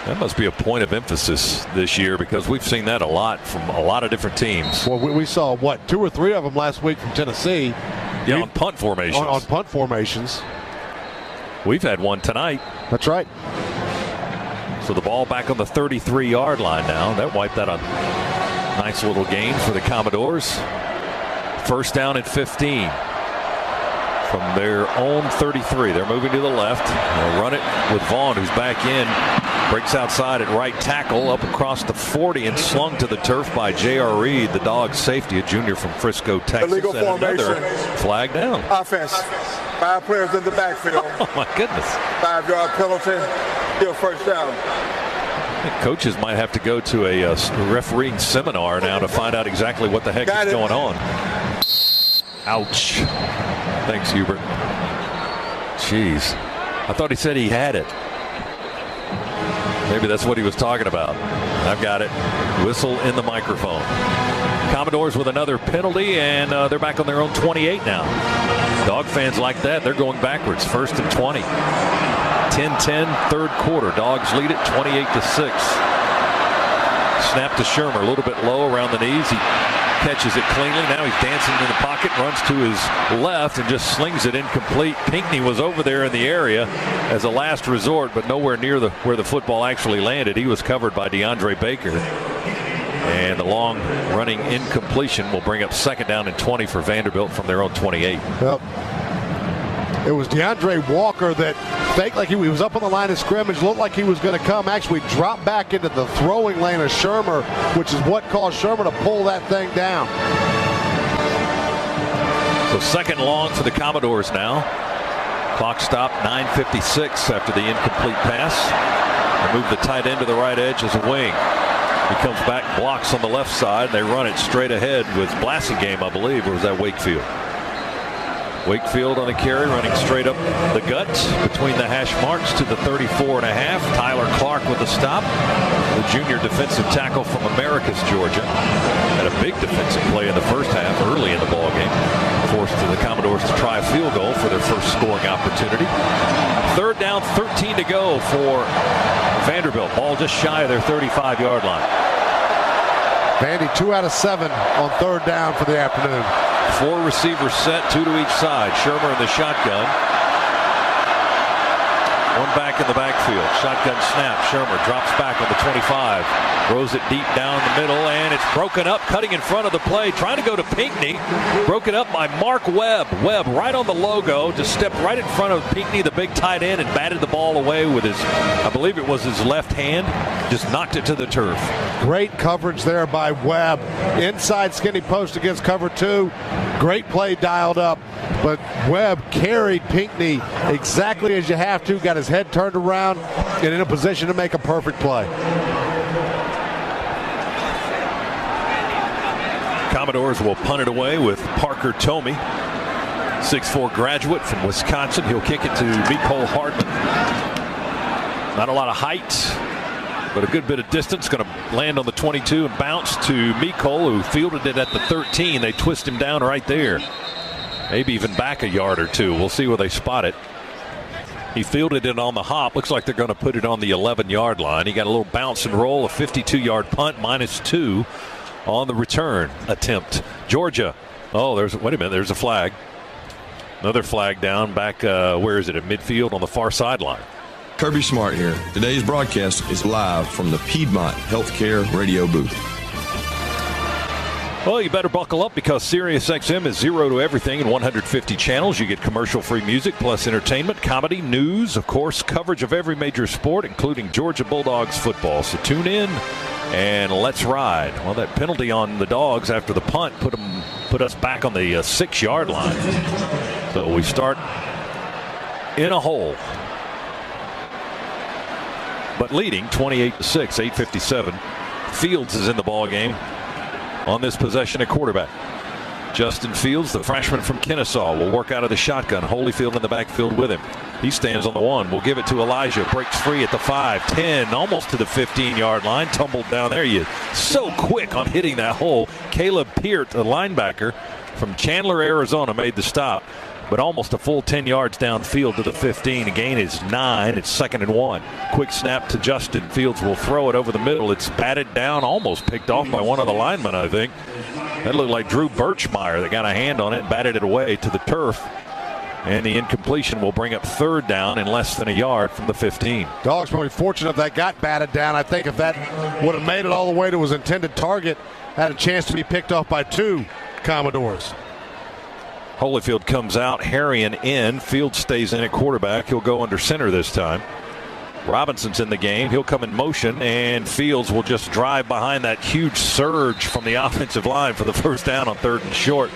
That must be a point of emphasis this year because we've seen that a lot from a lot of different teams. Well, we saw, 2 or 3 of them last week from Tennessee. Yeah, on punt formations. On punt formations. We've had one tonight. That's right. So the ball back on the 33-yard line now. That wiped out a nice little gain for the Commodores. First down at 15. From their own 33. They're moving to the left. They'll run it with Vaughn, who's back in. Breaks outside at right tackle, up across the 40 and slung to the turf by J.R. Reed, the Dogs safety, a junior from Frisco, Texas. Illegal and formation. Another flag down. Offense. 5 players in the backfield. Oh, my goodness. 5-yard penalty. Still first down. I think coaches might have to go to a refereeing seminar now to find out exactly what the heck is going on. Ouch. Thanks, Hubert. Jeez. I thought he said he had it. Maybe that's what he was talking about. I've got it. Whistle in the microphone. Commodores with another penalty, and they're back on their own 28 now. Dog fans like that. They're going backwards. First and 20. 10-10, third quarter. Dogs lead it 28-6. Snap to Shermer. A little bit low around the knees. He catches it cleanly. Now he's dancing in the pocket, runs to his left and just slings it incomplete. Pinckney was over there in the area as a last resort, but nowhere near where the football actually landed. He was covered by DeAndre Baker. And the long running incompletion will bring up second down and 20 for Vanderbilt from their own 28. Yep. It was DeAndre Walker that faked like he was up on the line of scrimmage, looked like he was going to come, actually drop back into the throwing lane of Shermer, which is what caused Shermer to pull that thing down. So second long for the Commodores now. Clock stopped 9:56 after the incomplete pass. They move the tight end to the right edge as a wing. He comes back, blocks on the left side. They run it straight ahead with Blassingame, I believe, or was that Wakefield? Wakefield on the carry, running straight up the gut between the hash marks to the 34.5. Tyler Clark with the stop. The junior defensive tackle from Americus, Georgia. Had a big defensive play in the first half, early in the ballgame. Forced the Commodores to try a field goal for their first scoring opportunity. Third down, 13 to go for Vanderbilt. Ball just shy of their 35-yard line. Vandy 2 out of 7 on third down for the afternoon. 4 receivers set, 2 to each side. Shermer in the shotgun. One back in the backfield. Shotgun snap. Shermer drops back on the 25. Throws it deep down the middle, and it's broken up, cutting in front of the play. Trying to go to Pinckney. Broken up by Mark Webb. Webb right on the logo. Just stepped right in front of Pinckney, the big tight end, and batted the ball away with his, I believe it was his left hand. Just knocked it to the turf. Great coverage there by Webb. Inside skinny post against cover 2. Great play dialed up. But Webb carried Pinckney exactly as you have to. Got his head turned around and in a position to make a perfect play. Commodores will punt it away with Parker Tomey, 6'4" graduate from Wisconsin. He'll kick it to Mecole Hardman. Not a lot of height, but a good bit of distance. Going to land on the 22 and bounce to Mecole, who fielded it at the 13. They twist him down right there. Maybe even back a yard or two. We'll see where they spot it. He fielded it on the hop. Looks like they're going to put it on the 11-yard line. He got a little bounce and roll, a 52-yard punt, -2 on the return attempt. Georgia. Oh, wait a minute. There's a flag. Another flag down back, where is it, at midfield on the far sideline. Kirby Smart here. Today's broadcast is live from the Piedmont Healthcare radio booth. Well, you better buckle up because SiriusXM is 0 to everything and 150 channels. You get commercial-free music plus entertainment, comedy, news, of course, coverage of every major sport, including Georgia Bulldogs football. So tune in and let's ride. Well, that penalty on the Dogs after the punt put us back on the 6-yard line. So we start in a hole. But leading 28-6, 8:57. Fields is in the ball game on this possession at quarterback. Justin Fields, the freshman from Kennesaw, will work out of the shotgun. Holyfield in the backfield with him. He stands on the 1. We'll give it to Elijah. Breaks free at the 5, 10, almost to the 15-yard line. Tumbled down there. You so quick on hitting that hole. Caleb Peart, the linebacker from Chandler, Arizona, made the stop. But almost a full 10 yards downfield to the 15. The gain is 9. It's 2nd and 1. Quick snap to Justin Fields. Will throw it over the middle. It's batted down, almost picked off by one of the linemen, I think. That looked like Drew Birchmeyer that got a hand on it and batted it away to the turf. And the incompletion will bring up 3rd down in less than a yard from the 15. Dogs probably fortunate that got batted down. I think if that would have made it all the way to his intended target, had a chance to be picked off by 2 Commodores. Holyfield comes out, Harrion in. Fields stays in at quarterback. He'll go under center this time. Robinson's in the game. He'll come in motion, and Fields will just drive behind that huge surge from the offensive line for the first down on 3rd and short.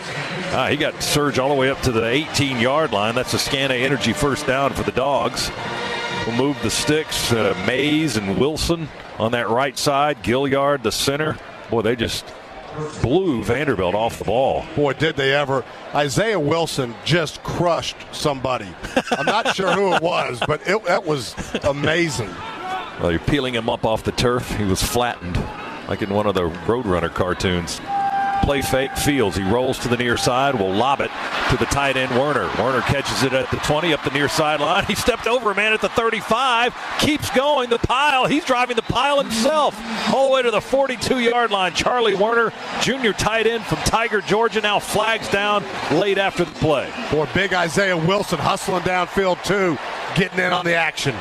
He got surge all the way up to the 18-yard line. That's a Scana Energy first down for the Dogs. We'll move the sticks. Mays and Wilson on that right side. Gilliard, the center. Boy, they just blew Vanderbilt off the ball. Boy, did they ever. Isaiah Wilson just crushed somebody. I'm not sure who it was, but that was amazing. Well, you're peeling him up off the turf. He was flattened like in one of the Roadrunner cartoons. Play fake Fields. He rolls to the near side. Will lob it to the tight end Werner. Werner catches it at the 20 up the near sideline. He stepped over a man at the 35. Keeps going. The pile. He's driving the pile himself all the way to the 42-yard line. Charlie Werner, junior tight end from Tiger, Georgia, now flags down late after the play. Boy, big Isaiah Wilson hustling downfield too, getting in on the action.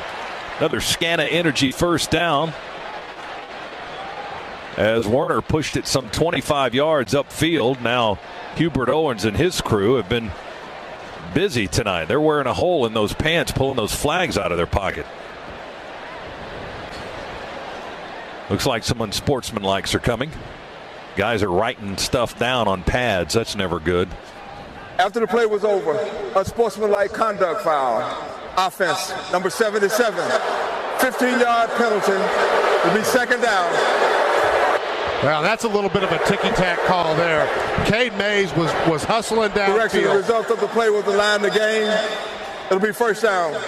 Another Scana Energy first down, as Werner pushed it some 25 yards upfield. Now Hubert Owens and his crew have been busy tonight. They're wearing a hole in those pants, pulling those flags out of their pocket. Looks like some unsportsmanlikes are coming. Guys are writing stuff down on pads. That's never good. After the play was over, unsportsmanlike conduct foul. Offense, number 77. 15-yard penalty. It'll be 2nd down. Well, that's a little bit of a ticky-tack call there. Cade Mays was hustling downfield. Correction, the result of the play was the line of the game. It'll be 1st down.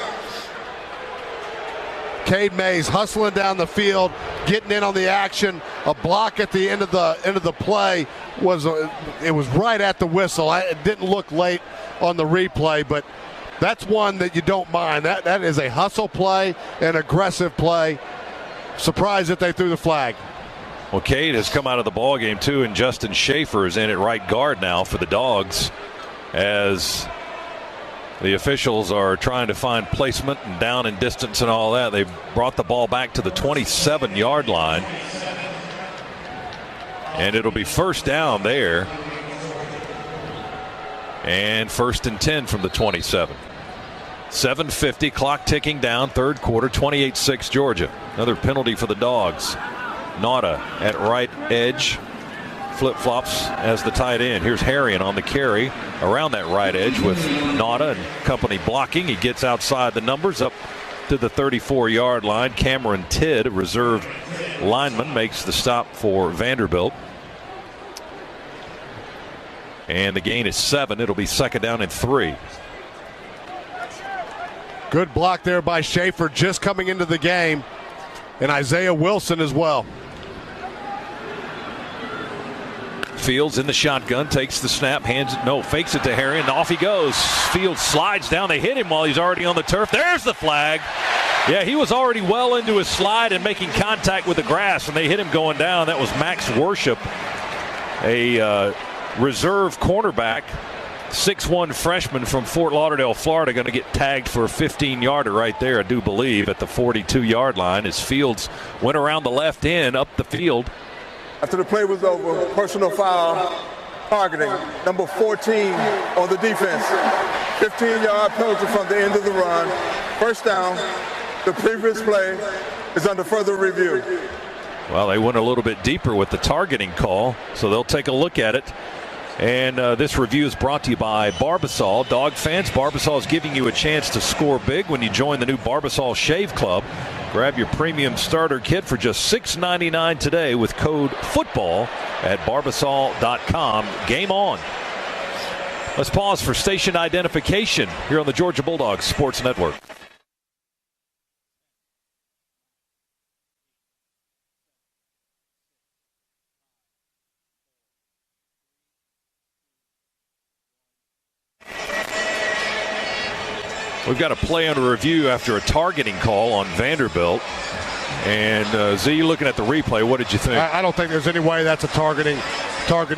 Cade Mays hustling down the field, getting in on the action. A block at the end of the play was right at the whistle. It didn't look late on the replay, but that's one that you don't mind. That is a hustle play, an aggressive play. Surprised that they threw the flag. Well, Cade has come out of the ball game too, and Justin Schaefer is in at right guard now for the Dogs, as the officials are trying to find placement and down and distance and all that. They brought the ball back to the 27-yard line, and it'll be 1st down there, and 1st and 10 from the 27. 7:50, clock ticking down, 3rd quarter, 28-6 Georgia. Another penalty for the Dogs. Nauta at right edge, flip-flops as the tight end. Here's Harrion on the carry around that right edge with Nauta and company blocking. He gets outside the numbers up to the 34-yard line. Cameron Tidd, a reserve lineman, makes the stop for Vanderbilt. And the gain is 7. It'll be 2nd down and 3. Good block there by Schaefer, just coming into the game, and Isaiah Wilson as well. Fields in the shotgun, takes the snap, fakes it to Harrion, and off he goes. Fields slides down. They hit him while he's already on the turf. There's the flag. Yeah, he was already well into his slide and making contact with the grass, and they hit him going down. That was Max Worship, a reserve cornerback, 6'1" freshman from Fort Lauderdale, Florida, going to get tagged for a 15-yarder right there, I do believe, at the 42-yard line, as Fields went around the left end, up the field, After the play was over, personal foul, targeting, number 14 on the defense. 15-yard penalty from the end of the run. First down. The previous play is under further review. Well, they went a little bit deeper with the targeting call, so they'll take a look at it. And this review is brought to you by Barbasol. Dog fans, Barbasol is giving you a chance to score big when you join the new Barbasol Shave Club. Grab your premium starter kit for just $6.99 today with code FOOTBALL at Barbasol.com. Game on. Let's pause for station identification here on the Georgia Bulldogs Sports Network. We've got a play under review after a targeting call on Vanderbilt. And Z, looking at the replay, what did you think? I don't think there's any way that's a targeting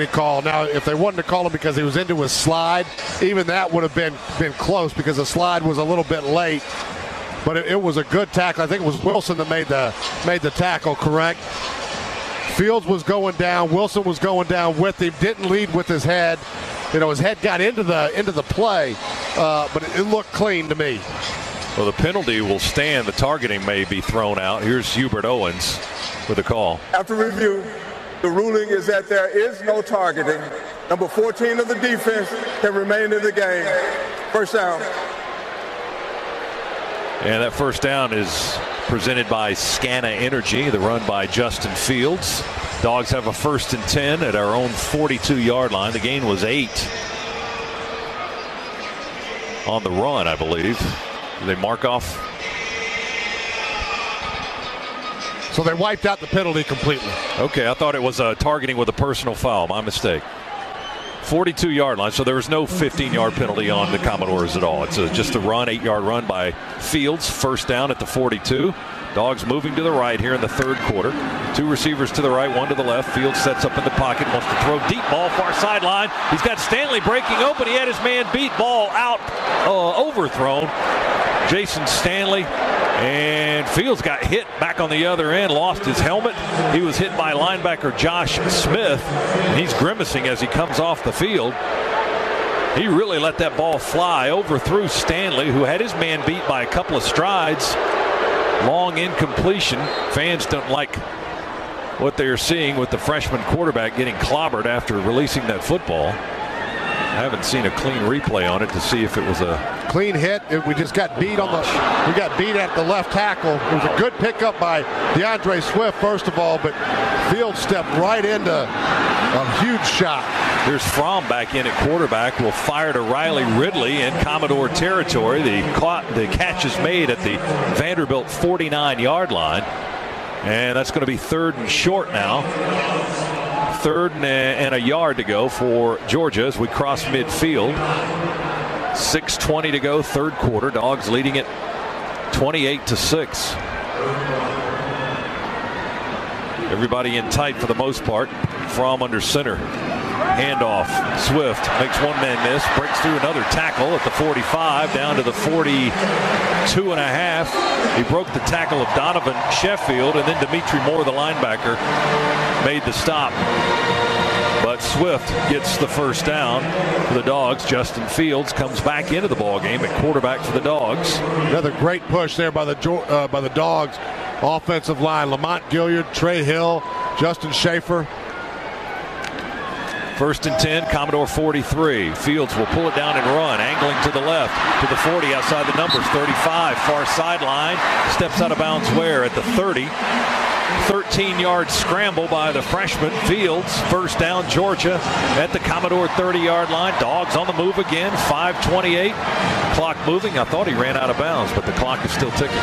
call. Now, if they wanted to call him because he was into his slide, even that would have been close because the slide was a little bit late. But it was a good tackle. I think it was Wilson that made the tackle, correct? Fields was going down. Wilson was going down with him. Didn't lead with his head. You know, his head got into the play, but it looked clean to me. Well, the penalty will stand. The targeting may be thrown out. Here's Hubert Owens with a call. After review, the ruling is that there is no targeting. Number 14 of the defense can remain in the game. First down. And that first down is presented by Scana Energy, the run by Justin Fields. Dogs have a 1st and 10 at our own 42-yard line. The gain was 8 on the run, I believe. Did they mark off? So they wiped out the penalty completely. Okay, I thought it was targeting with a personal foul. My mistake. 42-yard line, so there was no 15-yard penalty on the Commodores at all. It's just a run, 8-yard run by Fields. First down at the 42. Dogs moving to the right here in the third quarter. 2 receivers to the right, 1 to the left. Fields sets up in the pocket, wants to throw deep ball, far sideline. He's got Stanley breaking open. He had his man beat, ball out, overthrown. Jason Stanley, and Fields got hit back on the other end, lost his helmet. He was hit by linebacker Josh Smith, and he's grimacing as he comes off the field. He really let that ball fly, overthrew Stanley, who had his man beat by a couple of strides. Long incompletion. Fans don't like what they're seeing with the freshman quarterback getting clobbered after releasing that football. I haven't seen a clean replay on it to see if it was a clean hit. We just got beat we got beat at the left tackle. It was a good pickup by DeAndre Swift, first of all, but Fields stepped right into a huge shot. There's Fromm back in at quarterback. Will fire to Riley Ridley in Commodore territory. The catch is made at the Vanderbilt 49-yard line. And that's going to be 3rd and short now. 3rd and a yard to go for Georgia as we cross midfield. 6:20 to go, third quarter. Dogs leading it 28-6. Everybody in tight for the most part. Fromm under center. Handoff. Swift makes one man miss, breaks through another tackle at the 45, down to the 42.5. He broke the tackle of Donovan Sheffield, and then Dimitri Moore, the linebacker, made the stop. But Swift gets the first down for the Dogs. Justin Fields comes back into the ballgame at quarterback for the Dogs. Another great push there by the Dogs offensive line. Lamont Gilliard, Trey Hill, Justin Schaefer. 1st and 10, Commodore 43. Fields will pull it down and run, angling to the left, to the 40, outside the numbers, 35, far sideline, steps out of bounds where? At the 30. 13-yard scramble by the freshman. Fields, first down, Georgia at the Commodore 30-yard line. Dogs on the move again, 5:28. Clock moving. I thought he ran out of bounds, but the clock is still ticking.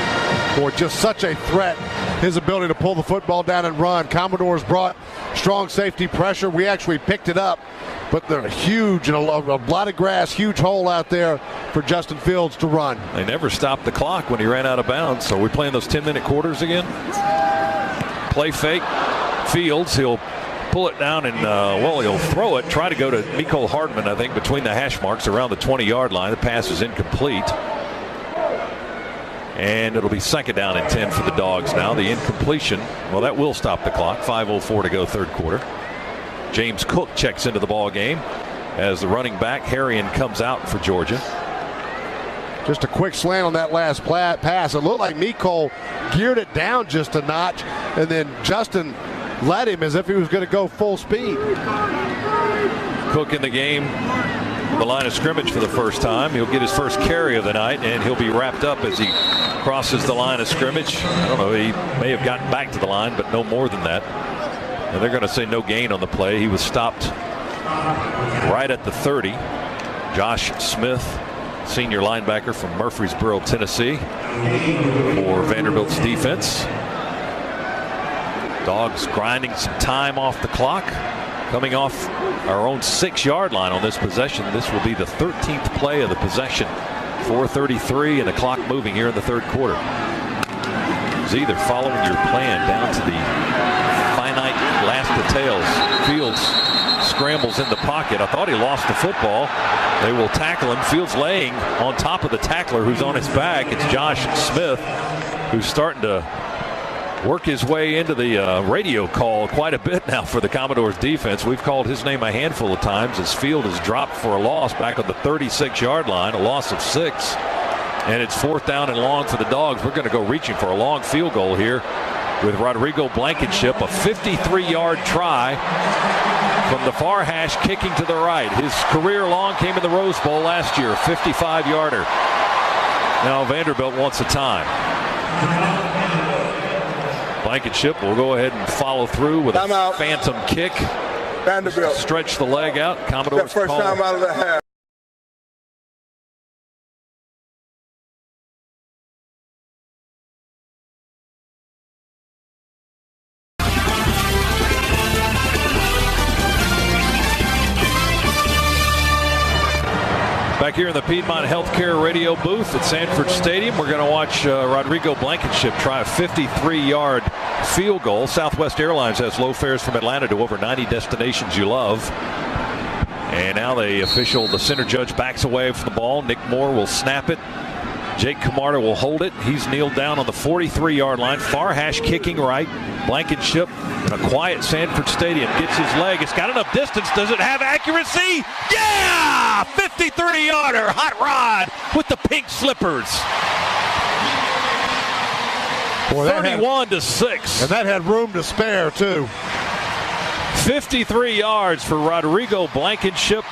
Boy, just such a threat, his ability to pull the football down and run. Commodores brought strong safety pressure. We actually picked it up, but they're huge and a lot of grass, huge hole out there for Justin Fields to run. They never stopped the clock when he ran out of bounds. So are we playing those 10-minute quarters again? Play fake. Fields, he'll pull it down and, he'll throw it. Try to go to Mecole Hardman, I think, between the hash marks around the 20-yard line. The pass is incomplete. And it'll be second down and 10 for the Dogs now. The incompletion, well, that will stop the clock. 5:04 to go, third quarter. James Cook checks into the ball game as the running back. Harrion comes out for Georgia. Just a quick slant on that last pass. It looked like Nicole geared it down just a notch, and then Justin led him as if he was going to go full speed. Cook in the game, the line of scrimmage for the first time. He'll get his first carry of the night, and he'll be wrapped up as he crosses the line of scrimmage. I don't know, he may have gotten back to the line, but no more than that. And they're going to say no gain on the play. He was stopped right at the 30. Josh Smith, senior linebacker from Murfreesboro, Tennessee, for Vanderbilt's defense. Dogs grinding some time off the clock, coming off our own 6-yard line on this possession. This will be the 13th play of the possession. 4:33 and the clock moving here in the third quarter. It's either following your plan down to the finite last details. Fields scrambles in the pocket. I thought he lost the football. They will tackle him. Fields laying on top of the tackler who's on his back. It's Josh Smith, who's starting to work his way into the radio call quite a bit now for the Commodores defense. We've called his name a handful of times as Field is dropped for a loss back on the 36-yard line, a loss of 6. And it's 4th down and long for the Dogs. We're going to go reaching for a long field goal here with Rodrigo Blankenship, a 53-yard try from the far hash, kicking to the right. His career long came in the Rose Bowl last year, 55-yarder. Now Vanderbilt wants a time. Blankenship will go ahead and follow through with a phantom kick. Vanderbilt. Stretch the leg out. Commodores first call. time out of the half. Back here in the Piedmont Healthcare radio booth at Sanford Stadium, we're going to watch Rodrigo Blankenship try a 53-yard field goal. Southwest Airlines has low fares from Atlanta to over 90 destinations you love. And now the center judge backs away from the ball. Nick Moore will snap it. Jake Camarda will hold it. He's kneeled down on the 43-yard line. Far hash kicking right. Blankenship in a quiet Sanford Stadium gets his leg. It's got enough distance. Does it have accuracy? Yeah! 53-yarder. Hot rod with the pink slippers. Boy, 31-6. And that had room to spare, too. 53 yards for Rodrigo Blankenship.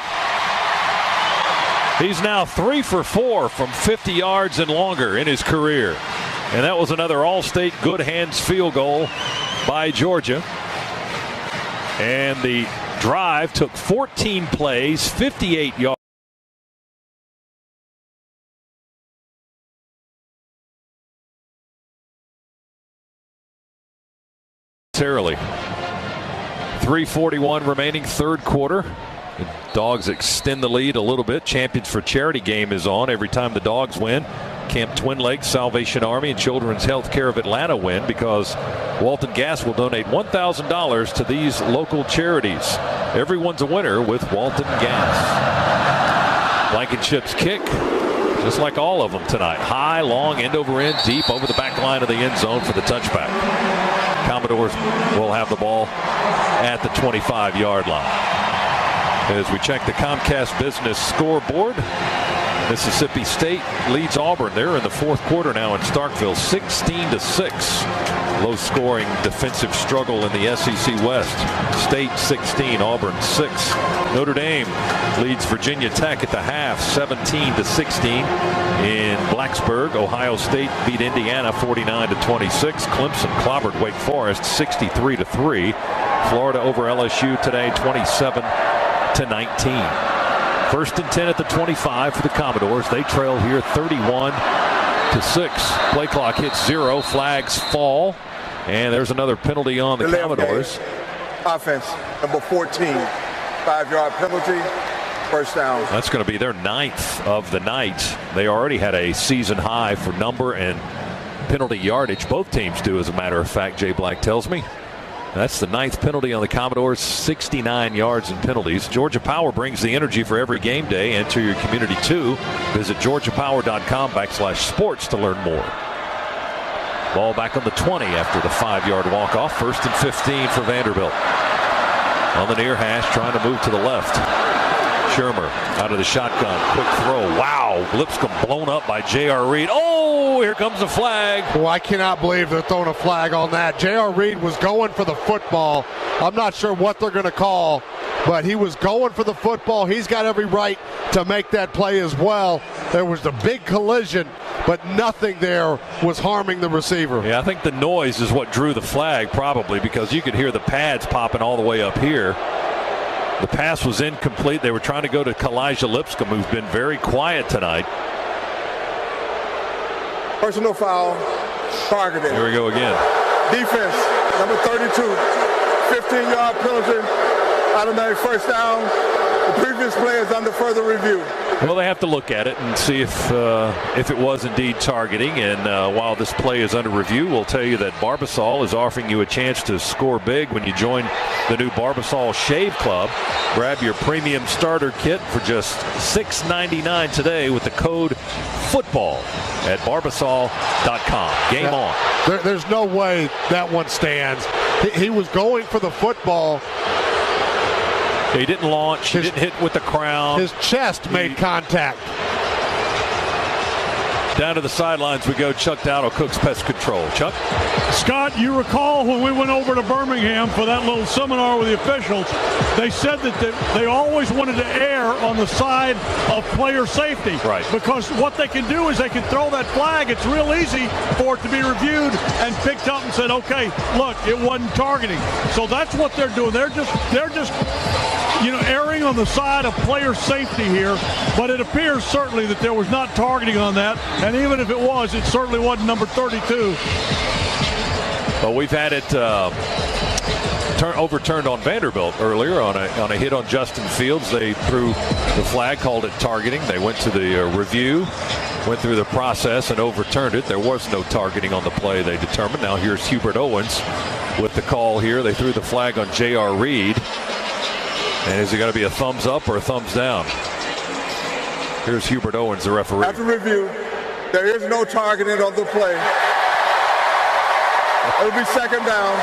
He's now 3 for 4 from 50 yards and longer in his career. And that was another All-State good hands field goal by Georgia. And the drive took 14 plays, 58 yards. Terribly. 3:41 remaining, third quarter. The Dogs extend the lead a little bit. Champions for Charity game is on every time the Dogs win. Camp Twin Lakes, Salvation Army, and Children's Healthcare of Atlanta win, because Walton Gas will donate $1,000 to these local charities. Everyone's a winner with Walton Gas. Blankenship's kick, just like all of them tonight. High, long, end over end, deep over the back line of the end zone for the touchback. Commodores will have the ball at the 25-yard line. As we check the Comcast Business scoreboard, Mississippi State leads Auburn. They're in the fourth quarter now in Starkville, 16-6. Low-scoring defensive struggle in the SEC West. State 16, Auburn 6. Notre Dame leads Virginia Tech at the half, 17-16 in Blacksburg. Ohio State beat Indiana 49-26. Clemson clobbered Wake Forest 63-3. Florida over LSU today 27-19. First and 10 at the 25 for the Commodores. They trail here 31-6. Play clock hits 0. Flags fall. And there's another penalty on the Commodores. Offense, number 14. 5-yard penalty. First down. That's going to be their 9th of the night. They already had a season high for number and penalty yardage. Both teams do, as a matter of fact, Jay Black tells me. That's the 9th penalty on the Commodores, 69 yards in penalties. Georgia Power brings the energy for every game day. Enter your community too. Visit georgiapower.com/sports to learn more. Ball back on the 20 after the 5-yard walk-off. 1st and 15 for Vanderbilt. On the near hash, trying to move to the left. Shermer out of the shotgun. Quick throw. Wow. Lipscomb blown up by J.R. Reed. Oh, here comes a flag. Well, I cannot believe they're throwing a flag on that. J.R. Reed was going for the football. I'm not sure what they're going to call, but he was going for the football. He's got every right to make that play as well. There was a big collision, but nothing there was harming the receiver. Yeah, I think the noise is what drew the flag, probably, because you could hear the pads popping all the way up here. The pass was incomplete. They were trying to go to Kalijah Lipscomb, who's been very quiet tonight. Personal foul, targeting. Here we go again. Defense, number 32, 15-yard penalty, automatic first down. The previous play is under further review. Well, they have to look at it and see if it was indeed targeting. And while this play is under review, we'll tell you that Barbasol is offering you a chance to score big when you join the new Barbasol Shave Club. Grab your premium starter kit for just $6.99 today with the code FOOTBALL at Barbasol.com. Game on. There's no way that one stands. He was going for the football. He didn't launch. He didn't hit with the crown. His chest made contact. Down to the sidelines we go. Chuck Dowdle, Cook's Pest Control. Chuck? Scott, you recall when we went over to Birmingham for that little seminar with the officials, they said that they always wanted to err on the side of player safety. Right. Because what they can do is they can throw that flag. It's real easy for it to be reviewed and picked up and said, okay, look, it wasn't targeting. So that's what they're doing. They're just erring on the side of player safety here, but it appears certainly that there was not targeting on that, and even if it was, it certainly wasn't number 32. Well, we've had it overturned on Vanderbilt earlier on a hit on Justin Fields. They threw the flag, called it targeting. They went to the review, went through the process, and overturned it. There was no targeting on the play, they determined. Now here's Hubert Owens with the call here. They threw the flag on J.R. Reed. And is it going to be a thumbs up or a thumbs down? Here's Hubert Owens, the referee. After review, there is no targeting on the play. It'll be second down.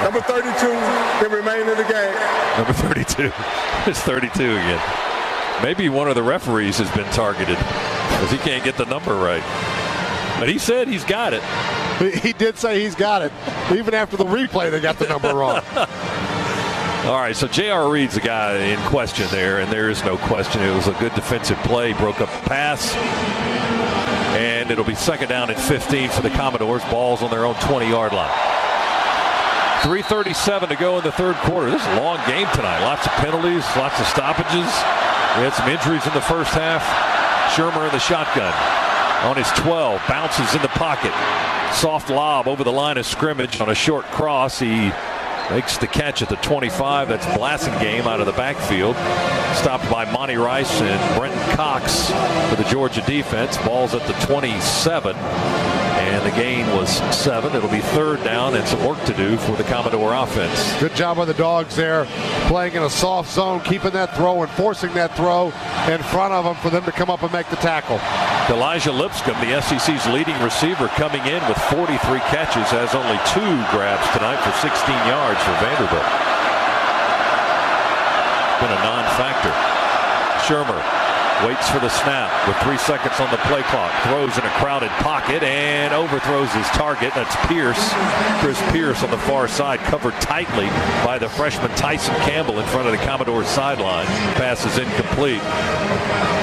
Number 32 can remain in the game. Number 32. It's 32 again. Maybe one of the referees has been targeted because he can't get the number right. But he said he's got it. He did say he's got it. Even after the replay, they got the number wrong. All right, so J.R. Reed's the guy in question there, and there is no question. It was a good defensive play, broke up the pass, and it'll be second down and 15 for the Commodores. Ball's on their own 20-yard line. 3:37 to go in the third quarter. This is a long game tonight. Lots of penalties, lots of stoppages. We had some injuries in the first half. Shermer in the shotgun on his 12, bounces in the pocket. Soft lob over the line of scrimmage on a short cross. He makes the catch at the 25. That's Blassingame out of the backfield. Stopped by Monty Rice and Brenton Cox for the Georgia defense. Ball's at the 27. And the gain was 7. It'll be third down and some work to do for the Commodore offense. Good job on the Dogs there, playing in a soft zone, keeping that throw and forcing that throw in front of them for them to come up and make the tackle. Kalijah Lipscomb, the SEC's leading receiver, coming in with 43 catches, has only 2 grabs tonight for 16 yards for Vanderbilt. Been a non-factor. Shermer waits for the snap with 3 seconds on the play clock. Throws in a crowded pocket and overthrows his target. That's Pierce. Chris Pierce on the far side, covered tightly by the freshman Tyson Campbell in front of the Commodore sideline. Pass is incomplete.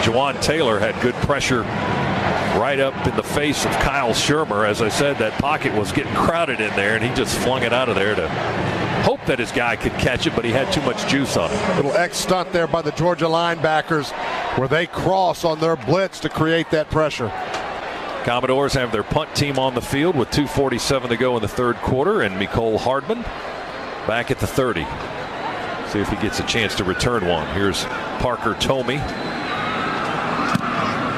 Juwan Taylor had good pressure right up in the face of Kyle Shermer. As I said, that pocket was getting crowded in there, and he just flung it out of there to hope that his guy could catch it, but he had too much juice on it. Little X stunt there by the Georgia linebackers where they cross on their blitz to create that pressure. Commodores have their punt team on the field with 2:47 to go in the third quarter, and Mecole Hardman back at the 30. See if he gets a chance to return one. Here's Parker Tomey.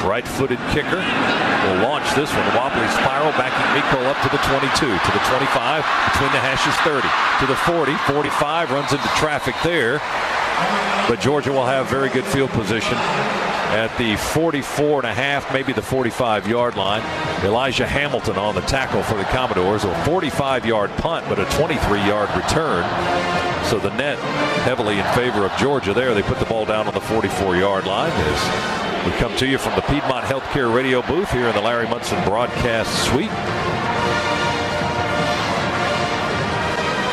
Right-footed kicker will launch this one. Wobbly spiral, backing Mecole up to the 22, to the 25, between the hashes 30, to the 40, 45, runs into traffic there. But Georgia will have very good field position at the 44.5, maybe the 45-yard line. Elijah Hamilton on the tackle for the Commodores. A 45-yard punt, but a 23-yard return. So the net heavily in favor of Georgia there. They put the ball down on the 44-yard line as we come to you from the Piedmont Healthcare radio booth here in the Larry Munson broadcast suite.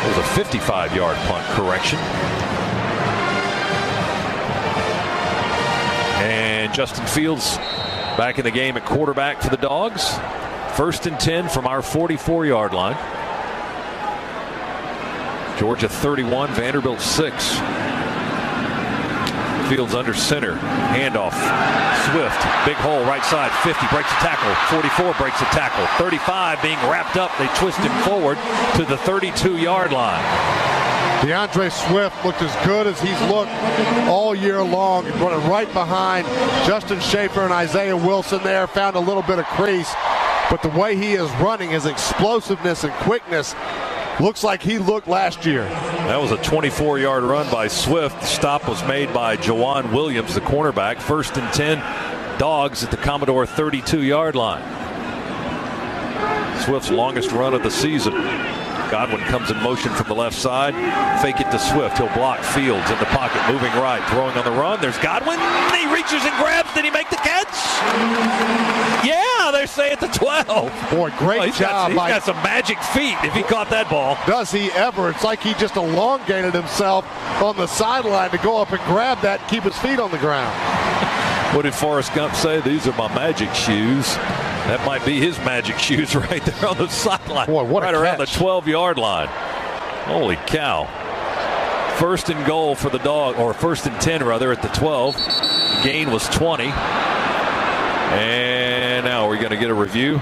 It was a 55-yard punt correction. And Justin Fields back in the game at quarterback for the Dogs. 1st and 10 from our 44-yard line. Georgia 31, Vanderbilt 6. Fields under center. Handoff. Swift. Big hole right side. 50 breaks a tackle. 44 breaks a tackle. 35 being wrapped up. They twist him forward to the 32-yard line. DeAndre Swift looked as good as he's looked all year long. He's running right behind Justin Schaefer and Isaiah Wilson there. Found a little bit of crease. But the way he is running, his explosiveness and quickness, looks like he looked last year. That was a 24-yard run by Swift. The stop was made by Jawan Williams, the cornerback. 1st and 10, Dogs at the Commodore 32-yard line. Swift's longest run of the season. Godwin comes in motion from the left side. Fake it to Swift. He'll block Fields in the pocket. Moving right. Throwing on the run. There's Godwin. He reaches and grabs. Did he make the catch? Yeah, they say at the 12. Boy, great job. He's got some magic feet if he caught that ball. Does he ever? It's like he just elongated himself on the sideline to go up and grab that and keep his feet on the ground. What did Forrest Gump say? These are my magic shoes. That might be his magic shoes right there on the sideline. Boy, what right a around catch. the 12-yard line. Holy cow. 1st and goal for the Dog, or 1st and 10 rather, at the 12. Gain was 20. And now we're going to get a review.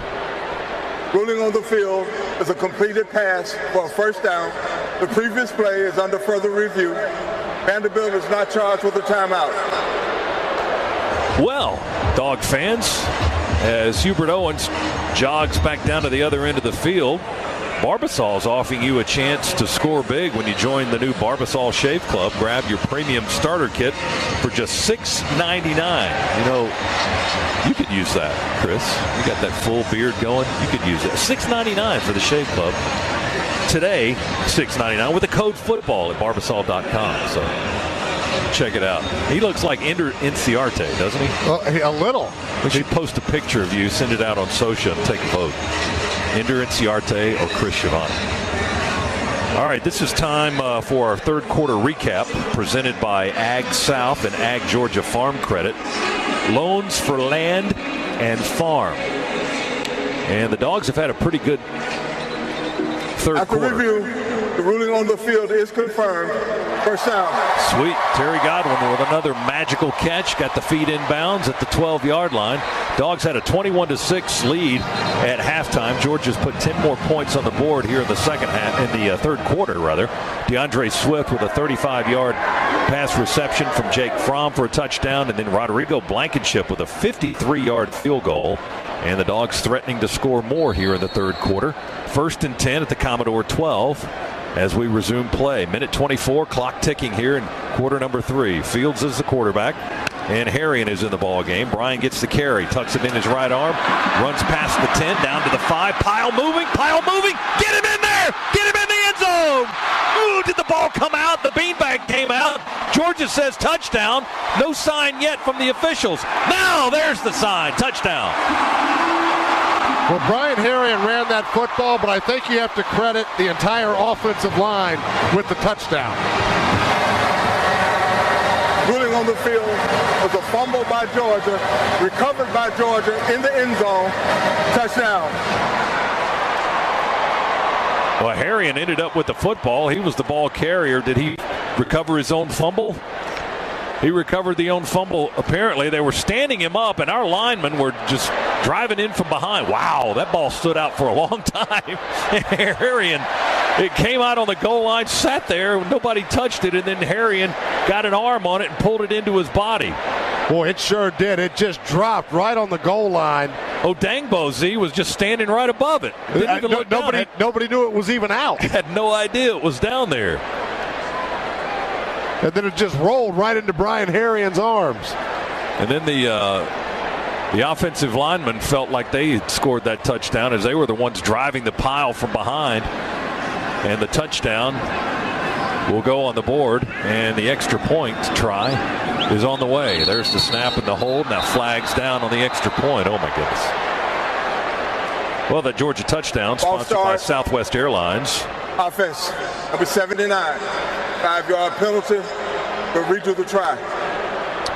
Ruling on the field is a completed pass for a 1st down. The previous play is under further review. Vanderbilt is not charged with a timeout. Well, Dog fans, as Hubert Owens jogs back down to the other end of the field, Barbasol is offering you a chance to score big when you join the new Barbasol Shave Club. Grab your premium starter kit for just $6.99. You know, you could use that, Chris. You got that full beard going. You could use it. $6.99 for the Shave Club. Today, $6.99 with the code football at barbasol.com. So check it out. He looks like Ender Inciarte, doesn't he? A little. We should post a picture of you, send it out on social, and take a vote. Ender Inciarte or Chris Schiavone. All right, this is time for our 3rd quarter recap presented by Ag South and Ag Georgia Farm Credit. Loans for land and farm. And the Dogs have had a pretty good 3rd quarter. After review, the ruling on the field is confirmed. 1st down. Sweet. Terry Godwin with another magical catch. Got the feet inbounds at the 12-yard line. Dogs had a 21-6 lead at halftime. Georgia's put 10 more points on the board here in the second half, in the 3rd quarter rather. DeAndre Swift with a 35-yard pass reception from Jake Fromm for a touchdown, and then Rodrigo Blankenship with a 53-yard field goal. And the Dogs threatening to score more here in the 3rd quarter. 1st and 10 at the Commodore 12 as we resume play. Minute 24, clock ticking here in quarter number 3. Fields is the quarterback, and Harrion is in the ball game. Bryan gets the carry, tucks it in his right arm, runs past the 10, down to the 5. Pile moving, get him in there, get him in the end zone. Ooh, did the ball come out? The beanbag came out. Georgia says touchdown. No sign yet from the officials. Now there's the sign, touchdown. Well, Brian Harrion ran that football, but I think you have to credit the entire offensive line with the touchdown. Ruling on the field was a fumble by Georgia, recovered by Georgia in the end zone. Touchdown. Well, Harrion ended up with the football. He was the ball carrier. Did he recover his own fumble? He recovered the own fumble. Apparently, they were standing him up, and our linemen were just driving in from behind. Wow, that ball stood out for a long time. Harrion, it came out on the goal line, sat there, nobody touched it, and then Harrion got an arm on it and pulled it into his body. Boy, it sure did. It just dropped right on the goal line. Odangbo Z was just standing right above it. Didn't even look down. Nobody knew it was even out. Had no idea it was down there. And then it just rolled right into Brian Harrion's arms. And then the offensive linemen felt like they had scored that touchdown as they were the ones driving the pile from behind. And the touchdown will go on the board, and the extra point try is on the way. There's the snap and the hold. Now flags down on the extra point. Oh, my goodness. Well, the Georgia touchdown sponsored by Southwest Airlines. Offense, number 79. 5-yard penalty, but redo the try.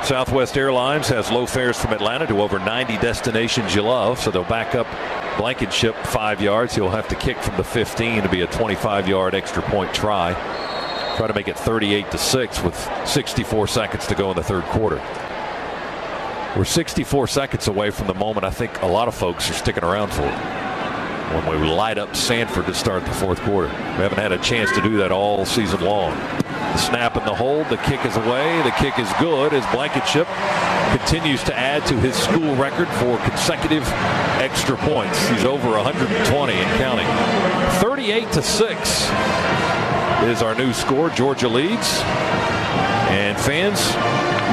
Southwest Airlines has low fares from Atlanta to over 90 destinations you love, so they'll back up Blankenship 5 yards. He'll have to kick from the 15 to be a 25-yard extra point try. Try to make it 38-6 with 64 seconds to go in the third quarter. We're 64 seconds away from the moment I think a lot of folks are sticking around for, when we light up Sanford to start the fourth quarter. We haven't had a chance to do that all season long. The snap and the hold, the kick is away, the kick is good as Blankenship continues to add to his school record for consecutive extra points. He's over 120 and counting. 38-6 is our new score. Georgia leads. And fans,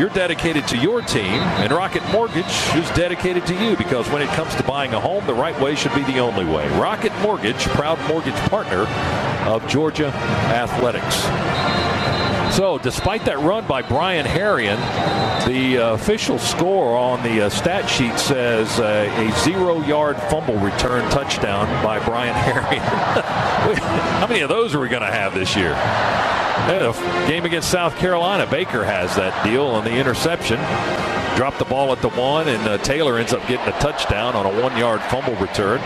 you're dedicated to your team, and Rocket Mortgage is dedicated to you, because when it comes to buying a home, the right way should be the only way. Rocket Mortgage, proud mortgage partner of Georgia Athletics. So, despite that run by Brian Herrien, the official score on the stat sheet says a 0-yard fumble return touchdown by Brian Herrien. How many of those are we going to have this year? The game against South Carolina, Baker has that deal on the interception. Dropped the ball at the 1, and Taylor ends up getting a touchdown on a 1-yard fumble return.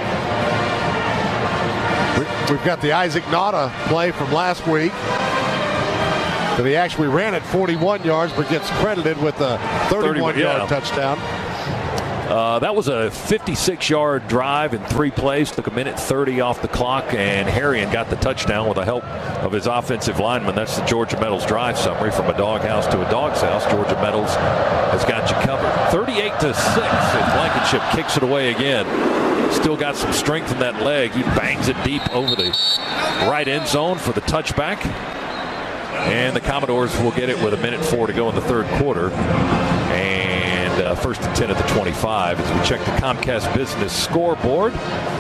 We've got the Isaac Nauta play from last week. But he actually ran at 41 yards, but gets credited with a 31-yard touchdown. That was a 56-yard drive in 3 plays. Took 1:30 off the clock, and Herrien got the touchdown with the help of his offensive lineman. That's the Georgia Metals drive summary. From a doghouse to a dog's house, Georgia Metals has got you covered. 38-6 as Blankenship kicks it away again. Still got some strength in that leg. He bangs it deep over the right end zone for the touchback. And the Commodores will get it with 1:04 to go in the third quarter. And first and 10 at the 25 as we check the Comcast Business scoreboard.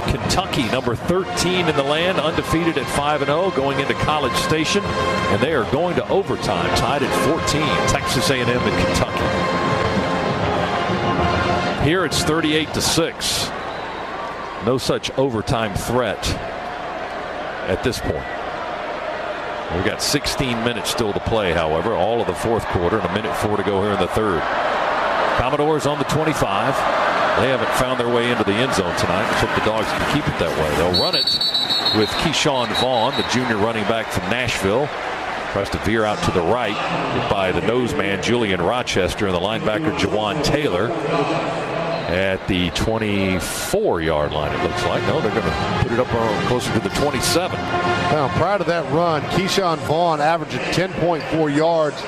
Kentucky, number 13 in the land, undefeated at 5-0, going into College Station. And they are going to overtime, tied at 14, Texas A&M and Kentucky. Here it's 38-6. No such overtime threat at this point. We've got 16 minutes still to play, however, all of the fourth quarter, and 1:04 to go here in the third. Commodores on the 25. They haven't found their way into the end zone tonight. Let's hope the Dogs can keep it that way. They'll run it with Keyshawn Vaughn, the junior running back from Nashville. Tries to veer out to the right by the nose man, Julian Rochester, and the linebacker, Jawan Taylor, at the 24-yard line, it looks like. No, they're going to put it up closer to the 27. Now, prior to that run, Keyshawn Vaughn averaged 10.4 yards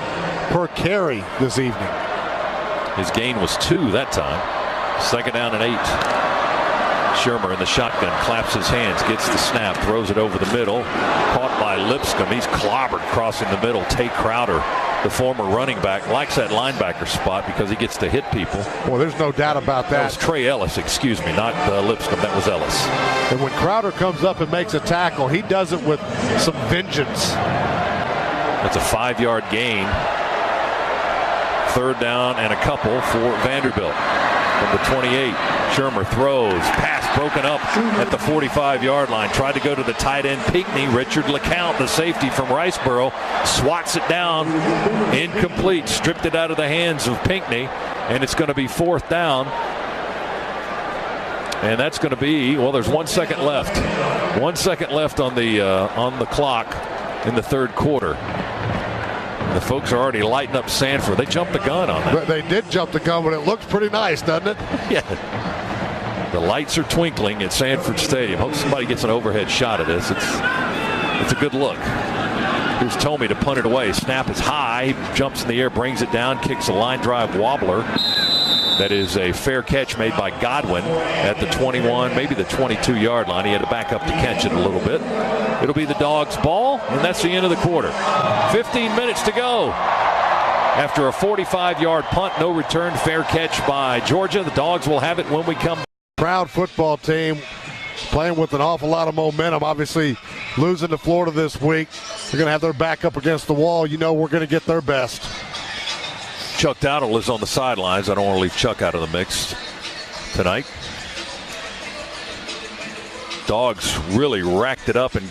per carry this evening. His gain was 2 that time. Second down and 8. Shermer in the shotgun, claps his hands, gets the snap, throws it over the middle. Caught by Lipscomb. He's clobbered crossing the middle. Tate Crowder, the former running back, likes that linebacker spot because he gets to hit people. Well, there's no doubt about that. That was Trey Ellis, excuse me, not Lipscomb. That was Ellis. And when Crowder comes up and makes a tackle, he does it with some vengeance. That's a 5-yard gain. Third down and a couple for Vanderbilt. From the 28, Shermer throws, pass broken up at the 45-yard line. Tried to go to the tight end Pinckney. Richard LeCount, the safety from Riceboro, swats it down. Incomplete. Stripped it out of the hands of Pinckney, and it's going to be fourth down. And that's going to be, well, there's 1 second left. 1 second left on the clock in the third quarter. The folks are already lighting up Sanford. They jumped the gun on that. They did jump the gun, but it looks pretty nice, doesn't it? Yeah. The lights are twinkling at Sanford Stadium. Hope somebody gets an overhead shot of this. It's a good look. Here's Tomey to punt it away. Snap is high. He jumps in the air, brings it down, kicks a line drive wobbler. That is a fair catch made by Godwin at the 21, maybe the 22-yard line. He had to back up to catch it a little bit. It'll be the Dogs' ball, and that's the end of the quarter. 15 minutes to go. after a 45-yard punt, no return, fair catch by Georgia. The Dogs will have it when we come. Proud football team playing with an awful lot of momentum. Obviously, losing to Florida this week, they're going to have their back up against the wall. You know we're going to get their best. Chuck Dowdle is on the sidelines. I don't want to leave Chuck out of the mix tonight. Dogs really racked it up and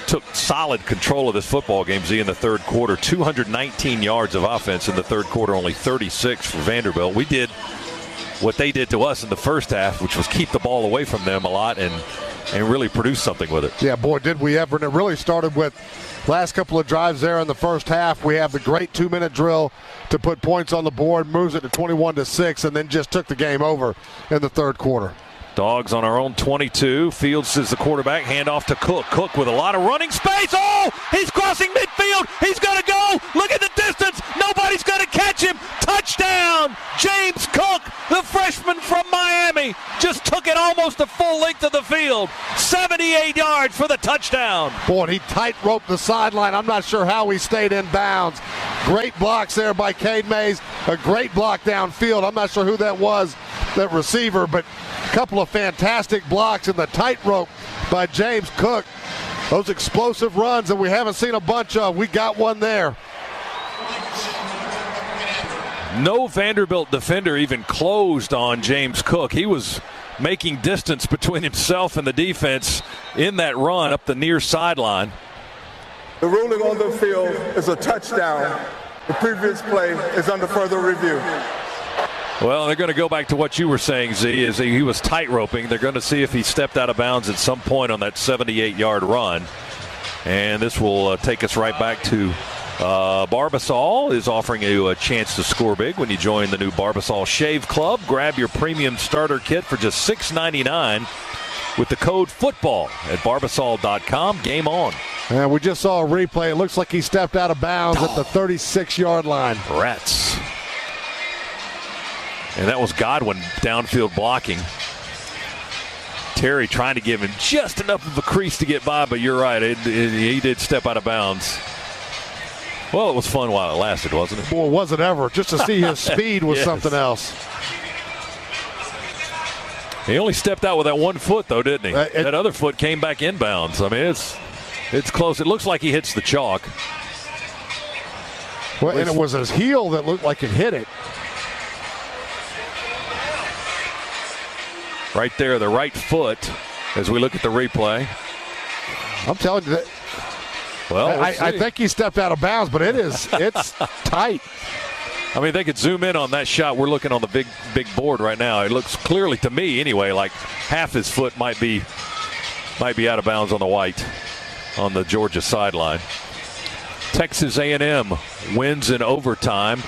took solid control of this football game, Z, in the third quarter. 219 yards of offense in the third quarter, only 36 for Vanderbilt. We did what they did to us in the first half, which was keep the ball away from them a lot and really produce something with it. Yeah, boy, did we ever. And it really started with last couple of drives there in the first half. We have the great 2-minute drill to put points on the board, moves it to 21-6, and then just took the game over in the third quarter. Dogs on our own 22. Fields is the quarterback. Hand off to Cook. Cook with a lot of running space. Oh, he's crossing midfield. He's going to go. Look at the distance. Nobody's going to catch him. Touchdown. James Cook, the freshman from Miami, just took it almost the full length of the field. 78 yards for the touchdown. Boy, and he tight-roped the sideline. I'm not sure how he stayed in bounds. Great blocks there by Cade Mays. A great block downfield. I'm not sure who that was, that receiver, but a couple of fantastic blocks in the tightrope by James Cook. Those explosive runs that we haven't seen a bunch of. We got one there. No Vanderbilt defender even closed on James Cook. He was making distance between himself and the defense in that run up the near sideline. The ruling on the field is a touchdown. The previous play is under further review. Well, they're going to go back to what you were saying, Z, is he was tight-roping. They're going to see if he stepped out of bounds at some point on that 78-yard run. And this will take us right back to Barbasol is offering you a chance to score big when you join the new Barbasol Shave Club. Grab your premium starter kit for just $6.99 with the code FOOTBALL at Barbasol.com. Game on. And we just saw a replay. It looks like he stepped out of bounds at the 36-yard line. Rats. And that was Godwin downfield blocking. Terry trying to give him just enough of a crease to get by, but you're right. He did step out of bounds. Well, it was fun while it lasted, wasn't it? Boy, was it ever. Just to see his speed was Yes. something else. He only stepped out with that one foot, though, didn't he? That other foot came back inbounds. I mean, it's close. It looks like he hits the chalk. Well, and it was his heel that looked like it hit it. Right there, the right foot, as we look at the replay. I'm telling you that. Well, I think he stepped out of bounds, but it's tight. I mean, they could zoom in on that shot. We're looking on the big board right now. It looks clearly to me, anyway, like half his foot might be out of bounds on the white on the Georgia sideline. Texas A&M wins in overtime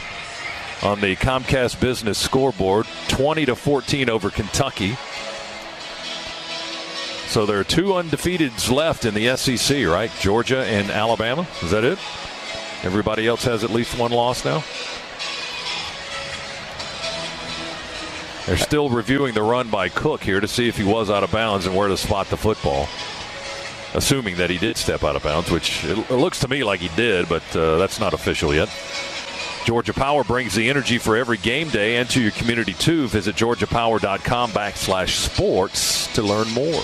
on the Comcast Business scoreboard, 20-14 over Kentucky. So there are two undefeateds left in the SEC, right? Georgia and Alabama. Is that it? Everybody else has at least one loss now. They're still reviewing the run by Cook here to see if he was out of bounds and where to spot the football. Assuming that he did step out of bounds, which it looks to me like he did, but that's not official yet. Georgia Power brings the energy for every game day and to your community too. Visit georgiapower.com/sports to learn more.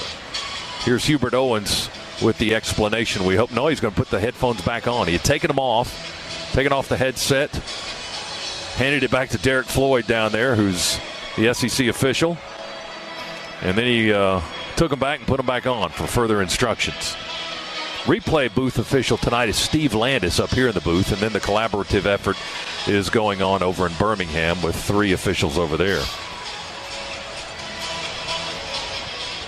Here's Hubert Owens with the explanation. We hope. No, he's going to put the headphones back on. He had taken them off, taken off the headset, handed it back to Derek Floyd down there, who's the SEC official. And then he took them back and put them back on for further instructions. Replay booth official tonight is Steve Landis up here in the booth, and then the collaborative effort is going on over in Birmingham with three officials over there.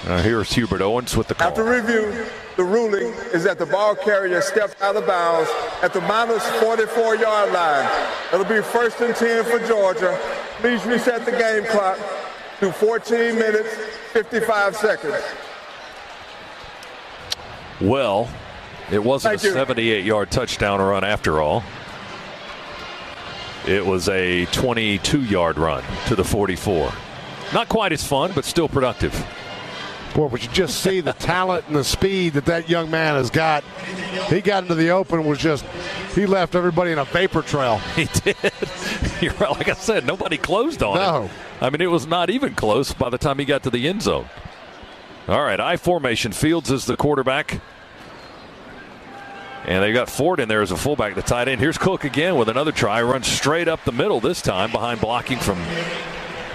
Here's Hubert Owens with the call. After review, the ruling is that the ball carrier stepped out of bounds at the minus 44-yard line. It'll be 1st and 10 for Georgia. Please reset the game clock to 14 minutes, 55 seconds. Well, it wasn't a 78-yard touchdown run after all. It was a 22-yard run to the 44. Not quite as fun, but still productive. Boy, but you just see the talent and the speed that young man has got. He got into the open and was just he left everybody in a vapor trail. He did. You're right. Like I said, nobody closed on him. I mean, it was not even close by the time he got to the end zone. All right, I formation. Fields is the quarterback. And they got Ford in there as a fullback, the tight end. Here's Cook again with another try. Runs straight up the middle this time behind blocking from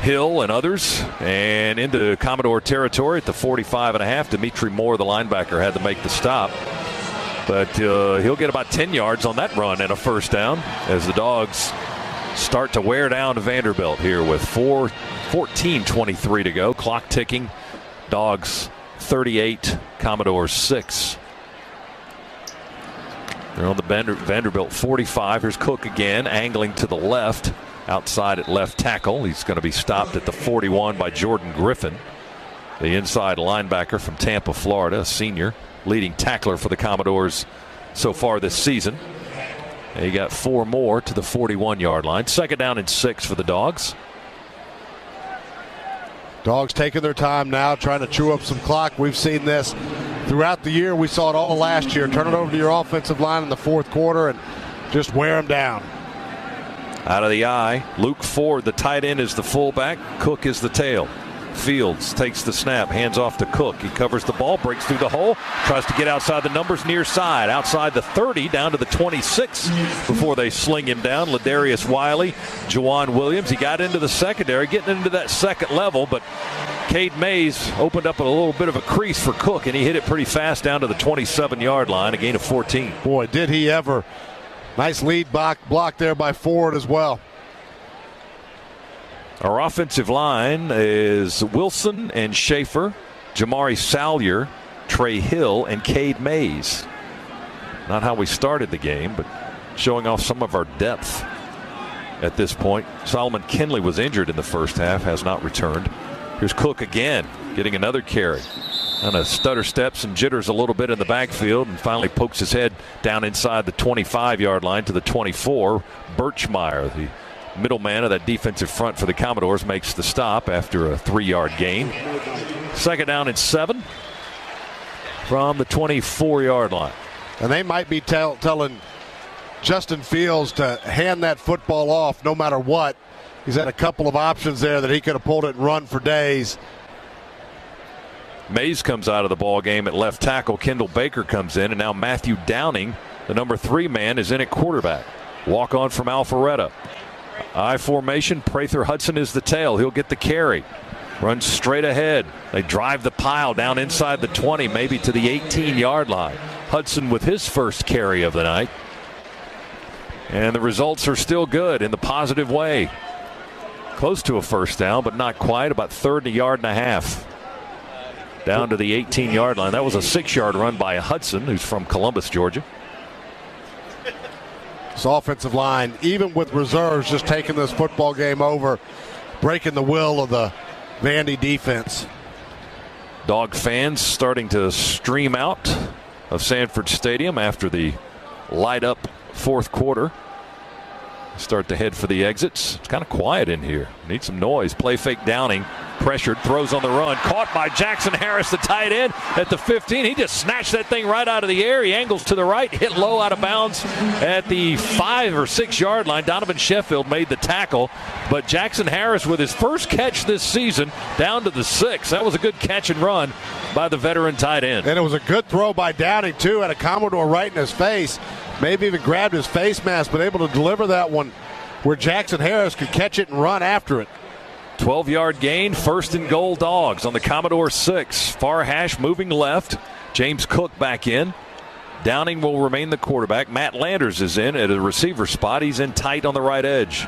Hill and others. And into Commodore territory at the 45.5. Dimitri Moore, the linebacker, had to make the stop. But he'll get about 10 yards on that run and a first down as the Dogs start to wear down Vanderbilt here with 14:23 to go. Clock ticking. Dogs 38, Commodores 6. They're on the Vanderbilt 45. Here's Cook again, angling to the left, outside at left tackle. He's going to be stopped at the 41 by Jordan Griffin, the inside linebacker from Tampa, Florida, a senior, leading tackler for the Commodores so far this season. He got 4 more to the 41-yard line. Second down and 6 for the Dogs. Dogs taking their time now, trying to chew up some clock. We've seen this throughout the year. We saw it all last year. Turn it over to your offensive line in the fourth quarter and just wear them down. Out of the eye, Luke Ford, the tight end, is the fullback. Cook is the tail. Fields takes the snap, hands off to Cook. He covers the ball, breaks through the hole, tries to get outside the numbers near side. Outside the 30, down to the 26 before they sling him down. Ladarius Wiley, Juwan Williams. He got into the secondary, getting into that second level, but Cade Mays opened up a little bit of a crease for Cook, and he hit it pretty fast down to the 27-yard line, a gain of 14. Boy, did he ever. Nice lead block there by Ford as well. Our offensive line is Wilson and Schaefer, Jamari Salyer, Trey Hill, and Cade Mays. Not how we started the game, but showing off some of our depth at this point. Solomon Kinley was injured in the first half, has not returned. Here's Cook again, getting another carry. Kind of stutter steps and jitters a little bit in the backfield and finally pokes his head down inside the 25-yard line to the 24. Birchmeyer, the middleman of that defensive front for the Commodores, makes the stop after a 3-yard gain. Second down and 7 from the 24-yard line. And they might be telling Justin Fields to hand that football off no matter what. He's had a couple of options there that he could have pulled it and run for days. Mays comes out of the ball game at left tackle. Kendall Baker comes in, and now Matthew Downing, the number 3 man, is in at quarterback. Walk on from Alpharetta. I formation. Prather Hudson is the tail. He'll get the carry. Runs straight ahead. They drive the pile down inside the 20, maybe to the 18-yard line. Hudson with his first carry of the night. And the results are still good in the positive way. Close to a first down, but not quite. About third and a yard and a half. Down to the 18-yard line. That was a 6-yard run by Hudson, who's from Columbus, Georgia. This offensive line, even with reserves, just taking this football game over, breaking the will of the Vandy defense. Dog fans starting to stream out of Sanford Stadium after the light-up fourth quarter. Start to head for the exits. It's kind of quiet in here. Need some noise. Play fake Downing. Pressured. Throws on the run. Caught by Jackson Harris, the tight end, at the 15. He just snatched that thing right out of the air. He angles to the right. Hit low out of bounds at the 5 or 6 yard line. Donovan Sheffield made the tackle. But Jackson Harris with his first catch this season down to the 6. That was a good catch and run by the veteran tight end. And it was a good throw by Downing, too. Had a Commodore right in his face. Maybe even grabbed his face mask, but able to deliver that one where Jackson Harris could catch it and run after it. 12-yard gain, first and goal Dogs on the Commodore 6. Far hash moving left. James Cook back in. Downing will remain the quarterback. Matt Landers is in at a receiver spot. He's in tight on the right edge.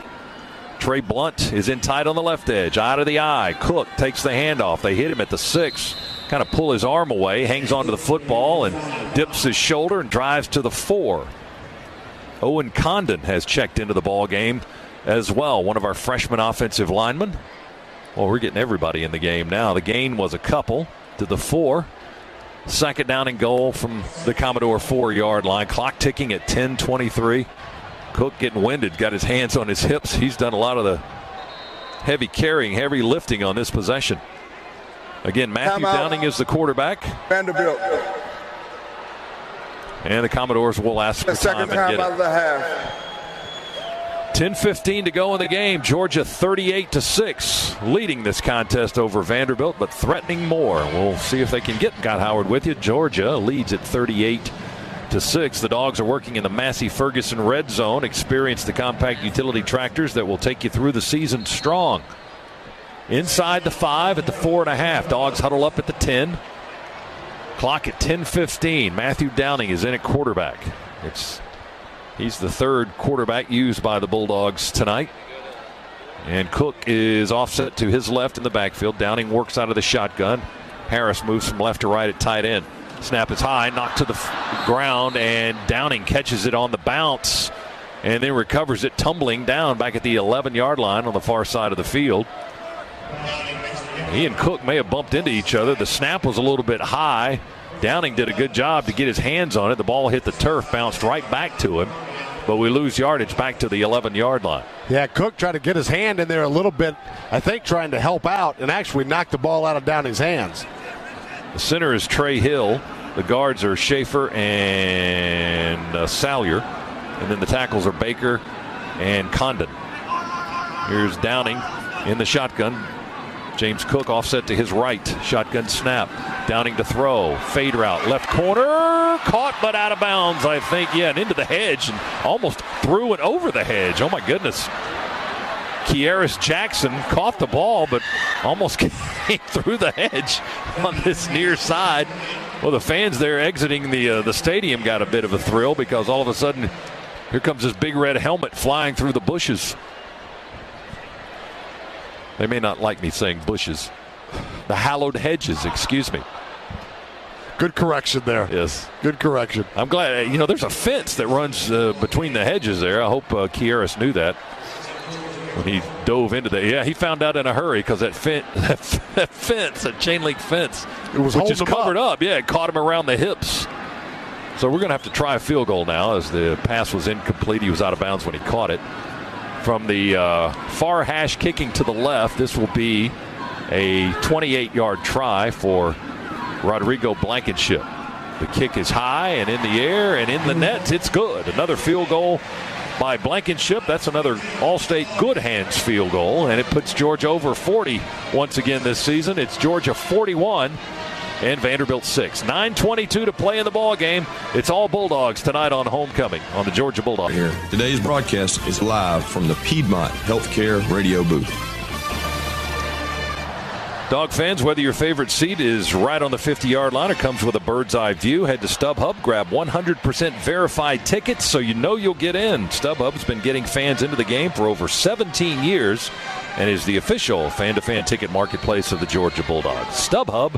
Trey Blunt is in tight on the left edge. Out of the eye. Cook takes the handoff. They hit him at the 6. Kind of pull his arm away. Hangs onto the football and dips his shoulder and drives to the 4. Owen Condon has checked into the ball game as well. One of our freshman offensive linemen. Well, we're getting everybody in the game now. The gain was a couple to the 4. Second down and goal from the Commodore 4-yard line. Clock ticking at 10:23. Cook getting winded, got his hands on his hips. He's done a lot of the heavy carrying, heavy lifting on this possession. Again, Matthew Downing is the quarterback. Vanderbilt. And the Commodores will ask for The second time out of the half. 10:15 to go in the game. Georgia 38-6, leading this contest over Vanderbilt, but threatening more. We'll see if they can get Scott Howard with you. Georgia leads at 38-6. The Dogs are working in the Massey Ferguson red zone. Experience the compact utility tractors that will take you through the season strong. Inside the 5 at the 4.5. Dogs huddle up at the 10. Clock at 10:15. Matthew Downing is in at quarterback. He's the third quarterback used by the Bulldogs tonight. And Cook is offset to his left in the backfield. Downing works out of the shotgun. Harris moves from left to right at tight end. Snap is high, knocked to the ground, and Downing catches it on the bounce and then recovers it tumbling down back at the 11-yard line on the far side of the field. He and Cook may have bumped into each other. The snap was a little bit high. Downing did a good job to get his hands on it. The ball hit the turf, bounced right back to him. But we lose yardage back to the 11-yard line. Yeah, Cook tried to get his hand in there a little bit, I think trying to help out, and actually knocked the ball out of Downing's hands. The center is Trey Hill. The guards are Schaefer and Salyer. And then the tackles are Baker and Condon. Here's Downing in the shotgun. James Cook offset to his right. Shotgun snap. Downing to throw. Fade route. Left corner. Caught but out of bounds, I think. Yeah, and into the hedge and almost threw it over the hedge. Oh, my goodness. Kieris Jackson caught the ball but almost came through the hedge on this near side. Well, the fans there exiting the stadium got a bit of a thrill because all of a sudden here comes this big red helmet flying through the bushes. They may not like me saying bushes. The hallowed hedges, excuse me. Good correction there. Yes. Good correction. I'm glad. There's a fence that runs between the hedges there. I hope Kieris knew that when he dove into that. Yeah, he found out in a hurry because that fence, that chain link fence, which is covered up. Yeah, it caught him around the hips. So we're going to have to try a field goal now as the pass was incomplete. He was out of bounds when he caught it. From the far hash kicking to the left, this will be a 28-yard try for Rodrigo Blankenship. The kick is high and in the air and in the net. It's good. Another field goal by Blankenship. That's another All-State good hands field goal, and it puts Georgia over 40 once again this season. It's Georgia 41 and Vanderbilt 6. 9:22 to play in the ball game. It's all Bulldogs tonight on Homecoming on the Georgia Bulldogs. Here. Today's broadcast is live from the Piedmont Healthcare radio booth. Dog fans, whether your favorite seat is right on the 50-yard line or comes with a bird's eye view, head to StubHub, grab 100% verified tickets so you know you'll get in. StubHub's been getting fans into the game for over 17 years and is the official fan-to-fan ticket marketplace of the Georgia Bulldogs. StubHub,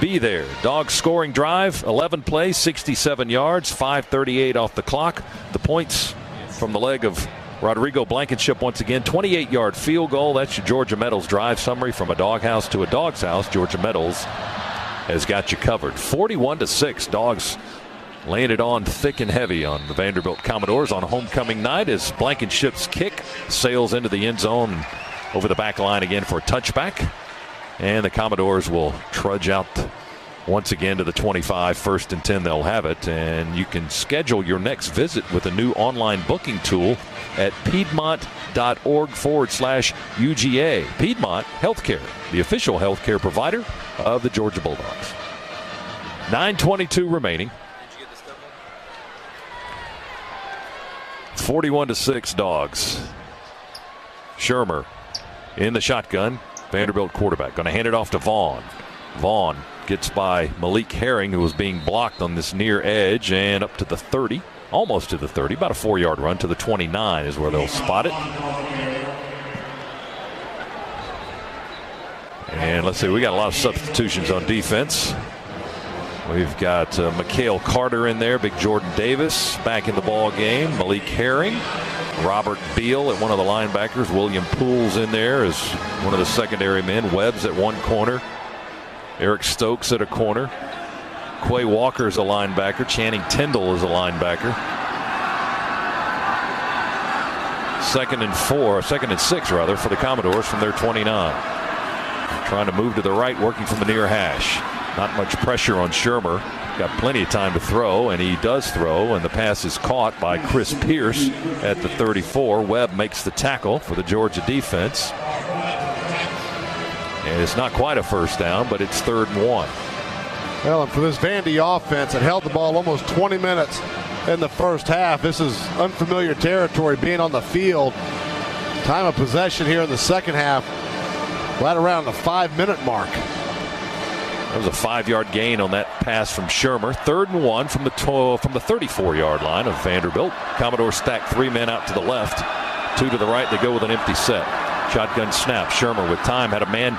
be there. Dogs scoring drive, 11 plays, 67 yards, 5:38 off the clock. The points from the leg of Rodrigo Blankenship once again, 28-yard field goal. That's your Georgia Metals drive summary. From a doghouse to a dog's house, Georgia Metals has got you covered. 41-6. Dogs laying it on thick and heavy on the Vanderbilt Commodores on homecoming night as Blankenship's kick sails into the end zone and over the back line again for a touchback. And the Commodores will trudge out once again to the 25. First and 10, they'll have it. And you can schedule your next visit with a new online booking tool at piedmont.org/UGA. Piedmont Healthcare, the official healthcare provider of the Georgia Bulldogs. 9:22 remaining. 41-6 Dogs. Shermer in the shotgun. Vanderbilt quarterback going to hand it off to Vaughn. Vaughn gets by Malik Herring, who was being blocked on this near edge, and up to the 30, almost to the 30, about a 4-yard run to the 29 is where they'll spot it. And let's see, we got a lot of substitutions on defense. We've got Mikhail Carter in there, Big Jordan Davis back in the ball game, Malik Herring, Robert Beal at one of the linebackers, William Poole's in there as one of the secondary men, Webb's at one corner, Eric Stokes at a corner, Quay Walker's a linebacker, Channing Tyndall is a linebacker. Second and 6 rather for the Commodores from their 29. Trying to move to the right, working from the near hash. Not much pressure on Shermer. got plenty of time to throw, and he does throw, and the pass is caught by Chris Pierce at the 34. Webb makes the tackle for the Georgia defense. And it's not quite a first down, but it's 3rd and 1. Well, and for this Vandy offense, it held the ball almost 20 minutes in the first half. This is unfamiliar territory, being on the field. Time of possession here in the second half, right around the 5-minute mark. There was a 5-yard gain on that pass from Shermer. 3rd and 1 from the 34-yard line of Vanderbilt. Commodores stack 3 men out to the left, 2 to the right. They go with an empty set. Shotgun snap. Shermer with time had a man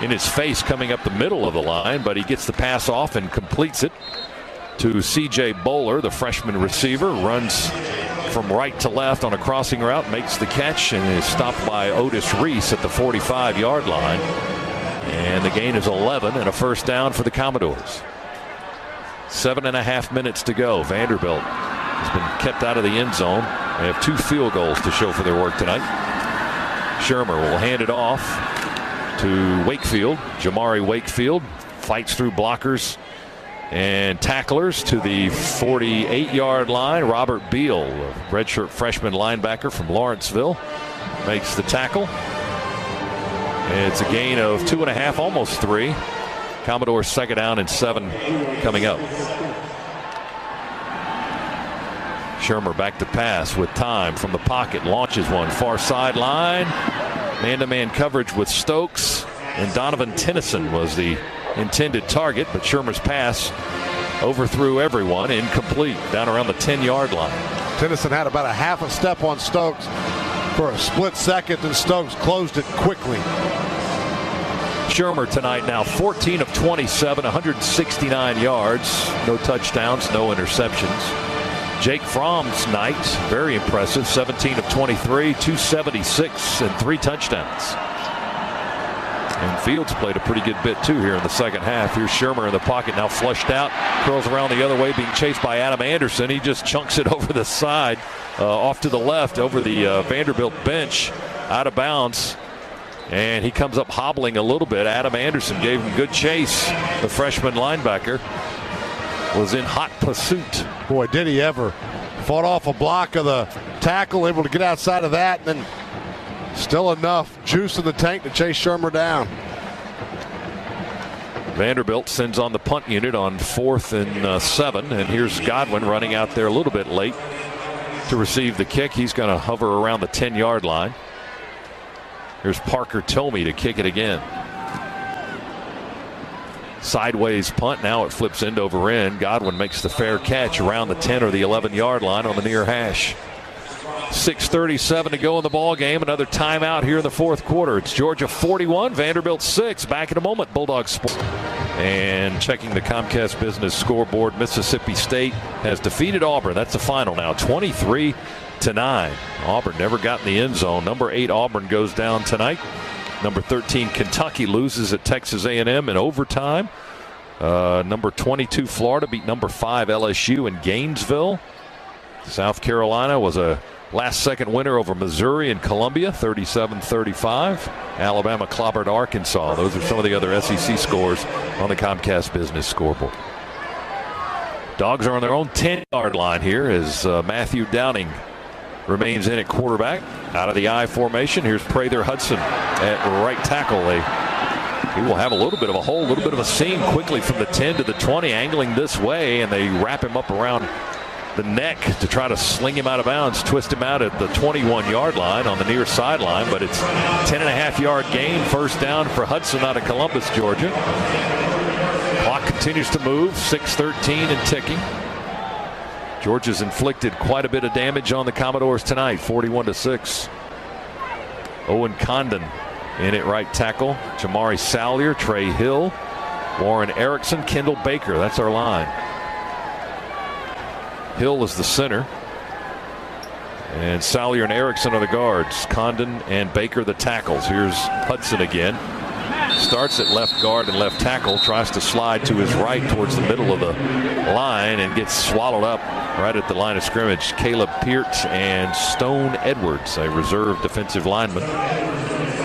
in his face coming up the middle of the line, but he gets the pass off and completes it to C.J. Bowler, the freshman receiver. Runs from right to left on a crossing route, makes the catch, and is stopped by Otis Reese at the 45-yard line. And the gain is 11 and a first down for the Commodores. 7.5 minutes to go. Vanderbilt has been kept out of the end zone. They have 2 field goals to show for their work tonight. Shermer will hand it off to Wakefield. Jamari Wakefield fights through blockers and tacklers to the 48-yard line. Robert Beal, a redshirt freshman linebacker from Lawrenceville, makes the tackle. And it's a gain of 2.5, almost 3. Commodores 2nd down and 7 coming up. Shermer back to pass with time from the pocket. Launches one far sideline. Man-to-man coverage with Stokes. And Donovan Tennyson was the intended target, but Shermer's pass overthrew everyone. Incomplete down around the 10-yard line. Tennyson had about a half a step on Stokes for a split second, and Stokes closed it quickly. Shermer tonight now 14 of 27, 169 yards. No touchdowns, no interceptions. Jake Fromm's night, very impressive. 17 of 23, 276, and 3 touchdowns. And Fields played a pretty good bit too here in the second half. Here's Shermer in the pocket, now flushed out, curls around the other way, being chased by Adam Anderson. He just chunks it over the side, off to the left, over the Vanderbilt bench, out of bounds. And he comes up hobbling a little bit. Adam Anderson gave him good chase. The freshman linebacker was in hot pursuit. Boy, did he ever. Fought off a block of the tackle, able to get outside of that, and then still enough juice in the tank to chase Shermer down. Vanderbilt sends on the punt unit on 4th and 7, and here's Godwin running out there a little bit late to receive the kick. He's going to hover around the 10-yard line. Here's Parker Tomey to kick it again. Sideways punt. Now it flips end over end. Godwin makes the fair catch around the 10 or the 11-yard line on the near hash. 6:37 to go in the ball game. Another timeout here in the 4th quarter. It's Georgia 41, Vanderbilt 6. Back in a moment. Bulldogs Sports. And checking the Comcast Business scoreboard, Mississippi State has defeated Auburn. That's the final now, 23-9. Auburn never got in the end zone. Number 8 Auburn goes down tonight. Number 13 Kentucky loses at Texas A&M in overtime. Number 22 Florida beat number 5 LSU in Gainesville. South Carolina was a last-second winner over Missouri and Columbia, 37-35. Alabama clobbered Arkansas. Those are some of the other SEC scores on the Comcast Business scoreboard. Dogs are on their own 10-yard line here as Matthew Downing remains in at quarterback. Out of the I formation, here's Prather Hudson at right tackle. He will have a little bit of a hole, a little bit of a seam quickly from the 10 to the 20, angling this way, and they wrap him up around the neck to try to sling him out of bounds, twist him out at the 21-yard line on the near sideline, but it's 10.5-yard gain, first down for Hudson out of Columbus, Georgia. Clock continues to move, 6:13 and ticking. Georgia's inflicted quite a bit of damage on the Commodores tonight, 41-6. Owen Condon in at right tackle. Jamari Salyer, Trey Hill, Warren Erickson, Kendall Baker. That's our line. Hill is the center. And Salyer and Erickson are the guards. Condon and Baker the tackles. Here's Hudson again. Starts at left guard and left tackle. Tries to slide to his right towards the middle of the line and gets swallowed up right at the line of scrimmage. Caleb Peart and Stone Edwards, a reserve defensive lineman,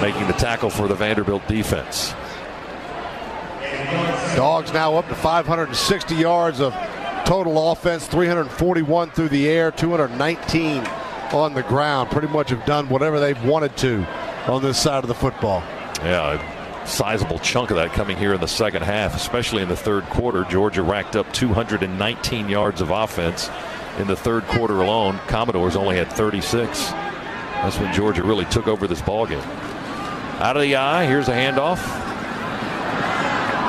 making the tackle for the Vanderbilt defense. Dogs now up to 560 yards of total offense, 341 through the air, 219 on the ground. Pretty much have done whatever they've wanted to on this side of the football. Yeah, a sizable chunk of that coming here in the second half, especially in the third quarter. Georgia racked up 219 yards of offense in the third quarter alone. Commodores only had 36. That's when Georgia really took over this ballgame. Out of the eye, here's a handoff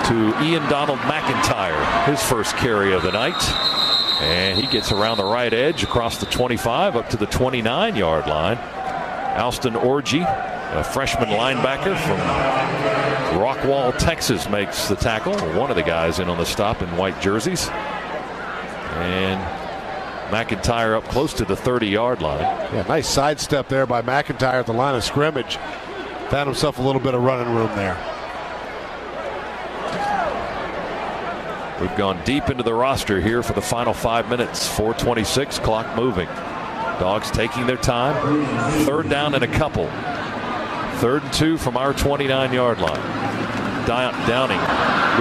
to Ian Donald McIntyre, his first carry of the night. And he gets around the right edge across the 25 up to the 29-yard line. Alston Orji, a freshman linebacker from Rockwall, Texas, makes the tackle. One of the guys in on the stop in white jerseys. And McIntyre up close to the 30-yard line. Yeah, nice sidestep there by McIntyre at the line of scrimmage. Found himself a little bit of running room there. We've gone deep into the roster here for the final 5 minutes. 4:26, clock moving. Dogs taking their time. Third down and a couple. 3rd and 2 from our 29-yard line. Downing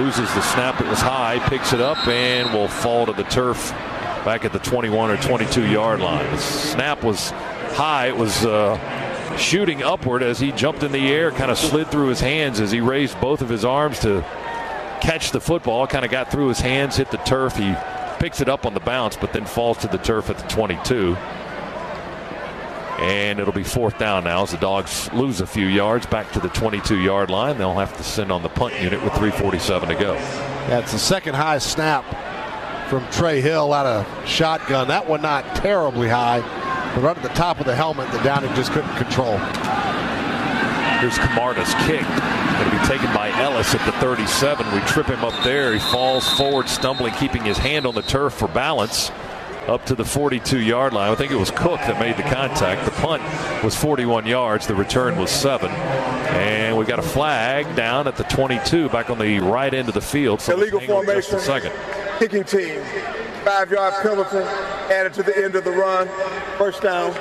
loses the snap. It was high, picks it up, and will fall to the turf back at the 21 or 22-yard line. The snap was high. It was shooting upward as he jumped in the air, kind of slid through his hands as he raised both of his arms to catch the football. Kind of got through his hands, hit the turf. He picks it up on the bounce, but then falls to the turf at the 22. And it'll be 4th down now as the Dogs lose a few yards back to the 22-yard line. They'll have to send on the punt unit with 3:47 to go. Yeah, it's the second high snap from Trey Hill out of shotgun. That one not terribly high, but right at the top of the helmet that Downing just couldn't control. Here's Camarda's kick. Going to be taken by Ellis at the 37. We trip him up there. He falls forward, stumbling, keeping his hand on the turf for balance. Up to the 42-yard line. I think it was Cook that made the contact. The punt was 41 yards. The return was 7. And we got a flag down at the 22, back on the right end of the field. So illegal formation. Second. Kicking team. 5-yard penalty added to the end of the run. 1st down.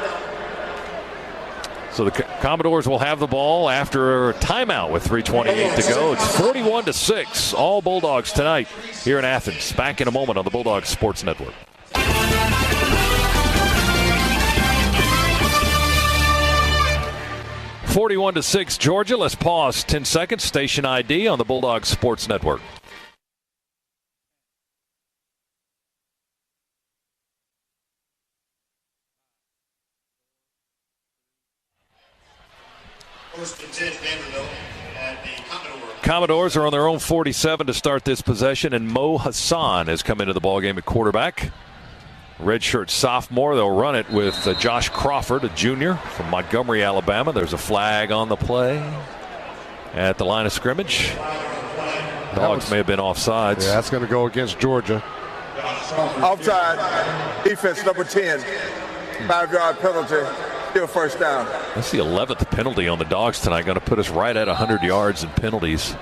So the Commodores will have the ball after a timeout with 3:28 to go. It's 41-6. All Bulldogs tonight here in Athens. Back in a moment on the Bulldogs Sports Network. 41-6 Georgia. Let's pause 10 seconds. Station ID on the Bulldogs Sports Network. Commodores are on their own 47 to start this possession, and Mo Hassan has come into the ballgame at quarterback. Redshirt sophomore. They'll run it with Josh Crawford, a junior from Montgomery, Alabama. There's a flag on the play at the line of scrimmage. Dogs may have been offsides. Yeah, that's going to go against Georgia. Offside. Defense number 10. 5-yard penalty. Still 1st down. That's the 11th penalty on the Dogs tonight. Going to put us right at 100 yards in penalties.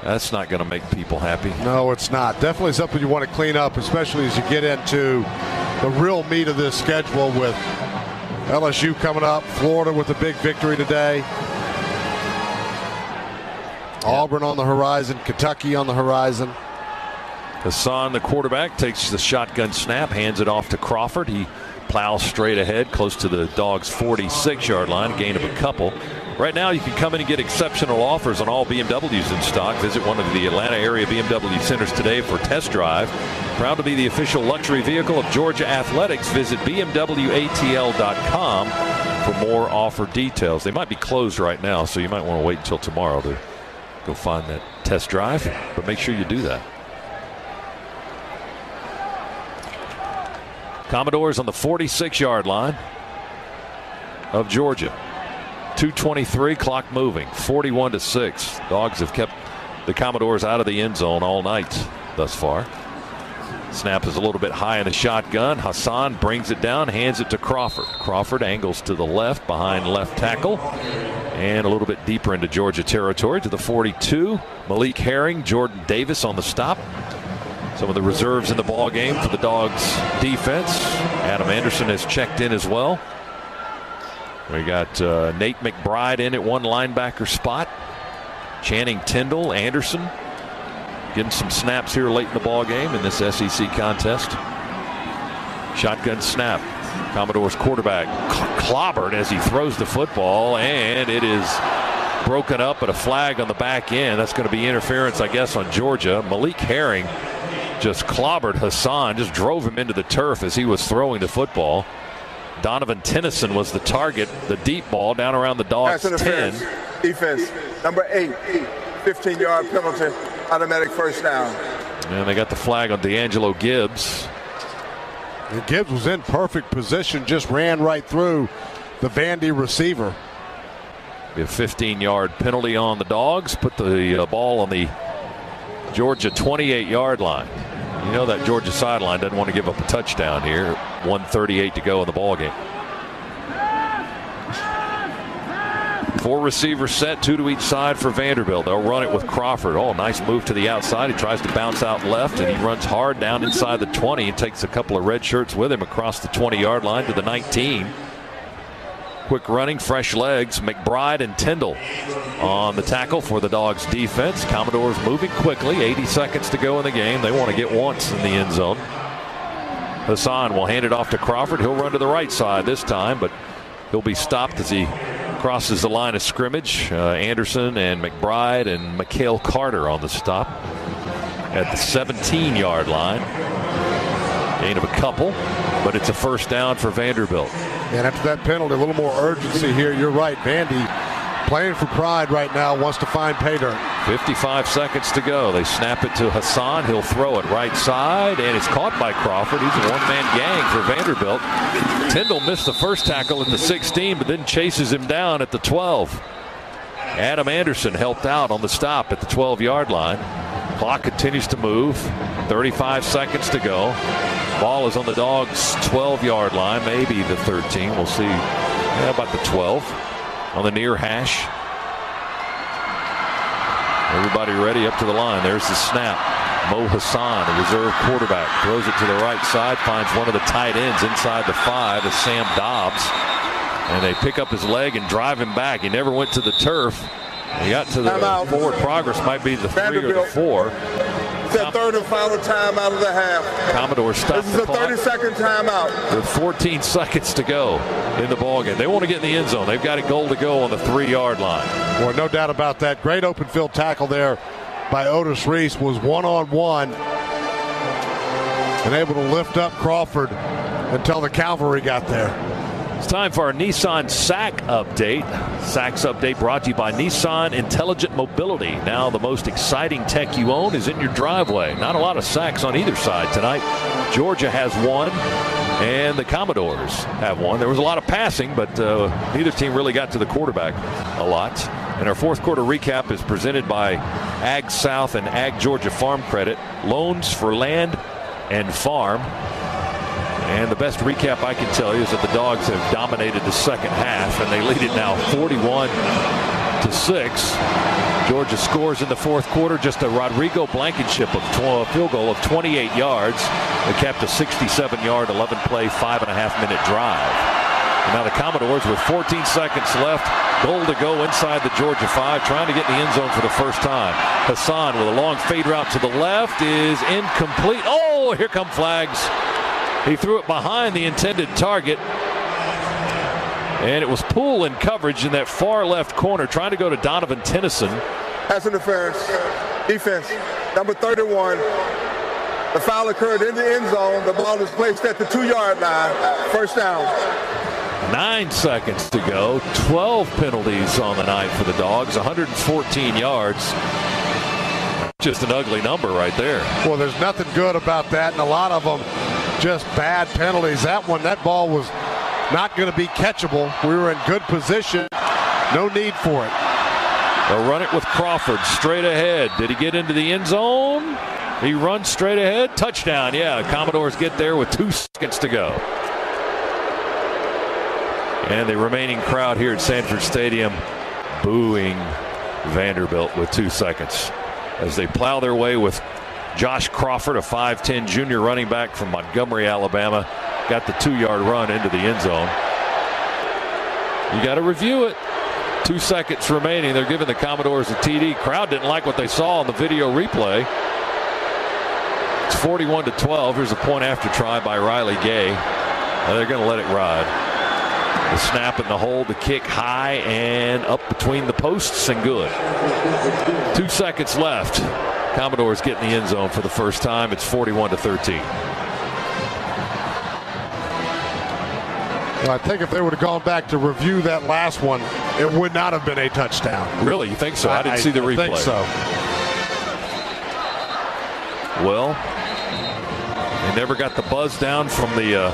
That's not going to make people happy. No, it's not. Definitely something you want to clean up, especially as you get into the real meat of this schedule with LSU coming up, Florida with a big victory today. Auburn on the horizon, Kentucky on the horizon. Hassan, the quarterback, takes the shotgun snap, hands it off to Crawford. He plows straight ahead, close to the Dogs' 46-yard line, gain of a couple. Right now, you can come in and get exceptional offers on all BMWs in stock. Visit one of the Atlanta area BMW centers today for test drive. Proud to be the official luxury vehicle of Georgia Athletics. Visit BMWATL.com for more offer details. They might be closed right now, so you might want to wait until tomorrow to go find that test drive, but make sure you do that. Commodores on the 46-yard line of Georgia. 2:23, clock moving. 41-6. Dogs have kept the Commodores out of the end zone all night thus far. Snap is a little bit high in the shotgun. Hassan brings it down, hands it to Crawford. Crawford angles to the left behind left tackle and a little bit deeper into Georgia territory to the 42. Malik Herring, Jordan Davis on the stop. Some of the reserves in the ball game for the Dogs defense. Adam Anderson has checked in as well. We got Nate McBride in at one linebacker spot. Channing Tyndall, Anderson, getting some snaps here late in the ball game in this SEC contest. Shotgun snap. Commodores quarterback clobbered as he throws the football, and it is broken up, but a flag on the back end. That's going to be interference, I guess, on Georgia. Malik Herring just clobbered Hassan, just drove him into the turf as he was throwing the football. Donovan Tennyson was the target, the deep ball down around the Dogs' 10. Defense, number 8, 15-yard penalty, automatic first down. And they got the flag on D'Angelo Gibbs. And Gibbs was in perfect position, just ran right through the Vandy receiver. A 15-yard penalty on the Dogs. Put the ball on the Georgia 28-yard line. You know that Georgia sideline doesn't want to give up a touchdown here. 1:38 to go in the ball game. 4 receivers set, 2 to each side for Vanderbilt. They'll run it with Crawford. Oh, nice move to the outside. He tries to bounce out left, and he runs hard down inside the 20 and takes a couple of red shirts with him across the 20-yard line to the 19. Quick running, fresh legs. McBride and Tyndall on the tackle for the Dogs defense. Commodores moving quickly. 80 seconds to go in the game. They want to get once in the end zone. Hassan will hand it off to Crawford. He'll run to the right side this time, but he'll be stopped as he crosses the line of scrimmage. Anderson and McBride and Mikhail Carter on the stop at the 17-yard line. Gain of a couple, but it's a first down for Vanderbilt. And after that penalty, a little more urgency here. You're right, Vandy playing for pride right now, wants to find pay dirt. 55 seconds to go. They snap it to Hassan. He'll throw it right side, and it's caught by Crawford. He's a one-man gang for Vanderbilt. Tyndall missed the first tackle at the 16, but then chases him down at the 12. Adam Anderson helped out on the stop at the 12-yard line. Clock continues to move. 35 seconds to go. Ball is on the Dogs' 12-yard line, maybe the 13. We'll see. Yeah, about the 12 on the near hash. Everybody ready up to the line. There's the snap. Mo Hassan, the reserve quarterback, throws it to the right side, finds one of the tight ends inside the 5, is Sam Dobbs. And they pick up his leg and drive him back. He never went to the turf. He got to the forward progress, might be the 3 or the 4. It's a third and final timeout of the half. Commodores stop the clock. This is a 30-second timeout. With 14 seconds to go in the ballgame. They want to get in the end zone. They've got a goal to go on the 3-yard line. Well, no doubt about that. Great open field tackle there by Otis Reese. Was one-on-one and able to lift up Crawford until the cavalry got there. It's time for our Nissan SAC update. SAC's update brought to you by Nissan Intelligent Mobility. Now the most exciting tech you own is in your driveway. Not a lot of sacks on either side tonight. Georgia has one, and the Commodores have one. There was a lot of passing, but neither team really got to the quarterback a lot. And our fourth quarter recap is presented by Ag South and Ag Georgia Farm Credit. Loans for land and farm. And the best recap I can tell you is that the Dogs have dominated the second half, and they lead it now 41-6. Georgia scores in the fourth quarter, just a Rodrigo Blankenship of field goal of 28 yards. They capped a 67-yard, 11-play, 5.5-minute drive. And now the Commodores with 14 seconds left, goal to go inside the Georgia 5, trying to get in the end zone for the first time. Hassan with a long fade route to the left is incomplete. Oh, here come flags. He threw it behind the intended target. And it was Poole in coverage in that far left corner, trying to go to Donovan Tennyson. Pass interference. Defense, number 31. The foul occurred in the end zone. The ball is placed at the 2-yard line. First down. 9 seconds to go. 12 penalties on the night for the Dogs. 114 yards. Just an ugly number right there. Well, there's nothing good about that, and a lot of them just bad penalties. That ball was not going to be catchable. We were in good position. No need for it. They'll run it with Crawford straight ahead. Did he get into the end zone? He runs straight ahead. Touchdown. Yeah, Commodores get there with 2 seconds to go. And the remaining crowd here at Sanford Stadium booing Vanderbilt with 2 seconds as they plow their way with Josh Crawford, a 5'10 junior running back from Montgomery, Alabama, got the 2-yard run into the end zone. You got to review it. 2 seconds remaining. They're giving the Commodores a TD. Crowd didn't like what they saw on the video replay. It's 41-12. Here's a point after try by Riley Gay. They're going to let it ride. The snap and the hold, the kick high and up between the posts and good. 2 seconds left. Commodores get in the end zone for the first time. It's 41-13. Well, I think if they would have gone back to review that last one, it would not have been a touchdown. Really? You think so? I didn't see the replay. I think so. Well, they never got the buzz down from the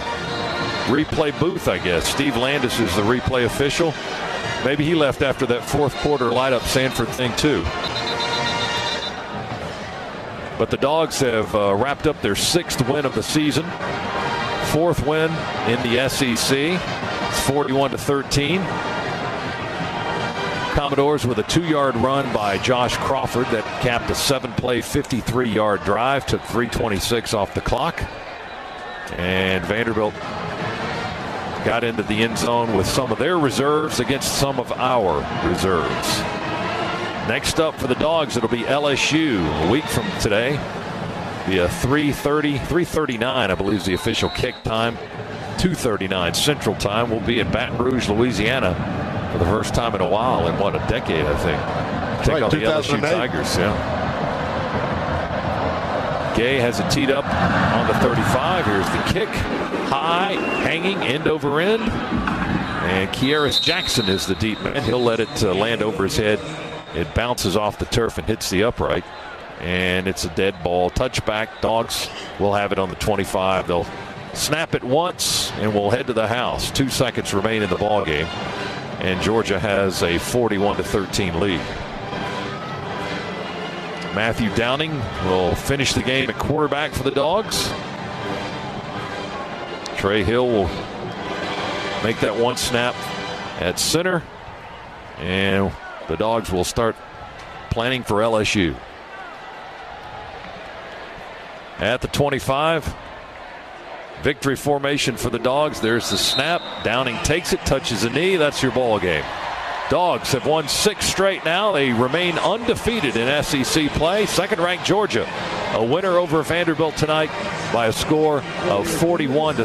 replay booth, I guess. Steve Landis is the replay official. Maybe he left after that fourth quarter light up Sanford thing too. But the Dogs have wrapped up their 6th win of the season. 4th win in the SEC. It's 41-13. Commodores with a 2-yard run by Josh Crawford that capped a 7-play 53-yard drive, took 3:26 off the clock. And Vanderbilt got into the end zone with some of their reserves against some of our reserves. Next up for the Dogs, it'll be LSU a week from today. Be a 3:39, I believe is the official kick time. 2:39 Central Time. We'll be in Baton Rouge, Louisiana for the first time in a while, in what, a decade, I think. Take on the LSU Tigers, yeah. Gay has it teed up on the 35. Here's the kick. High, hanging, end over end. And Kieris Jackson is the deep man. He'll let it land over his head. It bounces off the turf and hits the upright. And it's a dead ball. Touchback. Dogs will have it on the 25. They'll snap it once and we'll head to the house. 2 seconds remain in the ball game. And Georgia has a 41-13 lead. Matthew Downing will finish the game at quarterback for the Dogs. Trey Hill will make that one snap at center. And the Dogs will start planning for LSU. At the 25, victory formation for the Dogs. There's the snap. Downing takes it, touches the knee. That's your ball game. Dogs have won 6 straight now. They remain undefeated in SEC play. Second-ranked Georgia, a winner over Vanderbilt tonight by a score of 41-13.